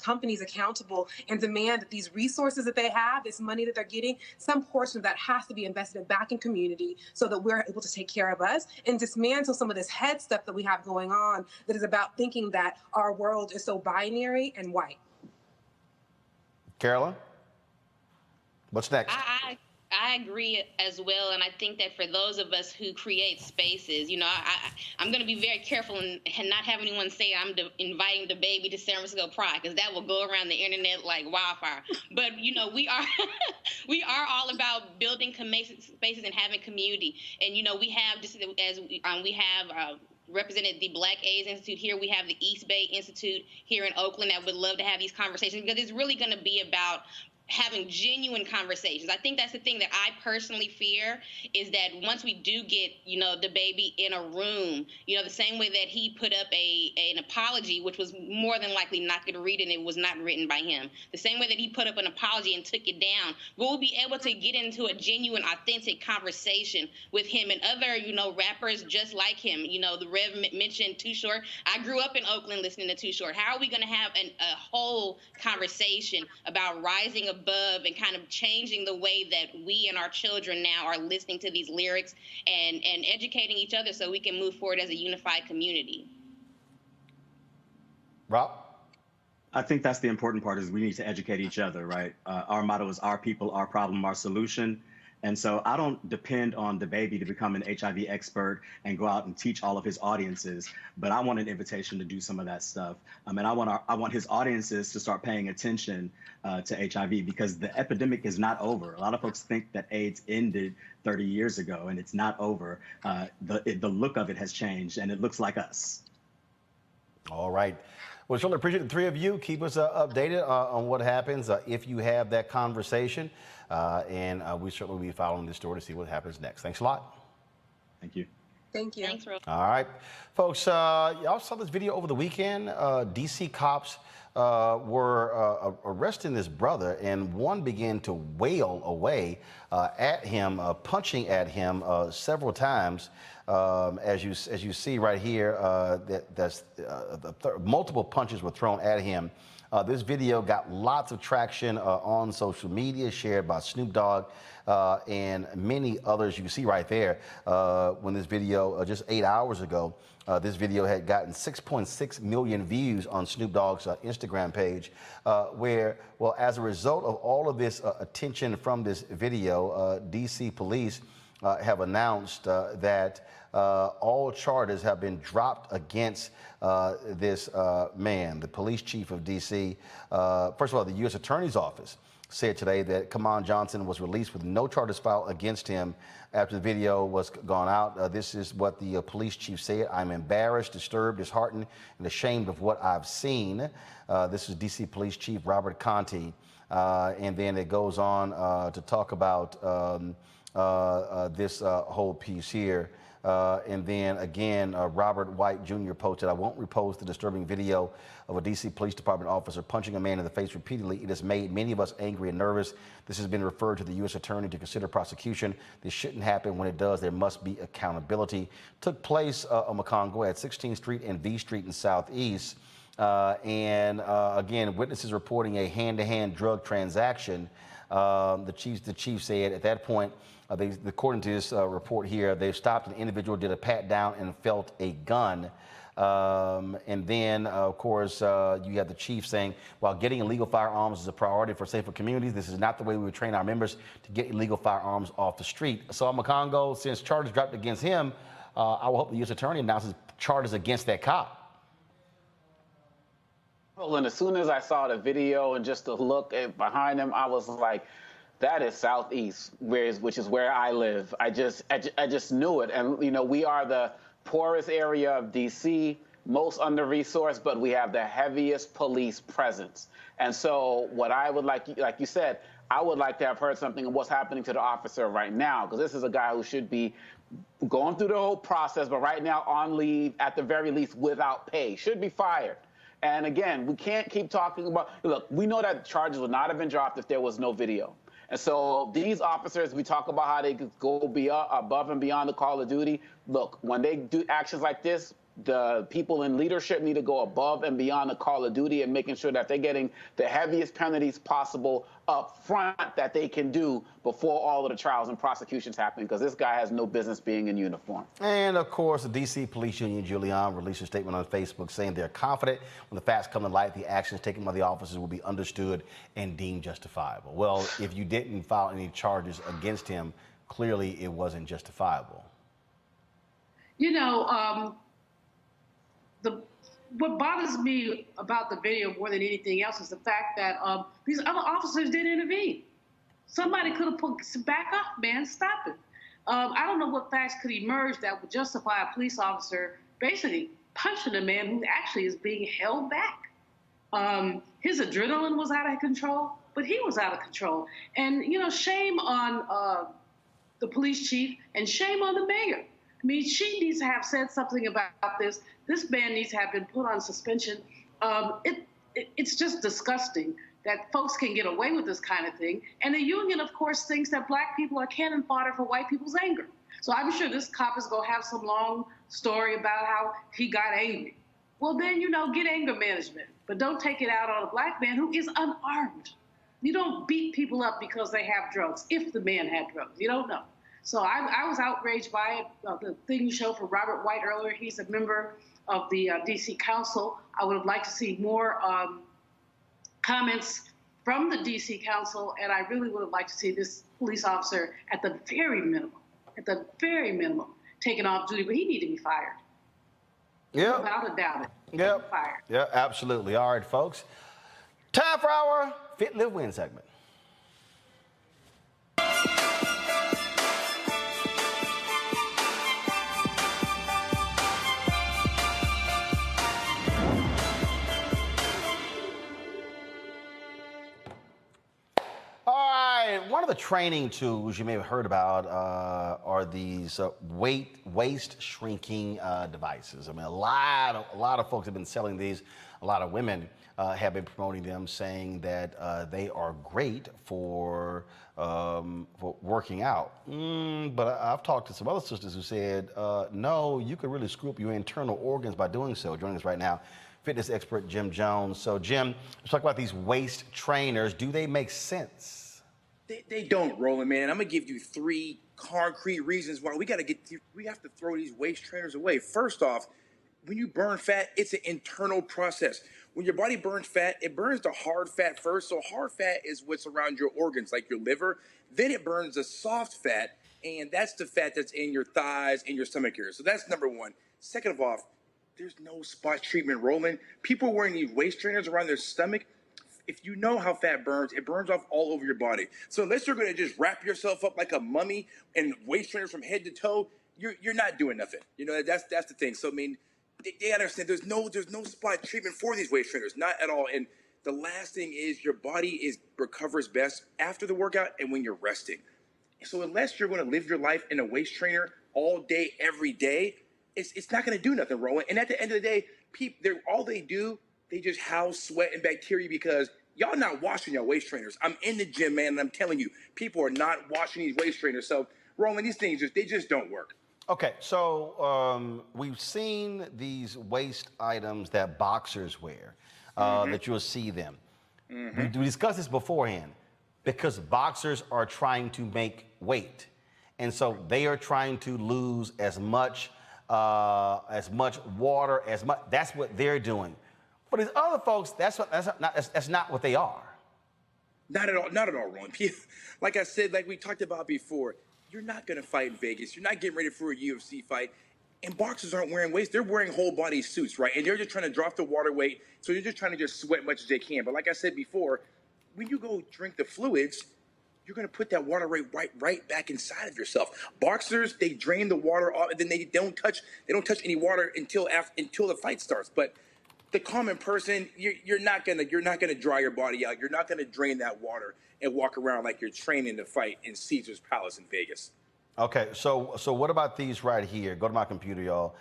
companies accountable and demand that these resources that they have, this money that they're getting, some portion of that has to be invested back in community so that we're able to take care of us and dismantle some of this head stuff that we have going on that is about thinking that our world is so binary and white. Carolyn, what's next? I agree as well, and I think that for those of us who create spaces, you know, I'm going to be very careful and not have anyone say I'm inviting DaBaby to San Francisco Pride, because that will go around the internet like wildfire. But you know, we are we are all about building spaces and having community. And you know, we have just as we have. Represented the Black AIDS Institute here. We have the East Bay Institute here in Oakland that would love to have these conversations, because it's really going to be about having genuine conversations. I think that's the thing that I personally fear, is that once we do get, you know, DaBaby in a room, you know, the same way that he put up an apology, which was more than likely not going to read it, and it was not written by him. The same way that he put up an apology and took it down, we'll be able to get into a genuine, authentic conversation with him and other, you know, rappers just like him. You know, the Rev mentioned Too Short. I grew up in Oakland listening to Too Short. How are we going to have a whole conversation about rising above and kind of changing the way that we and our children now are listening to these lyrics and educating each other so we can move forward as a unified community? Rob? I think that's the important part, is we need to educate each other, right? Our motto is our people, our problem, our solution. And so I don't depend on DaBaby to become an HIV expert and go out and teach all of his audiences, but I want an invitation to do some of that stuff. And I want his audiences to start paying attention to HIV, because the epidemic is not over. A lot of folks think that AIDS ended 30 years ago, and it's not over. The look of it has changed, and it looks like us. All right. Well, certainly appreciate the three of you. Keep us updated on what happens if you have that conversation. And we certainly will be following this story to see what happens next. Thanks a lot. Thank you. Thank you. Thanks, Roland. All right. Folks, y'all saw this video over the weekend. D.C. cops were arresting this brother, and one began to wail away at him, punching at him several times. As you see right here, multiple punches were thrown at him. This video got lots of traction on social media, shared by Snoop Dogg and many others. You can see right there when this video, just 8 hours ago, this video had gotten 6.6 million views on Snoop Dogg's Instagram page, where, well, as a result of all of this attention from this video, D.C. police have announced that all charges have been dropped against this man. The police chief of D.C., first of all, the U.S. Attorney's Office said today that Kamon Johnson was released with no charges filed against him after the video was gone out. This is what the police chief said: "I'm embarrassed, disturbed, disheartened, and ashamed of what I've seen." This is D.C. Police Chief Robert Conti. And then it goes on to talk about this whole piece here. And then again, Robert White Jr. posted, "I won't repost the disturbing video of a D.C. Police Department officer punching a man in the face repeatedly. It has made many of us angry and nervous. This has been referred to the U.S. Attorney to consider prosecution. This shouldn't happen. When it does, there must be accountability." Took place on McCongo at 16th Street and V Street in Southeast. And again, witnesses reporting a hand-to-hand drug transaction The chief said at that point, according to this report here, they stopped an individual, did a pat down, and felt a gun. And then, of course, you have the chief saying, while getting illegal firearms is a priority for safer communities, this is not the way we would train our members to get illegal firearms off the street. So, Makongo, since charges dropped against him, I will hope the U.S. attorney announces charges against that cop. Well, and as soon as I saw the video and just the look behind him, I was like, that is Southeast, which is where I live. I just knew it. And, you know, we are the poorest area of D.C., most under-resourced, but we have the heaviest police presence. And so what I would like you said, I would like to have heard something of what's happening to the officer right now, because this is a guy who should be going through the whole process, but right now on leave, at the very least, without pay, should be fired. And again, we can't keep talking about, look, we know that charges would not have been dropped if there was no video. And so these officers, we talk about how they go above and beyond the call of duty. Look, when they do actions like this, the people in leadership need to go above and beyond the call of duty and making sure that they're getting the heaviest penalties possible up front that they can do before all of the trials and prosecutions happen, because this guy has no business being in uniform. And of course, the D.C. Police Union, Julian, released a statement on Facebook saying they're confident when the facts come to light, the actions taken by the officers will be understood and deemed justifiable. Well, if you didn't file any charges against him, clearly it wasn't justifiable. You know, what bothers me about the video more than anything else is the fact that these other officers didn't intervene. Somebody could have put, back up, man, stop it. I don't know what facts could emerge that would justify a police officer basically punching a man who actually is being held back. His adrenaline was out of control, but he was out of control. And, you know, shame on the police chief and shame on the mayor. I mean, she needs to have said something about this. This man needs to have been put on suspension. It's just disgusting that folks can get away with this kind of thing. And the union, of course, thinks that black people are cannon fodder for white people's anger. So I'm sure this cop is going to have some long story about how he got angry. Well, then, you know, get anger management, but don't take it out on a black man who is unarmed. You don't beat people up because they have drugs, if the man had drugs. You don't know. So I was outraged by it. The thing you showed for Robert White earlier, he's a member of the D.C. Council. I would have liked to see more comments from the D.C. Council, and I really would have liked to see this police officer at the very minimum, taken off duty, but he needed to be fired. Yep. Without a doubt. Yep. Fired. Yeah, absolutely. All right, folks. Time for our Fit, Live, Win segment. One of the training tools you may have heard about are these waist shrinking devices. I mean, a lot of folks have been selling these. A lot of women have been promoting them, saying that they are great for working out. But I've talked to some other sisters who said, no, you could really screw up your internal organs by doing so. Joining us right now, fitness expert Jim Jones. So, Jim, let's talk about these waist trainers. Do they make sense? They don't, Roland, man. I'm gonna give you 3 concrete reasons why we have to throw these waist trainers away. First off, when you burn fat, it's an internal process. When your body burns fat, it burns the hard fat first. So hard fat is what's around your organs, like your liver. Then it burns the soft fat, and that's the fat that's in your thighs and your stomach area. So that's number one. Second of all, there's no spot treatment, Roland. People wearing these waist trainers around their stomach. If you know how fat burns, it burns off all over your body. So unless you're going to just wrap yourself up like a mummy and waist trainers from head to toe, you're not doing nothing. You know, that's the thing. So I mean, they understand there's no spot treatment for these waist trainers, not at all. And the last thing is your body recovers best after the workout and when you're resting. So unless you're going to live your life in a waist trainer all day, every day, it's not going to do nothing, Roland. And at the end of the day, they just house sweat and bacteria because y'all not washing your waist trainers. I'm in the gym, man, and I'm telling you, people are not washing these waist trainers. So, Roland, these things they just don't work. Okay, so we've seen these waist items that boxers wear, that you'll see them. We discussed this beforehand. because boxers are trying to make weight. And so they are trying to lose as much water, that's what they're doing. But these other folks, that's not what they are. Not at all, Roland. Like I said, like we talked about before, you're not going to fight in Vegas. You're not getting ready for a UFC fight. And boxers aren't wearing weights. They're wearing whole body suits, right? And they're just trying to drop the water weight. So they're just trying to just sweat as much as they can. But like I said before, when you go drink the fluids, you're going to put that water right back inside of yourself. Boxers, they drain the water off, and then they don't touch any water until the fight starts. But the common person, you're not gonna dry your body out. You're not gonna drain that water and walk around like you're training to fight in Caesar's Palace in Vegas. Okay, so what about these right here? Go to my computer, y'all.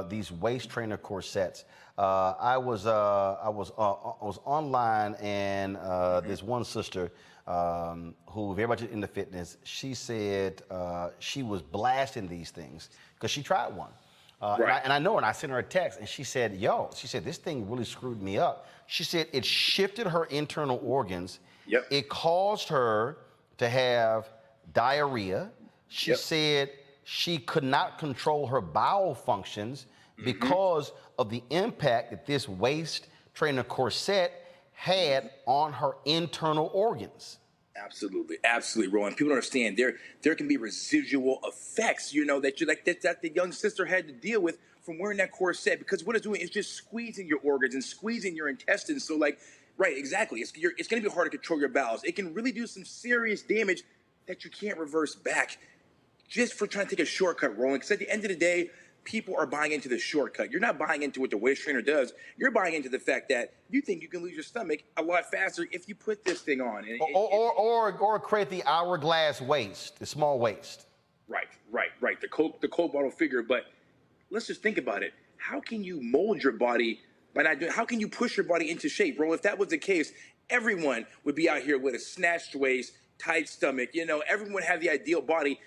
These waist trainer corsets. I was online, and this one sister who very much into fitness, she said she was blasting these things because she tried one. And I know her, and I sent her a text, and she said, this thing really screwed me up. She said it shifted her internal organs. Yep. It caused her to have diarrhea. She said she could not control her bowel functions because of the impact that this waist trainer corset had on her internal organs. Absolutely, Roland. People don't understand there can be residual effects, that the young sister had to deal with from wearing that corset, because what it's doing is just squeezing your organs and squeezing your intestines. So, right, exactly. It's going to be hard to control your bowels. It can really do some serious damage that you can't reverse back just for trying to take a shortcut, Roland. Because at the end of the day, people are buying into the shortcut. You're not buying into what the waist trainer does. You're buying into the fact that you think you can lose your stomach a lot faster if you put this thing on. Or create the hourglass waist, the small waist. Right. The Coke bottle figure. But let's just think about it. How can you mold your body by not doing? How can you push your body into shape, bro? If that was the case, everyone would be out here with a snatched waist, tight stomach. Everyone would have the ideal body.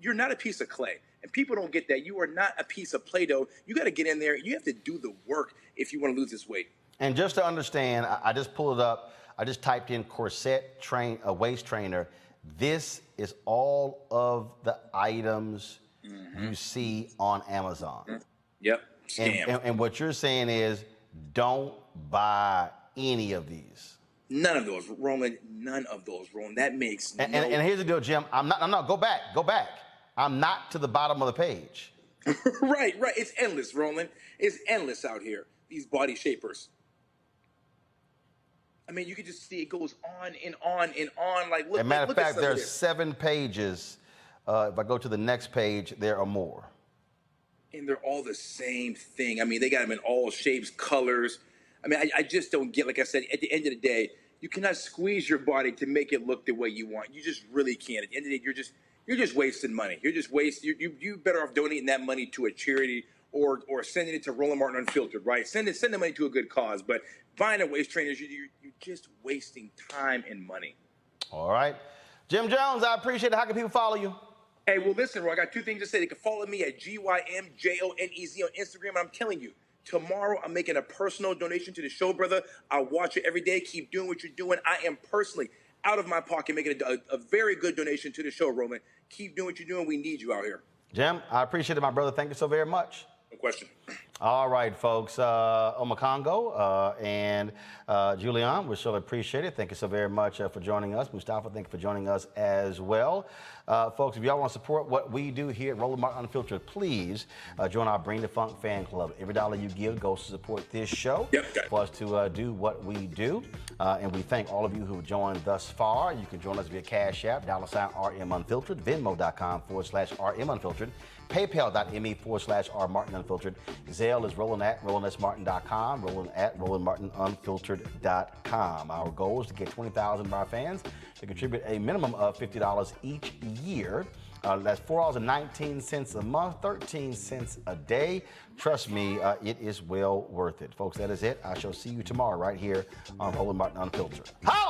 You're not a piece of clay. And people don't get that. You are not a piece of Play-Doh. You got to get in there. You have to do the work if you want to lose this weight. And just to understand, I just pulled it up. I just typed in corset waist trainer. This is all of the items you see on Amazon. Yep. Scam. And what you're saying is, don't buy any of these. None of those, Roland. None of those, Roland. That makes and here's the deal, Jim. I'm not. Go back. I'm not to the bottom of the page. Right. It's endless, Roland. It's endless out here. These body shapers. I mean, you can just see it goes on and on and on. Like, look. As a matter of fact, there's there. 7 pages. If I go to the next page, there are more. And they're all the same thing. I mean, they got them in all shapes, colors. I mean, I just don't get. Like I said, at the end of the day, you cannot squeeze your body to make it look the way you want. You just really can't. At the end of the day, you're just wasting money. You better off donating that money to a charity or sending it to Roland Martin Unfiltered, right? Send the money to a good cause. But buying a waist trainer, you're just wasting time and money. All right. Jim Jones, I appreciate it. How can people follow you? Hey, well, listen, Roy, I got 2 things to say. They can follow me at GYMJONEZ on Instagram. And I'm telling you, tomorrow I'm making a personal donation to the show, brother. I watch it every day. Keep doing what you're doing. I am personally out of my pocket making a very good donation to the show, Roland. Keep doing what you're doing. We need you out here. Jim, I appreciate it, my brother. Thank you so very much. No question. All right, folks. Omakongo and Julian, we surely appreciate it. Thank you so very much for joining us. Mustafa, thank you for joining us as well. Folks, if y'all want to support what we do here at Roland Martin Unfiltered, please join our Bring the Funk fan club. Every dollar you give goes to support this show for us to do what we do. And we thank all of you who have joined thus far. You can join us via Cash App, $RM Unfiltered, Venmo.com/RM Unfiltered, PayPal.me/R Martin Unfiltered. Zelle is Roland@RolandSMartin.com, Roland@RolandMartinUnfiltered.com. Our goal is to get 20,000 of our fans to contribute a minimum of $50 each year. That's $4.19 a month, 13 cents a day. Trust me, it is well worth it. Folks, that is it. I shall see you tomorrow right here on Roland Martin Unfiltered. Holla!